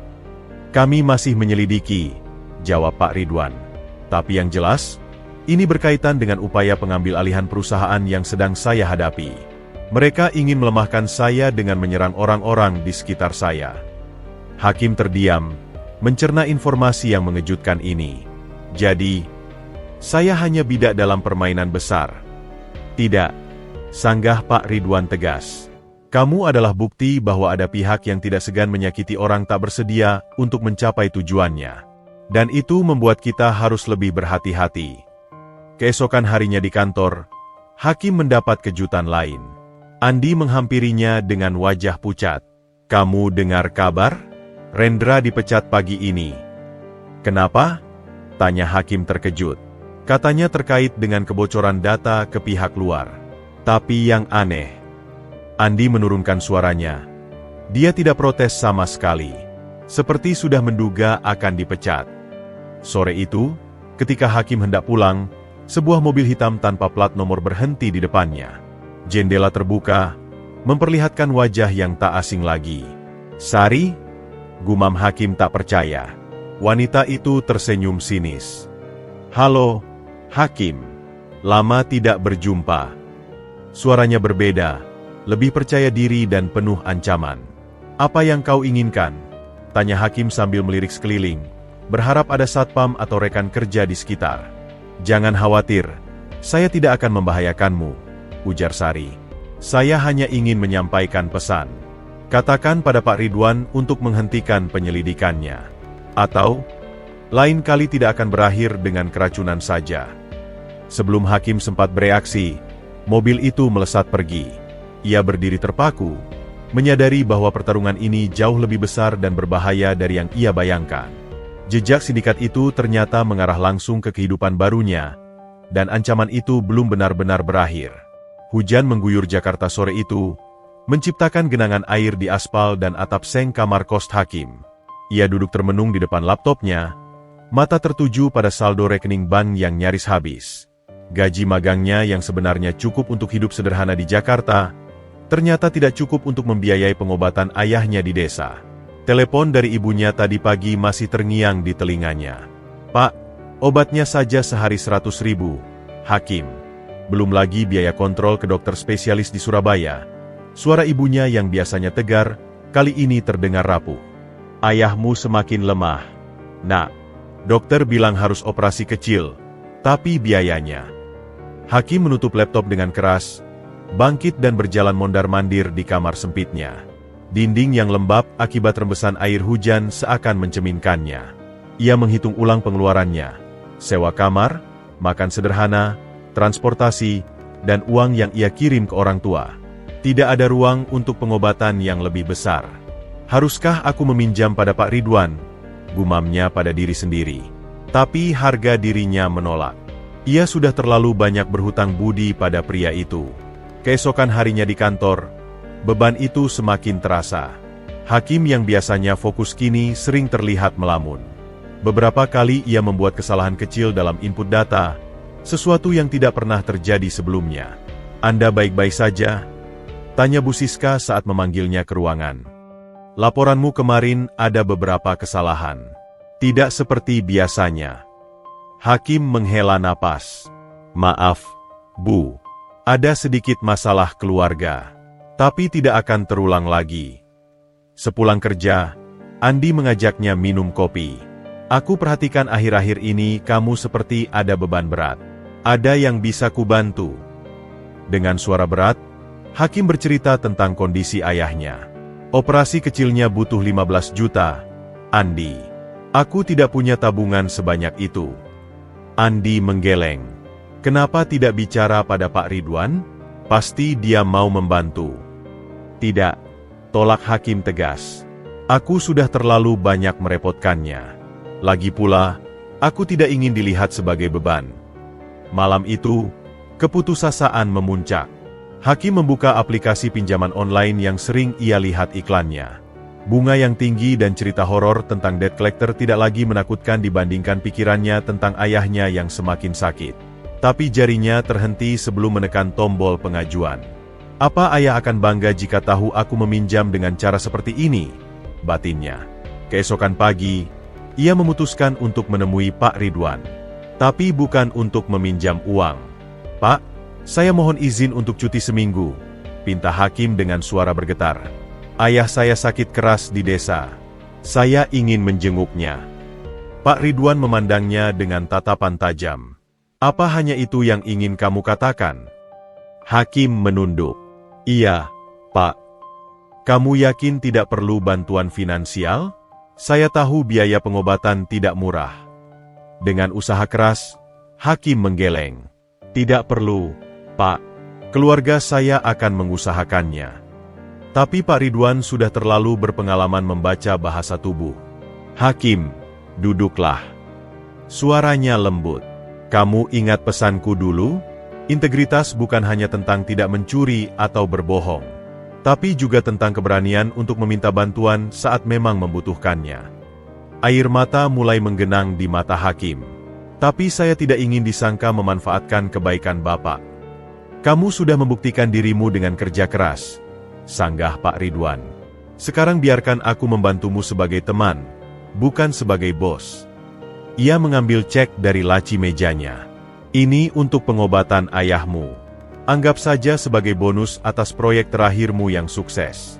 Kami masih menyelidiki, jawab Pak Ridwan. Tapi yang jelas, ini berkaitan dengan upaya pengambil alihan perusahaan yang sedang saya hadapi. Mereka ingin melemahkan saya dengan menyerang orang-orang di sekitar saya. Hakim terdiam, mencerna informasi yang mengejutkan ini. Jadi, saya hanya bidak dalam permainan besar. Tidak, sanggah Pak Ridwan tegas. Kamu adalah bukti bahwa ada pihak yang tidak segan menyakiti orang tak bersedia untuk mencapai tujuannya. Dan itu membuat kita harus lebih berhati-hati. Keesokan harinya di kantor, Hakim mendapat kejutan lain. Andi menghampirinya dengan wajah pucat. Kamu dengar kabar? Rendra dipecat pagi ini. Kenapa? Tanya Hakim terkejut. Katanya terkait dengan kebocoran data ke pihak luar. Tapi yang aneh, Andi menurunkan suaranya. Dia tidak protes sama sekali. Seperti sudah menduga akan dipecat. Sore itu, ketika Hakim hendak pulang, sebuah mobil hitam tanpa plat nomor berhenti di depannya. Jendela terbuka, memperlihatkan wajah yang tak asing lagi. Sari? Gumam Hakim tak percaya. Wanita itu tersenyum sinis. Halo, Hakim. Lama tidak berjumpa. Suaranya berbeda, lebih percaya diri dan penuh ancaman. Apa yang kau inginkan? Tanya Hakim sambil melirik sekeliling, berharap ada satpam atau rekan kerja di sekitar. Jangan khawatir, saya tidak akan membahayakanmu, ujar Sari. Saya hanya ingin menyampaikan pesan. Katakan pada Pak Ridwan untuk menghentikan penyelidikannya. Atau, lain kali tidak akan berakhir dengan keracunan saja. Sebelum hakim sempat bereaksi, mobil itu melesat pergi. Ia berdiri terpaku, menyadari bahwa pertarungan ini jauh lebih besar dan berbahaya dari yang ia bayangkan. Jejak sindikat itu ternyata mengarah langsung ke kehidupan barunya, dan ancaman itu belum benar-benar berakhir. Hujan mengguyur Jakarta sore itu, menciptakan genangan air di aspal dan atap seng kamar kos hakim. Ia duduk termenung di depan laptopnya, mata tertuju pada saldo rekening bank yang nyaris habis. Gaji magangnya yang sebenarnya cukup untuk hidup sederhana di Jakarta, ternyata tidak cukup untuk membiayai pengobatan ayahnya di desa. Telepon dari ibunya tadi pagi masih terngiang di telinganya. "Pak, obatnya saja sehari 100.000, Hakim. Belum lagi biaya kontrol ke dokter spesialis di Surabaya." Suara ibunya yang biasanya tegar, kali ini terdengar rapuh. "Ayahmu semakin lemah. Nak, dokter bilang harus operasi kecil, tapi biayanya." Hakim menutup laptop dengan keras, bangkit dan berjalan mondar-mandir di kamar sempitnya. Dinding yang lembab akibat rembesan air hujan seakan menceminkannya. Ia menghitung ulang pengeluarannya. Sewa kamar, makan sederhana, transportasi, dan uang yang ia kirim ke orang tua. Tidak ada ruang untuk pengobatan yang lebih besar. "Haruskah aku meminjam pada Pak Ridwan?" gumamnya pada diri sendiri. Tapi harga dirinya menolak. Ia sudah terlalu banyak berhutang budi pada pria itu. Keesokan harinya di kantor, beban itu semakin terasa. Hakim yang biasanya fokus kini sering terlihat melamun. Beberapa kali ia membuat kesalahan kecil dalam input data, sesuatu yang tidak pernah terjadi sebelumnya. "Anda baik-baik saja?" tanya Bu Siska saat memanggilnya ke ruangan. "Laporanmu kemarin ada beberapa kesalahan. Tidak seperti biasanya." Hakim menghela napas. "Maaf, Bu. Ada sedikit masalah keluarga. Tapi tidak akan terulang lagi." Sepulang kerja, Andi mengajaknya minum kopi. "Aku perhatikan akhir-akhir ini kamu seperti ada beban berat. Ada yang bisa kubantu?" Dengan suara berat, Hakim bercerita tentang kondisi ayahnya. "Operasi kecilnya butuh 15 juta, Andi. Aku tidak punya tabungan sebanyak itu." Andi menggeleng. "Kenapa tidak bicara pada Pak Ridwan? Pasti dia mau membantu." "Tidak," tolak Hakim tegas. "Aku sudah terlalu banyak merepotkannya. Lagi pula, aku tidak ingin dilihat sebagai beban." Malam itu, keputusasaan memuncak. Hakim membuka aplikasi pinjaman online yang sering ia lihat iklannya. Bunga yang tinggi dan cerita horor tentang debt collector tidak lagi menakutkan dibandingkan pikirannya tentang ayahnya yang semakin sakit. Tapi jarinya terhenti sebelum menekan tombol pengajuan. "Apa ayah akan bangga jika tahu aku meminjam dengan cara seperti ini?" batinnya. Keesokan pagi, ia memutuskan untuk menemui Pak Ridwan. Tapi bukan untuk meminjam uang. "Pak, saya mohon izin untuk cuti seminggu," pinta Hakim dengan suara bergetar. "Ayah saya sakit keras di desa. Saya ingin menjenguknya." Pak Ridwan memandangnya dengan tatapan tajam. "Apa hanya itu yang ingin kamu katakan?" Hakim menunduk. "Iya, Pak. Kamu yakin tidak perlu bantuan finansial? Saya tahu biaya pengobatan tidak murah." Dengan usaha keras, Hakim menggeleng. "Tidak perlu, Pak. Keluarga saya akan mengusahakannya." Tapi Pak Ridwan sudah terlalu berpengalaman membaca bahasa tubuh. "Hakim, duduklah." Suaranya lembut. "Kamu ingat pesanku dulu? Integritas bukan hanya tentang tidak mencuri atau berbohong, tapi juga tentang keberanian untuk meminta bantuan saat memang membutuhkannya." Air mata mulai menggenang di mata Hakim. "Tapi saya tidak ingin disangka memanfaatkan kebaikan Bapak. Kamu sudah membuktikan dirimu dengan kerja keras," sanggah Pak Ridwan. "Sekarang biarkan aku membantumu sebagai teman, bukan sebagai bos." Ia mengambil cek dari laci mejanya. "Ini untuk pengobatan ayahmu. Anggap saja sebagai bonus atas proyek terakhirmu yang sukses."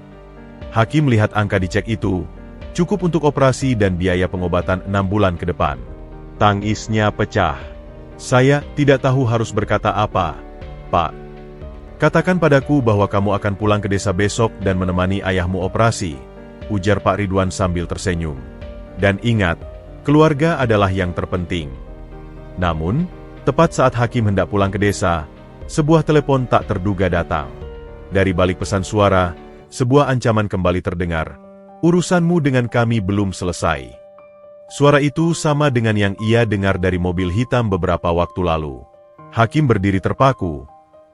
Hakim melihat angka di cek itu, cukup untuk operasi dan biaya pengobatan 6 bulan ke depan. Tangisnya pecah. "Saya tidak tahu harus berkata apa, Pak. Katakan padaku bahwa kamu akan pulang ke desa besok dan menemani ayahmu operasi, ujar Pak Ridwan sambil tersenyum. Dan ingat, keluarga adalah yang terpenting. Namun, tepat saat Hakim hendak pulang ke desa, sebuah telepon tak terduga datang. Dari balik pesan suara, sebuah ancaman kembali terdengar. Urusanmu dengan kami belum selesai. Suara itu sama dengan yang ia dengar dari mobil hitam beberapa waktu lalu. Hakim berdiri terpaku,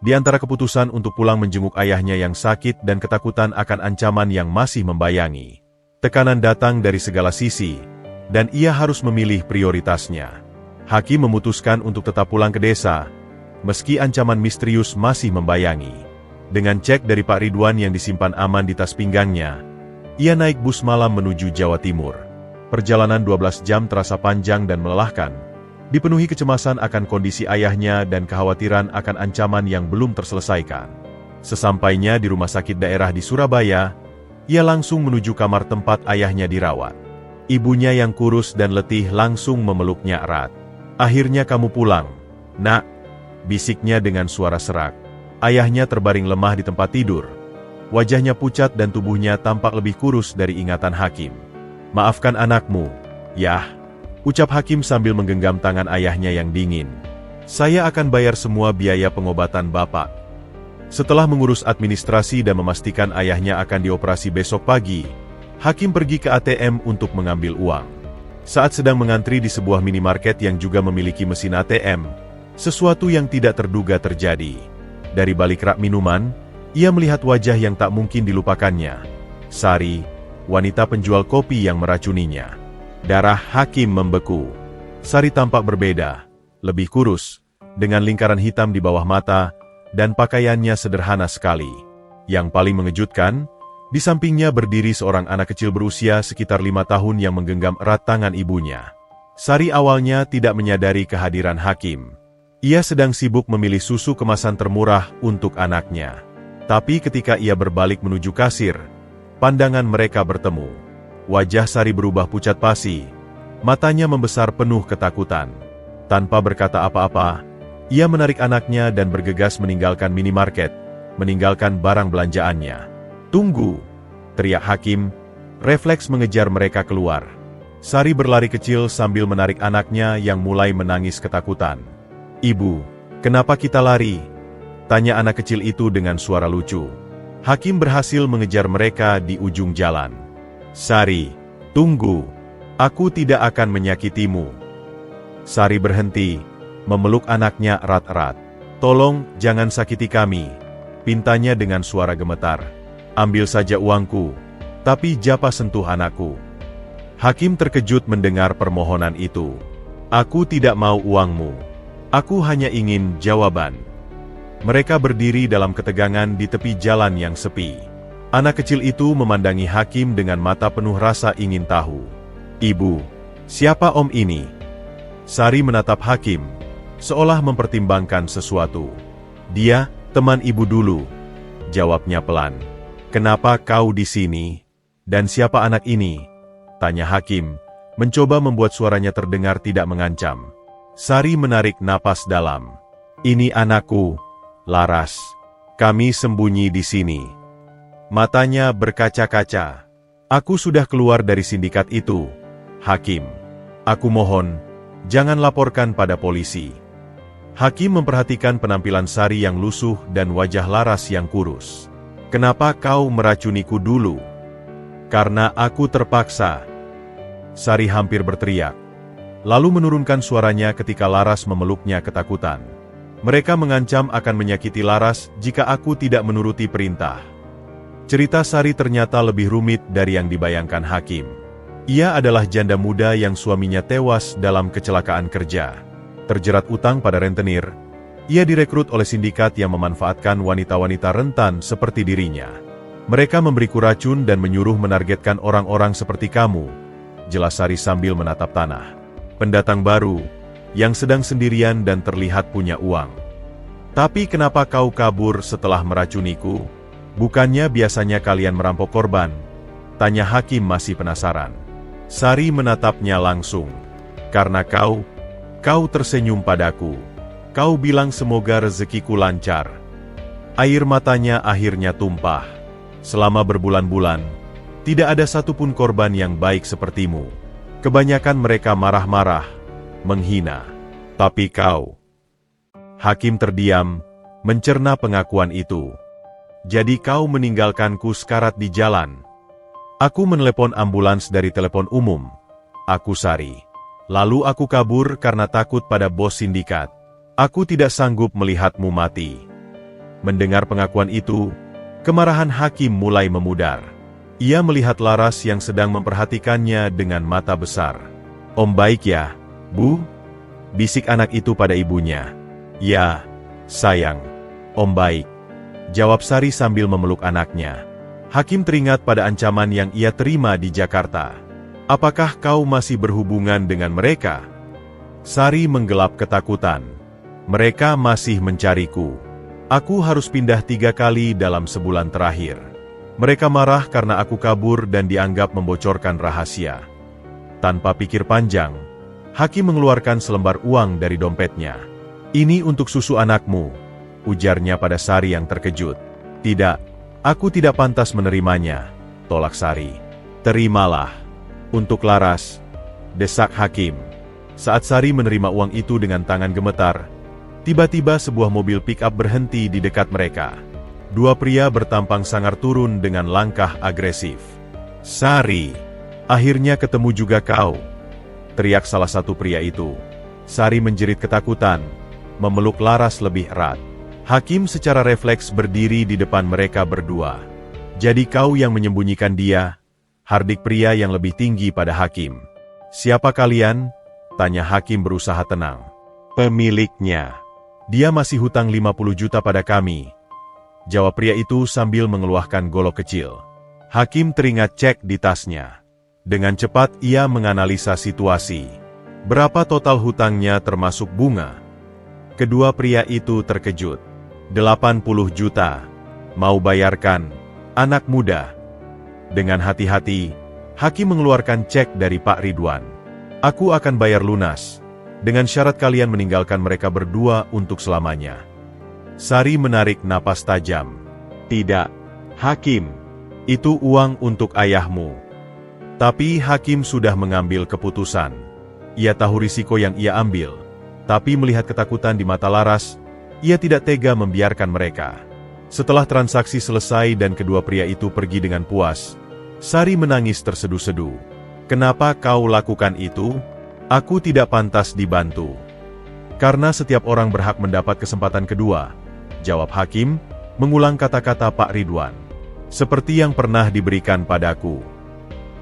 di antara keputusan untuk pulang menjenguk ayahnya yang sakit dan ketakutan akan ancaman yang masih membayangi. Tekanan datang dari segala sisi, dan ia harus memilih prioritasnya. Hakim memutuskan untuk tetap pulang ke desa, meski ancaman misterius masih membayangi. Dengan cek dari Pak Ridwan yang disimpan aman di tas pinggangnya, ia naik bus malam menuju Jawa Timur. Perjalanan 12 jam terasa panjang dan melelahkan, dipenuhi kecemasan akan kondisi ayahnya dan kekhawatiran akan ancaman yang belum terselesaikan. Sesampainya di rumah sakit daerah di Surabaya, ia langsung menuju kamar tempat ayahnya dirawat. Ibunya yang kurus dan letih langsung memeluknya erat. "Akhirnya kamu pulang, Nak," bisiknya dengan suara serak. Ayahnya terbaring lemah di tempat tidur. Wajahnya pucat dan tubuhnya tampak lebih kurus dari ingatan Hakim. "Maafkan anakmu, Yah," ucap Hakim sambil menggenggam tangan ayahnya yang dingin. "Saya akan bayar semua biaya pengobatan Bapak." Setelah mengurus administrasi dan memastikan ayahnya akan dioperasi besok pagi, Hakim pergi ke ATM untuk mengambil uang. Saat sedang mengantri di sebuah minimarket yang juga memiliki mesin ATM, sesuatu yang tidak terduga terjadi. Dari balik rak minuman, ia melihat wajah yang tak mungkin dilupakannya. Sari, wanita penjual kopi yang meracuninya. Darah Hakim membeku. Sari tampak berbeda, lebih kurus, dengan lingkaran hitam di bawah mata, dan pakaiannya sederhana sekali. Yang paling mengejutkan, di sampingnya berdiri seorang anak kecil berusia sekitar 5 tahun yang menggenggam erat tangan ibunya. Sari awalnya tidak menyadari kehadiran Hakim. Ia sedang sibuk memilih susu kemasan termurah untuk anaknya. Tapi ketika ia berbalik menuju kasir, pandangan mereka bertemu. Wajah Sari berubah pucat pasi, matanya membesar penuh ketakutan. Tanpa berkata apa-apa, ia menarik anaknya dan bergegas meninggalkan minimarket, meninggalkan barang belanjaannya. "Tunggu!" teriak Hakim, refleks mengejar mereka keluar. Sari berlari kecil sambil menarik anaknya yang mulai menangis ketakutan. "Ibu, kenapa kita lari?" tanya anak kecil itu dengan suara lucu. Hakim berhasil mengejar mereka di ujung jalan. "Sari, tunggu. Aku tidak akan menyakitimu." Sari berhenti, memeluk anaknya erat-erat. "Tolong, jangan sakiti kami," pintanya dengan suara gemetar. "Ambil saja uangku, tapi jangan sentuh anakku." Hakim terkejut mendengar permohonan itu. "Aku tidak mau uangmu. Aku hanya ingin jawaban." Mereka berdiri dalam ketegangan di tepi jalan yang sepi. Anak kecil itu memandangi Hakim dengan mata penuh rasa ingin tahu. "Ibu, siapa om ini?" Sari menatap Hakim, seolah mempertimbangkan sesuatu. "Dia, teman ibu dulu," jawabnya pelan. "Kenapa kau di sini? Dan siapa anak ini?" tanya Hakim, mencoba membuat suaranya terdengar tidak mengancam. Sari menarik napas dalam. "Ini anakku, Laras. Kami sembunyi di sini." Matanya berkaca-kaca. "Aku sudah keluar dari sindikat itu, Hakim. Aku mohon, jangan laporkan pada polisi." Hakim memperhatikan penampilan Sari yang lusuh dan wajah Laras yang kurus. "Kenapa kau meracuniku dulu?" "Karena aku terpaksa." Sari hampir berteriak, lalu menurunkan suaranya ketika Laras memeluknya ketakutan. "Mereka mengancam akan menyakiti Laras jika aku tidak menuruti perintah." Cerita Sari ternyata lebih rumit dari yang dibayangkan Hakim. Ia adalah janda muda yang suaminya tewas dalam kecelakaan kerja. Terjerat utang pada rentenir, ia direkrut oleh sindikat yang memanfaatkan wanita-wanita rentan seperti dirinya. "Mereka memberiku racun dan menyuruh menargetkan orang-orang seperti kamu," jelas Sari sambil menatap tanah. "Pendatang baru, yang sedang sendirian dan terlihat punya uang. Tapi kenapa kau kabur setelah meracuniku? Bukannya biasanya kalian merampok korban?" tanya Hakim masih penasaran. Sari menatapnya langsung. "Karena kau tersenyum padaku. Kau bilang semoga rezekiku lancar. Air matanya akhirnya tumpah. Selama berbulan-bulan, tidak ada satupun korban yang baik sepertimu. Kebanyakan mereka marah-marah, menghina. Tapi kau... Hakim terdiam, mencerna pengakuan itu. Jadi kau meninggalkanku sekarat di jalan. Aku menelepon ambulans dari telepon umum. Aku Sari. Lalu aku kabur karena takut pada bos sindikat. Aku tidak sanggup melihatmu mati. Mendengar pengakuan itu, kemarahan Hakim mulai memudar. Ia melihat Laras yang sedang memperhatikannya dengan mata besar. Om baik ya, Bu? Bisik anak itu pada ibunya. Ya, sayang. Om baik. Jawab Sari sambil memeluk anaknya. Hakim teringat pada ancaman yang ia terima di Jakarta. Apakah kau masih berhubungan dengan mereka? Sari menggelap ketakutan. Mereka masih mencariku. Aku harus pindah 3 kali dalam sebulan terakhir. Mereka marah karena aku kabur dan dianggap membocorkan rahasia. Tanpa pikir panjang, Hakim mengeluarkan selembar uang dari dompetnya. Ini untuk susu anakmu, ujarnya pada Sari yang terkejut. Tidak, aku tidak pantas menerimanya, tolak Sari. Terimalah. Untuk Laras, desak Hakim. Saat Sari menerima uang itu dengan tangan gemetar, tiba-tiba sebuah mobil pick-up berhenti di dekat mereka. 2 pria bertampang sangar turun dengan langkah agresif. Sari, akhirnya ketemu juga kau, teriak salah satu pria itu. Sari menjerit ketakutan, memeluk Laras lebih erat. Hakim secara refleks berdiri di depan mereka berdua. Jadi kau yang menyembunyikan dia? Hardik pria yang lebih tinggi pada Hakim. Siapa kalian? Tanya Hakim berusaha tenang. Pemiliknya. Dia masih hutang 50 juta pada kami. Jawab pria itu sambil mengeluarkan golok kecil. Hakim teringat cek di tasnya. Dengan cepat ia menganalisa situasi. Berapa total hutangnya termasuk bunga? Kedua pria itu terkejut. 80 juta. Mau bayarkan? Anak muda. Dengan hati-hati, Hakim mengeluarkan cek dari Pak Ridwan. Aku akan bayar lunas, dengan syarat kalian meninggalkan mereka berdua untuk selamanya. Sari menarik napas tajam. Tidak, Hakim. Itu uang untuk ayahmu. Tapi Hakim sudah mengambil keputusan. Ia tahu risiko yang ia ambil. Tapi melihat ketakutan di mata Laras, ia tidak tega membiarkan mereka. Setelah transaksi selesai dan kedua pria itu pergi dengan puas, Sari menangis terseduh-seduh. Kenapa kau lakukan itu? Aku tidak pantas dibantu. Karena setiap orang berhak mendapat kesempatan kedua, jawab Hakim, mengulang kata-kata Pak Ridwan. Seperti yang pernah diberikan padaku.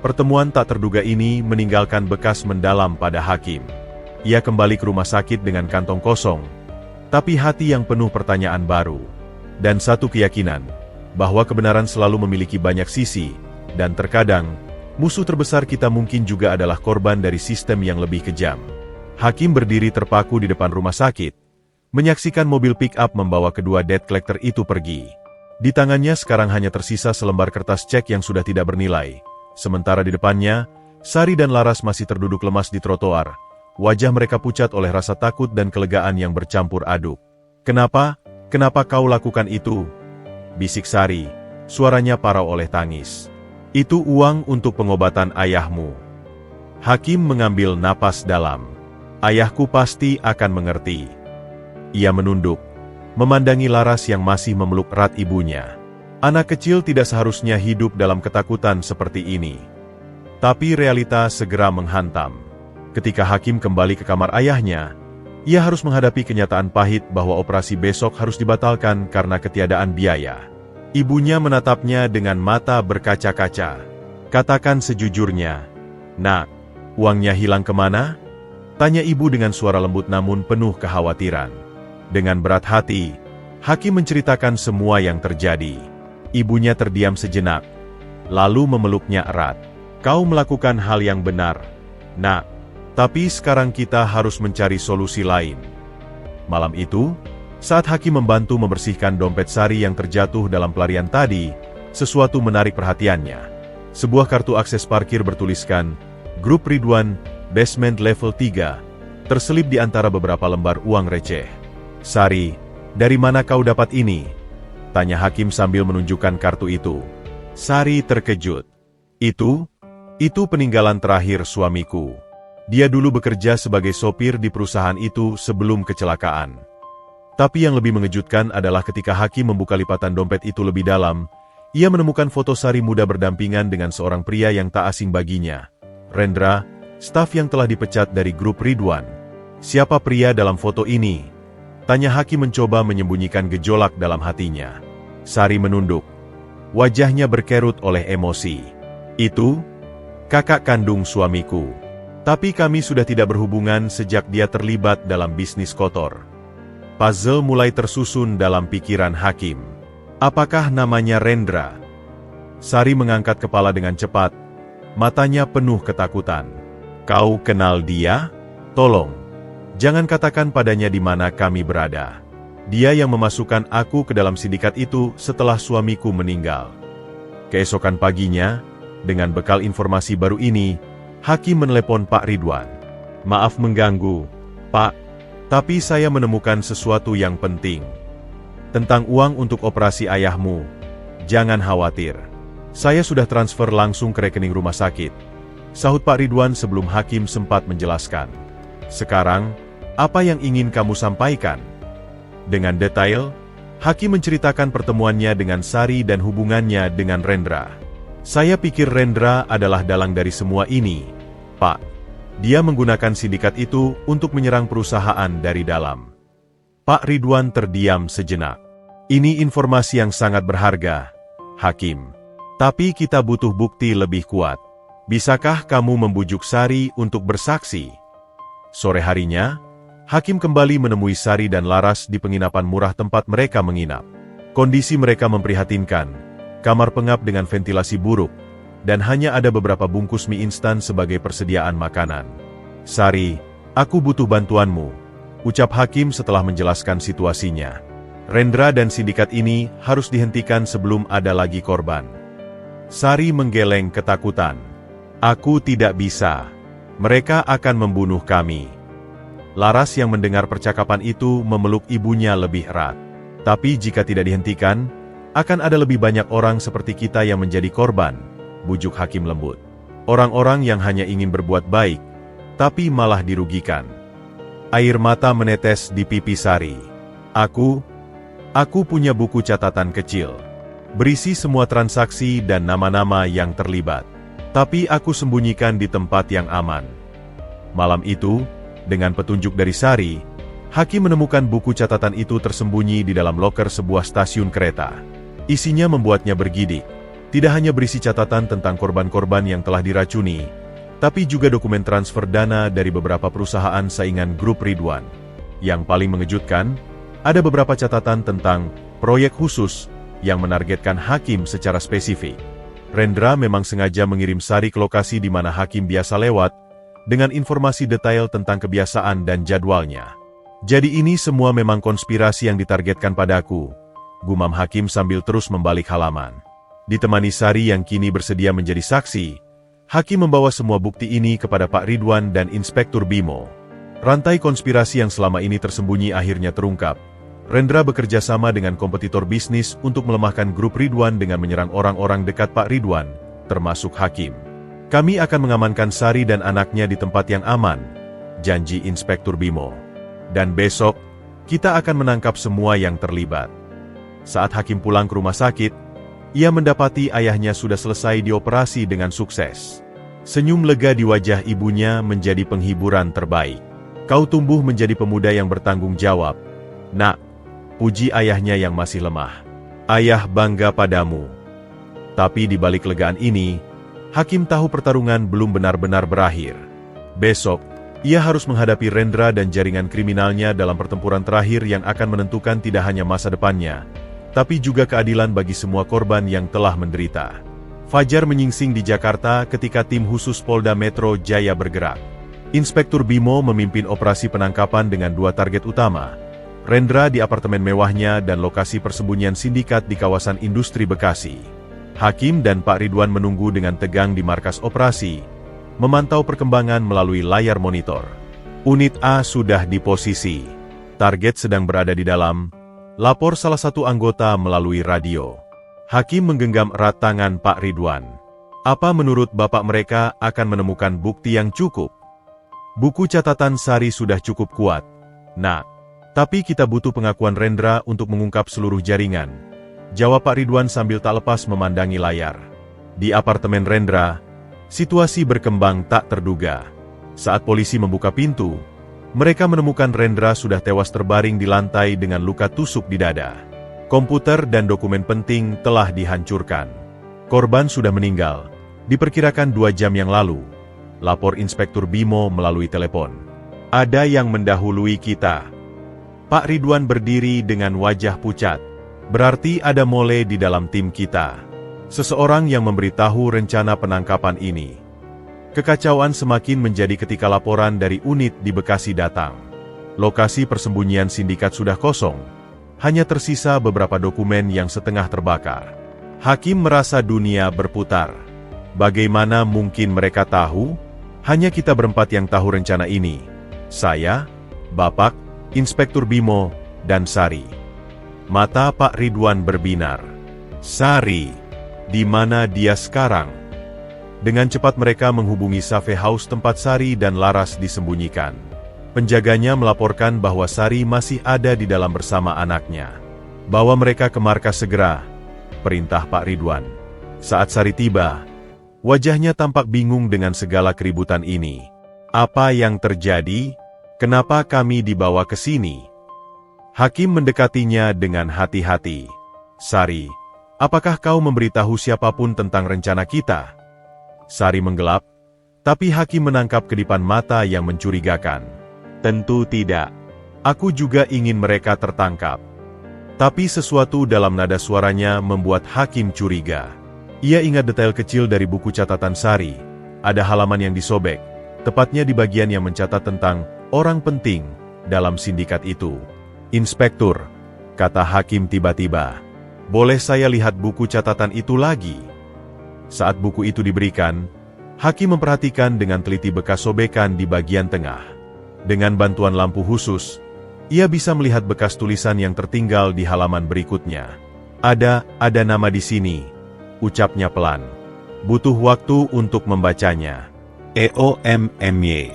Pertemuan tak terduga ini meninggalkan bekas mendalam pada Hakim. Ia kembali ke rumah sakit dengan kantong kosong, tapi hati yang penuh pertanyaan baru. Dan satu keyakinan, bahwa kebenaran selalu memiliki banyak sisi, dan terkadang, musuh terbesar kita mungkin juga adalah korban dari sistem yang lebih kejam. Hakim berdiri terpaku di depan rumah sakit, menyaksikan mobil pick-up membawa kedua debt collector itu pergi. Di tangannya sekarang hanya tersisa selembar kertas cek yang sudah tidak bernilai. Sementara di depannya, Sari dan Laras masih terduduk lemas di trotoar. Wajah mereka pucat oleh rasa takut dan kelegaan yang bercampur aduk. Kenapa? Kenapa kau lakukan itu? Bisik Sari, suaranya parau oleh tangis. Itu uang untuk pengobatan ayahmu. Hakim mengambil napas dalam. Ayahku pasti akan mengerti. Ia menunduk, memandangi Laras yang masih memeluk erat ibunya. Anak kecil tidak seharusnya hidup dalam ketakutan seperti ini. Tapi realita segera menghantam. Ketika Hakim kembali ke kamar ayahnya, ia harus menghadapi kenyataan pahit bahwa operasi besok harus dibatalkan karena ketiadaan biaya. Ibunya menatapnya dengan mata berkaca-kaca. Katakan sejujurnya, Nak, uangnya hilang kemana? Tanya ibu dengan suara lembut namun penuh kekhawatiran. Dengan berat hati, Hakim menceritakan semua yang terjadi. Ibunya terdiam sejenak, lalu memeluknya erat. Kau melakukan hal yang benar, Nak. Tapi sekarang kita harus mencari solusi lain. Malam itu, saat Hakim membantu membersihkan dompet Sari yang terjatuh dalam pelarian tadi, sesuatu menarik perhatiannya. Sebuah kartu akses parkir bertuliskan, Grup Ridwan, Basement Level 3, terselip di antara beberapa lembar uang receh. Sari, dari mana kau dapat ini? Tanya Hakim sambil menunjukkan kartu itu. Sari terkejut. Itu peninggalan terakhir suamiku. Dia dulu bekerja sebagai sopir di perusahaan itu sebelum kecelakaan. Tapi yang lebih mengejutkan adalah ketika Hakim membuka lipatan dompet itu lebih dalam, ia menemukan foto Sari muda berdampingan dengan seorang pria yang tak asing baginya. Rendra, staf yang telah dipecat dari grup Ridwan. Siapa pria dalam foto ini? Tanya Hakim mencoba menyembunyikan gejolak dalam hatinya. Sari menunduk. Wajahnya berkerut oleh emosi. Itu kakak kandung suamiku. Tapi kami sudah tidak berhubungan sejak dia terlibat dalam bisnis kotor. Puzzle mulai tersusun dalam pikiran Hakim. Apakah namanya Rendra? Sari mengangkat kepala dengan cepat. Matanya penuh ketakutan. Kau kenal dia? Tolong, jangan katakan padanya di mana kami berada. Dia yang memasukkan aku ke dalam sindikat itu setelah suamiku meninggal. Keesokan paginya, dengan bekal informasi baru ini, Hakim menelepon Pak Ridwan. Maaf mengganggu, Pak. Tapi saya menemukan sesuatu yang penting. Tentang uang untuk operasi ayahmu. Jangan khawatir. Saya sudah transfer langsung ke rekening rumah sakit. Sahut Pak Ridwan sebelum Hakim sempat menjelaskan. Sekarang, apa yang ingin kamu sampaikan? Dengan detail, Hakim menceritakan pertemuannya dengan Sari dan hubungannya dengan Rendra. Saya pikir Rendra adalah dalang dari semua ini, Pak. Dia menggunakan sindikat itu untuk menyerang perusahaan dari dalam. Pak Ridwan terdiam sejenak. Ini informasi yang sangat berharga, Hakim. Tapi kita butuh bukti lebih kuat. Bisakah kamu membujuk Sari untuk bersaksi? Sore harinya, Hakim kembali menemui Sari dan Laras di penginapan murah tempat mereka menginap. Kondisi mereka memprihatinkan. Kamar pengap dengan ventilasi buruk. Dan hanya ada beberapa bungkus mie instan sebagai persediaan makanan. Sari, aku butuh bantuanmu, ucap Hakim setelah menjelaskan situasinya. Rendra dan sindikat ini harus dihentikan sebelum ada lagi korban. Sari menggeleng ketakutan. Aku tidak bisa. Mereka akan membunuh kami. Laras yang mendengar percakapan itu memeluk ibunya lebih erat. Tapi jika tidak dihentikan, akan ada lebih banyak orang seperti kita yang menjadi korban. Bujuk Hakim lembut. Orang-orang yang hanya ingin berbuat baik, tapi malah dirugikan. Air mata menetes di pipi Sari. Aku punya buku catatan kecil. Berisi semua transaksi dan nama-nama yang terlibat. Tapi aku sembunyikan di tempat yang aman. Malam itu, dengan petunjuk dari Sari, Hakim menemukan buku catatan itu tersembunyi di dalam loker sebuah stasiun kereta. Isinya membuatnya bergidik. Tidak hanya berisi catatan tentang korban-korban yang telah diracuni, tapi juga dokumen transfer dana dari beberapa perusahaan saingan grup Ridwan. Yang paling mengejutkan, ada beberapa catatan tentang proyek khusus yang menargetkan Hakim secara spesifik. Rendra memang sengaja mengirim Sari ke lokasi di mana Hakim biasa lewat, dengan informasi detail tentang kebiasaan dan jadwalnya. Jadi ini semua memang konspirasi yang ditargetkan padaku, gumam Hakim sambil terus membalik halaman. Ditemani Sari yang kini bersedia menjadi saksi, Hakim membawa semua bukti ini kepada Pak Ridwan dan Inspektur Bimo. Rantai konspirasi yang selama ini tersembunyi akhirnya terungkap. Rendra bekerja sama dengan kompetitor bisnis untuk melemahkan grup Ridwan dengan menyerang orang-orang dekat Pak Ridwan, termasuk Hakim. Kami akan mengamankan Sari dan anaknya di tempat yang aman, janji Inspektur Bimo. Dan besok, kita akan menangkap semua yang terlibat. Saat Hakim pulang ke rumah sakit, ia mendapati ayahnya sudah selesai dioperasi dengan sukses. Senyum lega di wajah ibunya menjadi penghiburan terbaik. Kau tumbuh menjadi pemuda yang bertanggung jawab, Nak, puji ayahnya yang masih lemah. Ayah bangga padamu. Tapi di balik legaan ini, Hakim tahu pertarungan belum benar-benar berakhir. Besok, ia harus menghadapi Rendra dan jaringan kriminalnya dalam pertempuran terakhir yang akan menentukan tidak hanya masa depannya, tapi juga keadilan bagi semua korban yang telah menderita. Fajar menyingsing di Jakarta ketika tim khusus Polda Metro Jaya bergerak. Inspektur Bimo memimpin operasi penangkapan dengan dua target utama, Rendra di apartemen mewahnya dan lokasi persembunyian sindikat di kawasan industri Bekasi. Hakim dan Pak Ridwan menunggu dengan tegang di markas operasi, memantau perkembangan melalui layar monitor. Unit A sudah di posisi. Target sedang berada di dalam. Lapor salah satu anggota melalui radio. Hakim menggenggam erat tangan Pak Ridwan. Apa menurut Bapak mereka akan menemukan bukti yang cukup? Buku catatan Sari sudah cukup kuat, Nak. Tapi kita butuh pengakuan Rendra untuk mengungkap seluruh jaringan. Jawab Pak Ridwan sambil tak lepas memandangi layar. Di apartemen Rendra, situasi berkembang tak terduga. Saat polisi membuka pintu, mereka menemukan Rendra sudah tewas terbaring di lantai dengan luka tusuk di dada. Komputer dan dokumen penting telah dihancurkan. Korban sudah meninggal, diperkirakan 2 jam yang lalu. Lapor Inspektur Bimo melalui telepon. Ada yang mendahului kita. Pak Ridwan berdiri dengan wajah pucat. Berarti ada mole di dalam tim kita. Seseorang yang memberitahu rencana penangkapan ini. Kekacauan semakin menjadi ketika laporan dari unit di Bekasi datang. Lokasi persembunyian sindikat sudah kosong. Hanya tersisa beberapa dokumen yang setengah terbakar. Hakim merasa dunia berputar. Bagaimana mungkin mereka tahu? Hanya kita berempat yang tahu rencana ini. Saya, Bapak, Inspektur Bimo, dan Sari. Mata Pak Ridwan berbinar. Sari, di mana dia sekarang? Dengan cepat mereka menghubungi Cafe House tempat Sari dan Laras disembunyikan. Penjaganya melaporkan bahwa Sari masih ada di dalam bersama anaknya. Bawa mereka ke markas segera, perintah Pak Ridwan. Saat Sari tiba, wajahnya tampak bingung dengan segala keributan ini. Apa yang terjadi? Kenapa kami dibawa ke sini? Hakim mendekatinya dengan hati-hati. Sari, apakah kau memberitahu siapapun tentang rencana kita? Sari menggelap, tapi Hakim menangkap kedipan mata yang mencurigakan. Tentu tidak. Aku juga ingin mereka tertangkap. Tapi sesuatu dalam nada suaranya membuat Hakim curiga. Ia ingat detail kecil dari buku catatan Sari. Ada halaman yang disobek, tepatnya di bagian yang mencatat tentang orang penting dalam sindikat itu. Inspektur, kata Hakim tiba-tiba, boleh saya lihat buku catatan itu lagi? Saat buku itu diberikan, Hakim memperhatikan dengan teliti bekas sobekan di bagian tengah. Dengan bantuan lampu khusus, ia bisa melihat bekas tulisan yang tertinggal di halaman berikutnya. Ada nama di sini, ucapnya pelan. Butuh waktu untuk membacanya. EOMMY.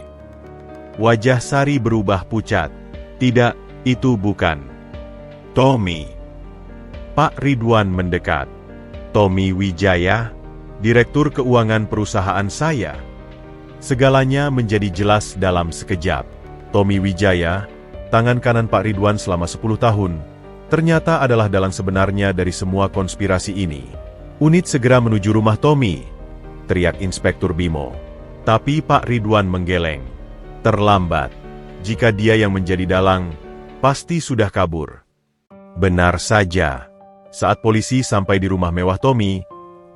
Wajah Sari berubah pucat. Tidak, itu bukan. Tommy. Pak Ridwan mendekat. Tommy Wijaya, Direktur Keuangan perusahaan saya. Segalanya menjadi jelas dalam sekejap. Tommy Wijaya, tangan kanan Pak Ridwan selama 10 tahun, ternyata adalah dalang sebenarnya dari semua konspirasi ini. Unit segera menuju rumah Tommy, teriak Inspektur Bimo. Tapi Pak Ridwan menggeleng. Terlambat. Jika dia yang menjadi dalang, pasti sudah kabur. Benar saja. Saat polisi sampai di rumah mewah Tommy,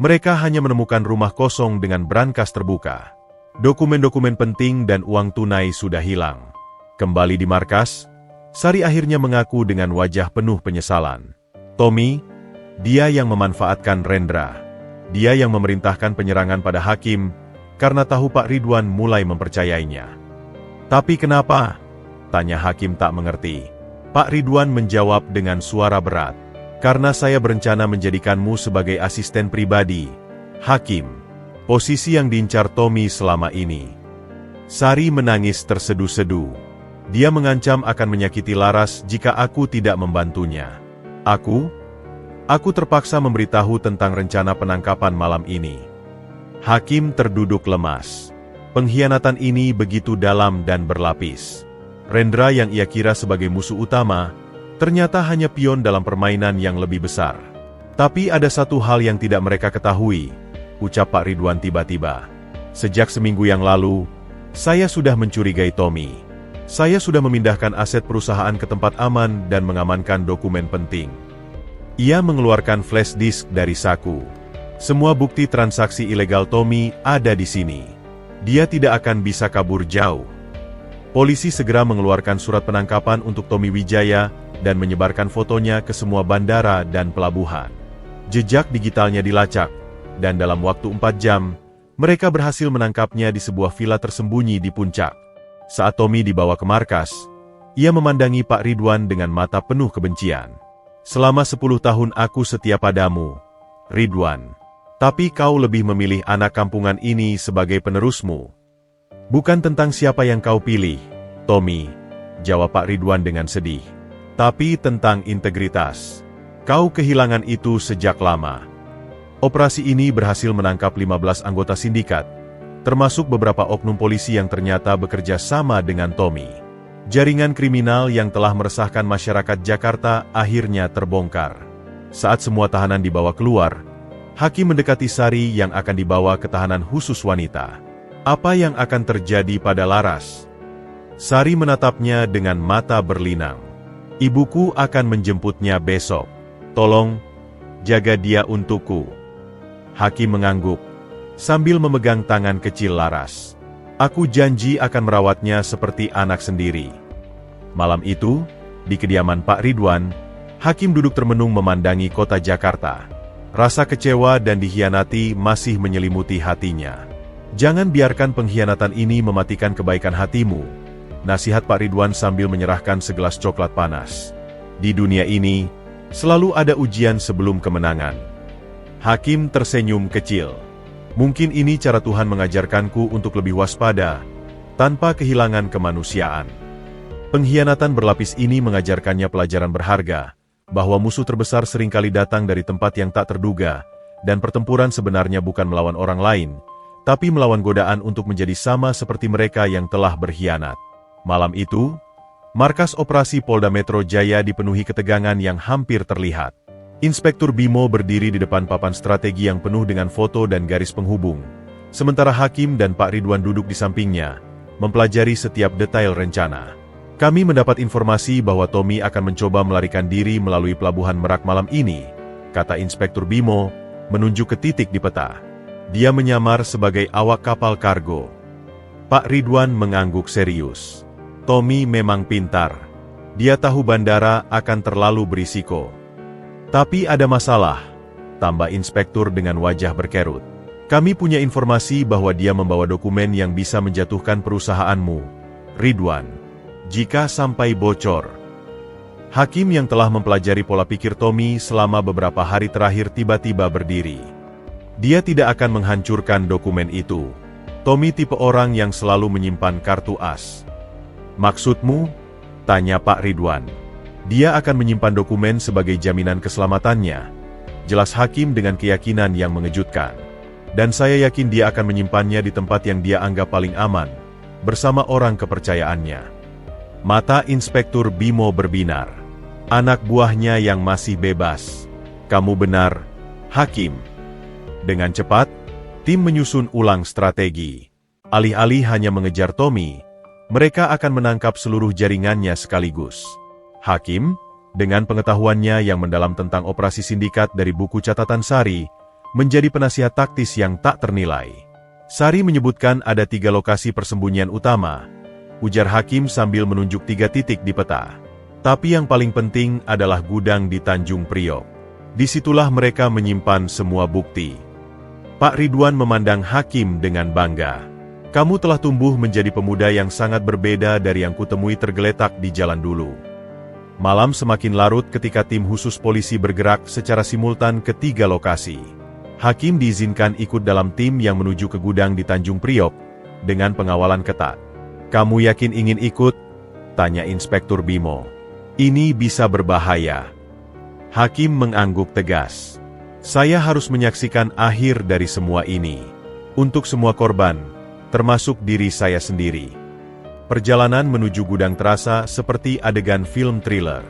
mereka hanya menemukan rumah kosong dengan brankas terbuka. Dokumen-dokumen penting dan uang tunai sudah hilang. Kembali di markas, Sari akhirnya mengaku dengan wajah penuh penyesalan. Tommy, dia yang memanfaatkan Rendra. Dia yang memerintahkan penyerangan pada Hakim, karena tahu Pak Ridwan mulai mempercayainya. Tapi kenapa? Tanya Hakim tak mengerti. Pak Ridwan menjawab dengan suara berat. Karena saya berencana menjadikanmu sebagai asisten pribadi, Hakim. Posisi yang diincar Tommy selama ini. Sari menangis terseduh-seduh. Dia mengancam akan menyakiti Laras jika aku tidak membantunya. Aku terpaksa memberitahu tentang rencana penangkapan malam ini. Hakim terduduk lemas. Pengkhianatan ini begitu dalam dan berlapis. Rendra yang ia kira sebagai musuh utama, ternyata hanya pion dalam permainan yang lebih besar. Tapi ada satu hal yang tidak mereka ketahui, ucap Pak Ridwan tiba-tiba. Sejak seminggu yang lalu, saya sudah mencurigai Tommy. Saya sudah memindahkan aset perusahaan ke tempat aman dan mengamankan dokumen penting. Ia mengeluarkan flash disk dari saku. Semua bukti transaksi ilegal Tommy ada di sini. Dia tidak akan bisa kabur jauh. Polisi segera mengeluarkan surat penangkapan untuk Tommy Wijaya dan menyebarkan fotonya ke semua bandara dan pelabuhan. Jejak digitalnya dilacak, dan dalam waktu 4 jam, mereka berhasil menangkapnya di sebuah villa tersembunyi di puncak. Saat Tommy dibawa ke markas, ia memandangi Pak Ridwan dengan mata penuh kebencian. Selama 10 tahun aku setia padamu, Ridwan. Tapi kau lebih memilih anak kampungan ini sebagai penerusmu. Bukan tentang siapa yang kau pilih, Tommy, jawab Pak Ridwan dengan sedih. Tapi tentang integritas. Kau kehilangan itu sejak lama. Operasi ini berhasil menangkap 15 anggota sindikat, termasuk beberapa oknum polisi yang ternyata bekerja sama dengan Tommy. Jaringan kriminal yang telah meresahkan masyarakat Jakarta akhirnya terbongkar. Saat semua tahanan dibawa keluar, hakim mendekati Sari yang akan dibawa ke tahanan khusus wanita. Apa yang akan terjadi pada Laras? Sari menatapnya dengan mata berlinang. Ibuku akan menjemputnya besok. Tolong, jaga dia untukku. Hakim mengangguk, sambil memegang tangan kecil Laras. Aku janji akan merawatnya seperti anak sendiri. Malam itu, di kediaman Pak Ridwan, hakim duduk termenung memandangi kota Jakarta. Rasa kecewa dan dikhianati masih menyelimuti hatinya. Jangan biarkan pengkhianatan ini mematikan kebaikan hatimu, nasihat Pak Ridwan sambil menyerahkan segelas coklat panas. Di dunia ini, selalu ada ujian sebelum kemenangan. Hakim tersenyum kecil. Mungkin ini cara Tuhan mengajarkanku untuk lebih waspada, tanpa kehilangan kemanusiaan. Pengkhianatan berlapis ini mengajarkannya pelajaran berharga, bahwa musuh terbesar seringkali datang dari tempat yang tak terduga, dan pertempuran sebenarnya bukan melawan orang lain, tapi melawan godaan untuk menjadi sama seperti mereka yang telah berkhianat. Malam itu, markas operasi Polda Metro Jaya dipenuhi ketegangan yang hampir terlihat. Inspektur Bimo berdiri di depan papan strategi yang penuh dengan foto dan garis penghubung, sementara Hakim dan Pak Ridwan duduk di sampingnya, mempelajari setiap detail rencana. Kami mendapat informasi bahwa Tommy akan mencoba melarikan diri melalui pelabuhan Merak malam ini, kata Inspektur Bimo, menunjuk ke titik di peta. Dia menyamar sebagai awak kapal kargo. Pak Ridwan mengangguk serius. Tommy memang pintar. Dia tahu bandara akan terlalu berisiko. Tapi ada masalah, tambah inspektur dengan wajah berkerut. Kami punya informasi bahwa dia membawa dokumen yang bisa menjatuhkan perusahaanmu, Ridwan. Jika sampai bocor. Hakim yang telah mempelajari pola pikir Tommy selama beberapa hari terakhir tiba-tiba berdiri. Dia tidak akan menghancurkan dokumen itu. Tommy tipe orang yang selalu menyimpan kartu as. Maksudmu? Tanya Pak Ridwan. Dia akan menyimpan dokumen sebagai jaminan keselamatannya. Jelas Hakim dengan keyakinan yang mengejutkan. Dan saya yakin dia akan menyimpannya di tempat yang dia anggap paling aman, bersama orang kepercayaannya. Mata Inspektur Bimo berbinar. Anak buahnya yang masih bebas. Kamu benar, Hakim. Dengan cepat, tim menyusun ulang strategi. Alih-alih hanya mengejar Tommy, mereka akan menangkap seluruh jaringannya sekaligus. Hakim, dengan pengetahuannya yang mendalam tentang operasi sindikat dari buku catatan Sari, menjadi penasihat taktis yang tak ternilai. Sari menyebutkan ada 3 lokasi persembunyian utama, ujar Hakim sambil menunjuk 3 titik di peta. Tapi yang paling penting adalah gudang di Tanjung Priok. Disitulah mereka menyimpan semua bukti. Pak Ridwan memandang Hakim dengan bangga. Kamu telah tumbuh menjadi pemuda yang sangat berbeda dari yang kutemui tergeletak di jalan dulu. Malam semakin larut ketika tim khusus polisi bergerak secara simultan ke 3 lokasi. Hakim diizinkan ikut dalam tim yang menuju ke gudang di Tanjung Priok, dengan pengawalan ketat. Kamu yakin ingin ikut? Tanya Inspektur Bimo. Ini bisa berbahaya. Hakim mengangguk tegas. Saya harus menyaksikan akhir dari semua ini. Untuk semua korban, termasuk diri saya sendiri. Perjalanan menuju gudang terasa seperti adegan film thriller.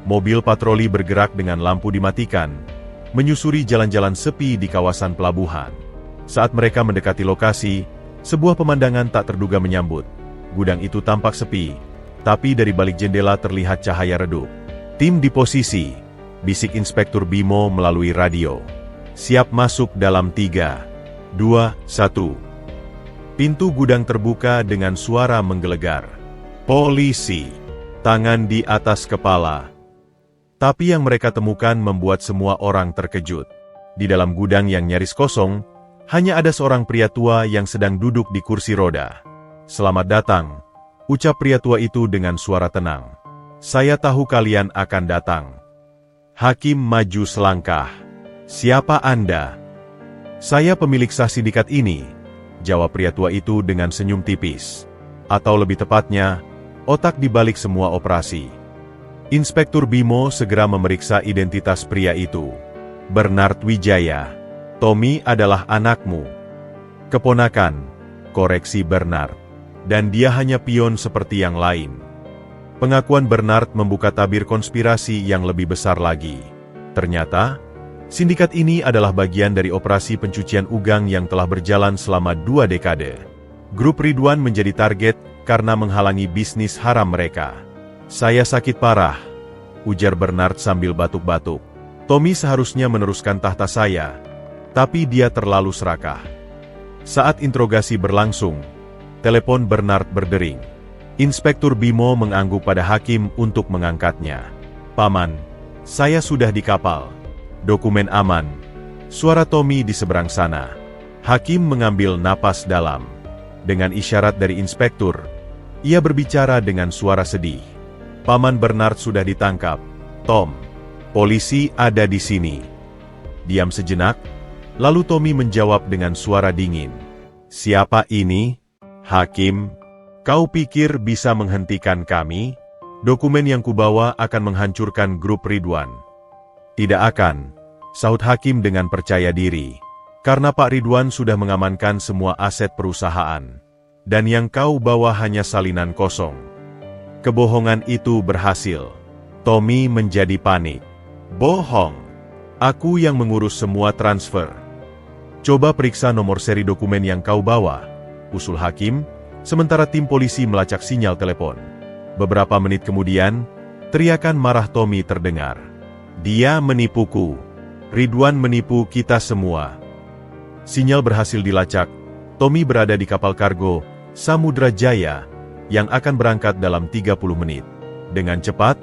Mobil patroli bergerak dengan lampu dimatikan, menyusuri jalan-jalan sepi di kawasan pelabuhan. Saat mereka mendekati lokasi, sebuah pemandangan tak terduga menyambut. Gudang itu tampak sepi, tapi dari balik jendela terlihat cahaya redup. Tim di posisi, bisik Inspektur Bimo melalui radio. Siap masuk dalam 3, 2, 1. Pintu gudang terbuka dengan suara menggelegar. Polisi. Tangan di atas kepala. Tapi yang mereka temukan membuat semua orang terkejut. Di dalam gudang yang nyaris kosong, hanya ada seorang pria tua yang sedang duduk di kursi roda. Selamat datang, ucap pria tua itu dengan suara tenang. Saya tahu kalian akan datang. Hakim maju selangkah. "Siapa Anda?" "Saya pemilik sah sindikat ini," jawab pria tua itu dengan senyum tipis. Atau lebih tepatnya, otak di balik semua operasi. Inspektur Bimo segera memeriksa identitas pria itu. "Bernard Wijaya. Tommy adalah anakmu." "Keponakan," koreksi Bernard. "Dan dia hanya pion seperti yang lain." Pengakuan Bernard membuka tabir konspirasi yang lebih besar lagi. Ternyata, sindikat ini adalah bagian dari operasi pencucian uang yang telah berjalan selama 2 dekade. Grup Ridwan menjadi target karena menghalangi bisnis haram mereka. "Saya sakit parah," ujar Bernard sambil batuk-batuk. "Tommy seharusnya meneruskan tahta saya, tapi dia terlalu serakah." Saat interogasi berlangsung, telepon Bernard berdering. Inspektur Bimo mengangguk pada hakim untuk mengangkatnya. "Paman, saya sudah di kapal. Dokumen aman." Suara Tommy di seberang sana. Hakim mengambil napas dalam. Dengan isyarat dari inspektur, ia berbicara dengan suara sedih. "Paman Bernard sudah ditangkap, Tom. Polisi ada di sini." Diam sejenak, lalu Tommy menjawab dengan suara dingin. "Siapa ini?" "Hakim, kau pikir bisa menghentikan kami? Dokumen yang kubawa akan menghancurkan grup Ridwan." "Tidak akan," sahut Hakim dengan percaya diri. "Karena Pak Ridwan sudah mengamankan semua aset perusahaan. Dan yang kau bawa hanya salinan kosong." Kebohongan itu berhasil. Tommy menjadi panik. "Bohong. Aku yang mengurus semua transfer." "Coba periksa nomor seri dokumen yang kau bawa," usul Hakim, sementara tim polisi melacak sinyal telepon. Beberapa menit kemudian, teriakan marah Tommy terdengar. "Dia menipuku. Ridwan menipu kita semua." Sinyal berhasil dilacak. Tommy berada di kapal kargo Samudra Jaya yang akan berangkat dalam 30 menit. Dengan cepat,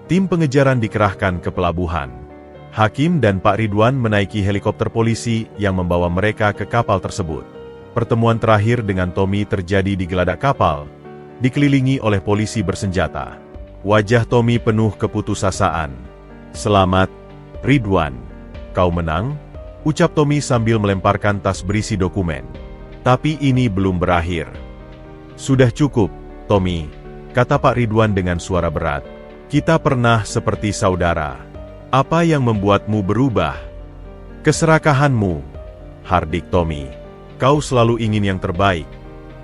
tim pengejaran dikerahkan ke pelabuhan. Hakim dan Pak Ridwan menaiki helikopter polisi yang membawa mereka ke kapal tersebut. Pertemuan terakhir dengan Tommy terjadi di geladak kapal, dikelilingi oleh polisi bersenjata. Wajah Tommy penuh keputusasaan. "Selamat, Ridwan. Kau menang," ucap Tommy sambil melemparkan tas berisi dokumen. "Tapi ini belum berakhir." "Sudah cukup, Tommy," kata Pak Ridwan dengan suara berat. "Kita pernah seperti saudara. Apa yang membuatmu berubah?" "Keserakahanmu," hardik Tommy. "Kau selalu ingin yang terbaik,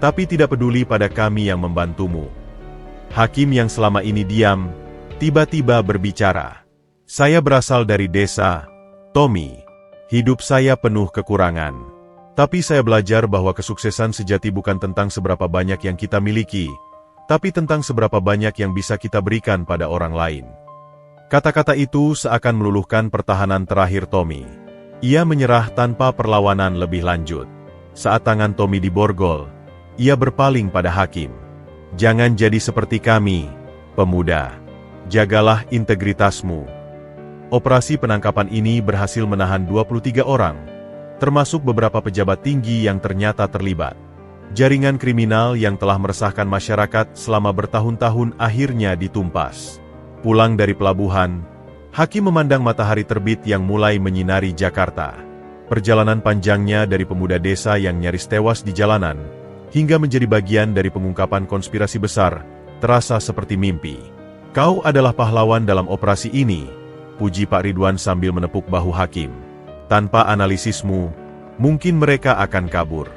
tapi tidak peduli pada kami yang membantumu." Hakim yang selama ini diam, tiba-tiba berbicara. "Saya berasal dari desa, Tommy. Hidup saya penuh kekurangan. Tapi saya belajar bahwa kesuksesan sejati bukan tentang seberapa banyak yang kita miliki, tapi tentang seberapa banyak yang bisa kita berikan pada orang lain." Kata-kata itu seakan meluluhkan pertahanan terakhir Tommy. Ia menyerah tanpa perlawanan lebih lanjut. Saat tangan Tommy diborgol, ia berpaling pada hakim. "Jangan jadi seperti kami, pemuda. Jagalah integritasmu." Operasi penangkapan ini berhasil menahan 23 orang, termasuk beberapa pejabat tinggi yang ternyata terlibat. Jaringan kriminal yang telah meresahkan masyarakat selama bertahun-tahun akhirnya ditumpas. Pulang dari pelabuhan, Hakim memandang matahari terbit yang mulai menyinari Jakarta. Perjalanan panjangnya dari pemuda desa yang nyaris tewas di jalanan, hingga menjadi bagian dari pengungkapan konspirasi besar, terasa seperti mimpi. "Kau adalah pahlawan dalam operasi ini," puji Pak Ridwan sambil menepuk bahu Hakim. "Tanpa analisismu, mungkin mereka akan kabur."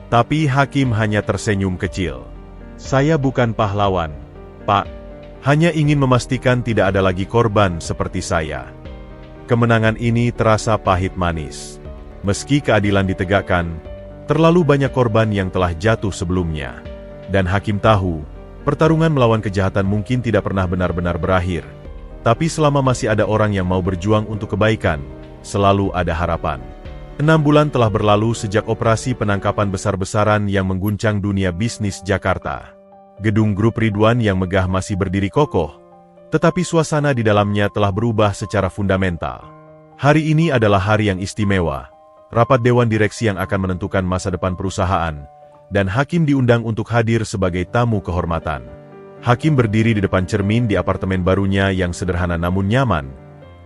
Tapi Hakim hanya tersenyum kecil. "Saya bukan pahlawan, Pak. Hanya ingin memastikan tidak ada lagi korban seperti saya." Kemenangan ini terasa pahit manis. Meski keadilan ditegakkan, terlalu banyak korban yang telah jatuh sebelumnya. Dan Hakim tahu, pertarungan melawan kejahatan mungkin tidak pernah benar-benar berakhir. Tapi selama masih ada orang yang mau berjuang untuk kebaikan, selalu ada harapan. 6 bulan telah berlalu sejak operasi penangkapan besar-besaran yang mengguncang dunia bisnis Jakarta. Gedung grup Ridwan yang megah masih berdiri kokoh, tetapi suasana di dalamnya telah berubah secara fundamental. Hari ini adalah hari yang istimewa, rapat Dewan Direksi yang akan menentukan masa depan perusahaan, dan Hakim diundang untuk hadir sebagai tamu kehormatan. Hakim berdiri di depan cermin di apartemen barunya yang sederhana namun nyaman,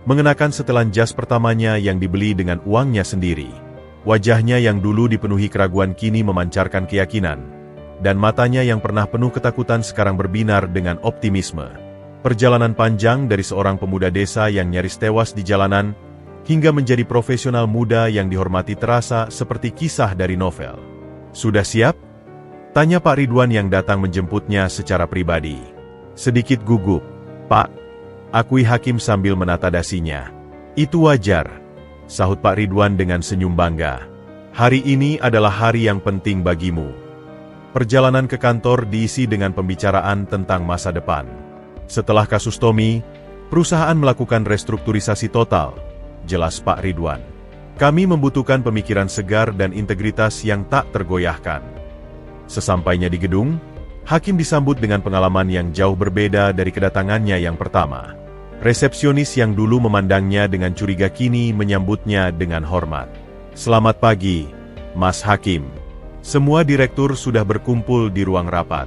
mengenakan setelan jas pertamanya yang dibeli dengan uangnya sendiri. Wajahnya yang dulu dipenuhi keraguan kini memancarkan keyakinan, dan matanya yang pernah penuh ketakutan sekarang berbinar dengan optimisme. Perjalanan panjang dari seorang pemuda desa yang nyaris tewas di jalanan, hingga menjadi profesional muda yang dihormati terasa seperti kisah dari novel. "Sudah siap?" tanya Pak Ridwan yang datang menjemputnya secara pribadi. Sedikit gugup, "Pak," akui Hakim sambil menata dasinya. "Itu wajar," sahut Pak Ridwan dengan senyum bangga. "Hari ini adalah hari yang penting bagimu." Perjalanan ke kantor diisi dengan pembicaraan tentang masa depan. Setelah kasus Tommy, perusahaan melakukan restrukturisasi total, jelas Pak Ridwan. "Kami membutuhkan pemikiran segar dan integritas yang tak tergoyahkan." Sesampainya di gedung, Hakim disambut dengan pengalaman yang jauh berbeda dari kedatangannya yang pertama. Resepsionis yang dulu memandangnya dengan curiga kini menyambutnya dengan hormat. "Selamat pagi, Mas Hakim." Semua direktur sudah berkumpul di ruang rapat.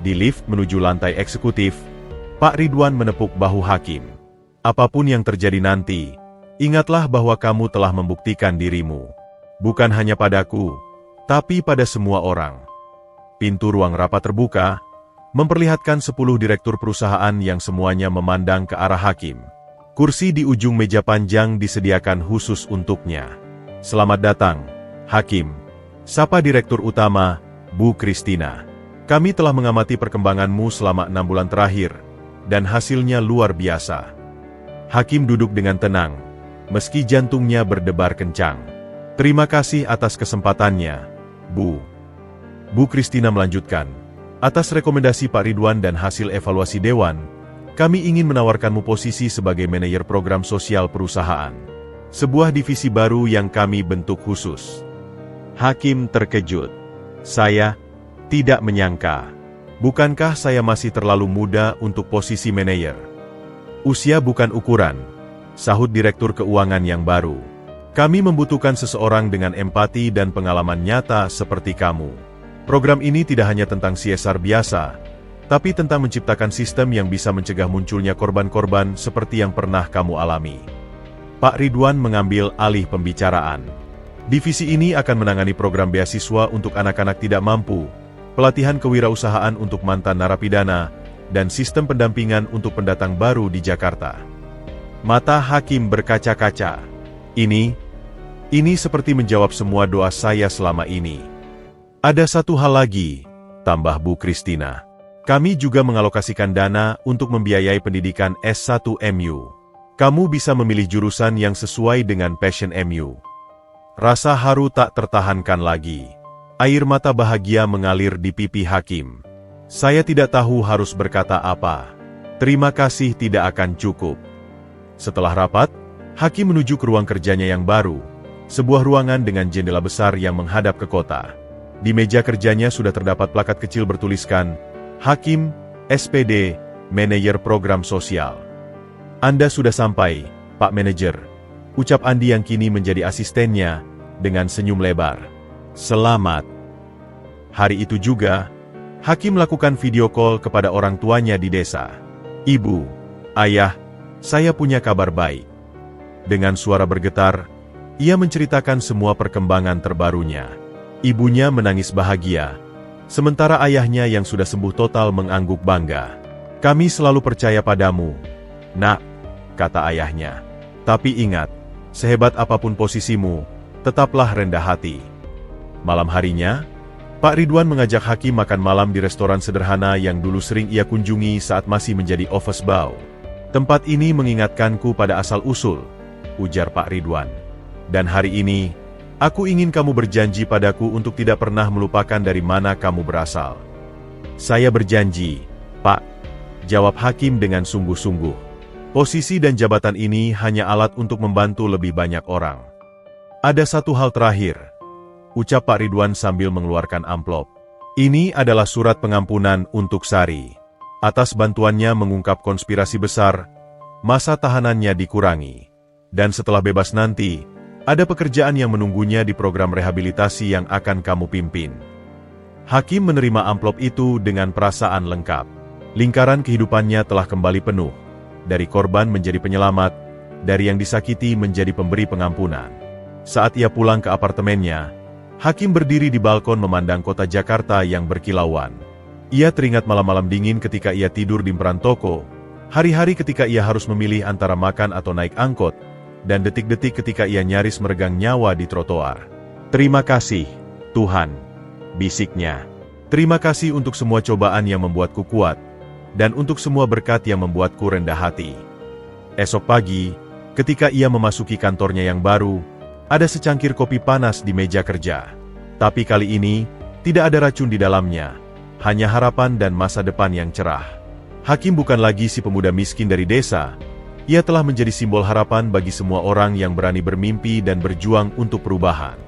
Di lift menuju lantai eksekutif, Pak Ridwan menepuk bahu Hakim. "Apapun yang terjadi nanti, ingatlah bahwa kamu telah membuktikan dirimu. Bukan hanya padaku, tapi pada semua orang." Pintu ruang rapat terbuka, memperlihatkan 10 direktur perusahaan yang semuanya memandang ke arah Hakim. Kursi di ujung meja panjang disediakan khusus untuknya. "Selamat datang, Hakim," sapa Direktur Utama, Bu Christina. "Kami telah mengamati perkembanganmu selama 6 bulan terakhir, dan hasilnya luar biasa." Hakim duduk dengan tenang, meski jantungnya berdebar kencang. "Terima kasih atas kesempatannya, Bu." Bu Christina melanjutkan, "Atas rekomendasi Pak Ridwan dan hasil evaluasi Dewan, kami ingin menawarkanmu posisi sebagai manajer program sosial perusahaan. Sebuah divisi baru yang kami bentuk khusus." Hakim terkejut. "Saya tidak menyangka. Bukankah saya masih terlalu muda untuk posisi manajer?" "Usia bukan ukuran," sahut Direktur Keuangan yang baru. "Kami membutuhkan seseorang dengan empati dan pengalaman nyata seperti kamu. Program ini tidak hanya tentang CSR biasa, tapi tentang menciptakan sistem yang bisa mencegah munculnya korban-korban seperti yang pernah kamu alami." Pak Ridwan mengambil alih pembicaraan. "Divisi ini akan menangani program beasiswa untuk anak-anak tidak mampu, pelatihan kewirausahaan untuk mantan narapidana, dan sistem pendampingan untuk pendatang baru di Jakarta." Mata Hakim berkaca-kaca. Ini seperti menjawab semua doa saya selama ini." "Ada satu hal lagi," tambah Bu Christina. "Kami juga mengalokasikan dana untuk membiayai pendidikan S1 MU. Kamu bisa memilih jurusan yang sesuai dengan passion MU." Rasa haru tak tertahankan lagi. Air mata bahagia mengalir di pipi Hakim. "Saya tidak tahu harus berkata apa. Terima kasih tidak akan cukup." Setelah rapat, Hakim menuju ke ruang kerjanya yang baru, sebuah ruangan dengan jendela besar yang menghadap ke kota. Di meja kerjanya sudah terdapat plakat kecil bertuliskan, "Hakim, SPD, Manajer Program Sosial." "Anda sudah sampai, Pak Manajer," ucap Andi yang kini menjadi asistennya, dengan senyum lebar. "Selamat." Hari itu juga, Hakim melakukan video call kepada orang tuanya di desa. "Ibu, Ayah, saya punya kabar baik." Dengan suara bergetar, ia menceritakan semua perkembangan terbarunya. Ibunya menangis bahagia, sementara ayahnya yang sudah sembuh total mengangguk bangga. "Kami selalu percaya padamu, Nak," kata ayahnya. "Tapi ingat, sehebat apapun posisimu, tetaplah rendah hati." Malam harinya, Pak Ridwan mengajak Hakim makan malam di restoran sederhana yang dulu sering ia kunjungi saat masih menjadi office boy. "Tempat ini mengingatkanku pada asal-usul," ujar Pak Ridwan. "Dan hari ini, aku ingin kamu berjanji padaku untuk tidak pernah melupakan dari mana kamu berasal." "Saya berjanji, Pak," jawab Hakim dengan sungguh-sungguh. "Posisi dan jabatan ini hanya alat untuk membantu lebih banyak orang." "Ada satu hal terakhir," ucap Pak Ridwan sambil mengeluarkan amplop. "Ini adalah surat pengampunan untuk Sari. Atas bantuannya mengungkap konspirasi besar, masa tahanannya dikurangi. Dan setelah bebas nanti, ada pekerjaan yang menunggunya di program rehabilitasi yang akan kamu pimpin." Hakim menerima amplop itu dengan perasaan lengkap. Lingkaran kehidupannya telah kembali penuh. Dari korban menjadi penyelamat, dari yang disakiti menjadi pemberi pengampunan. Saat ia pulang ke apartemennya, Hakim berdiri di balkon memandang kota Jakarta yang berkilauan. Ia teringat malam-malam dingin ketika ia tidur di perantoko, hari-hari ketika ia harus memilih antara makan atau naik angkot, dan detik-detik ketika ia nyaris meregang nyawa di trotoar. "Terima kasih, Tuhan," bisiknya. "Terima kasih untuk semua cobaan yang membuatku kuat, dan untuk semua berkat yang membuatku rendah hati." Esok pagi, ketika ia memasuki kantornya yang baru, ada secangkir kopi panas di meja kerja. Tapi kali ini, tidak ada racun di dalamnya, hanya harapan dan masa depan yang cerah. Hakim bukan lagi si pemuda miskin dari desa. Ia telah menjadi simbol harapan bagi semua orang yang berani bermimpi dan berjuang untuk perubahan.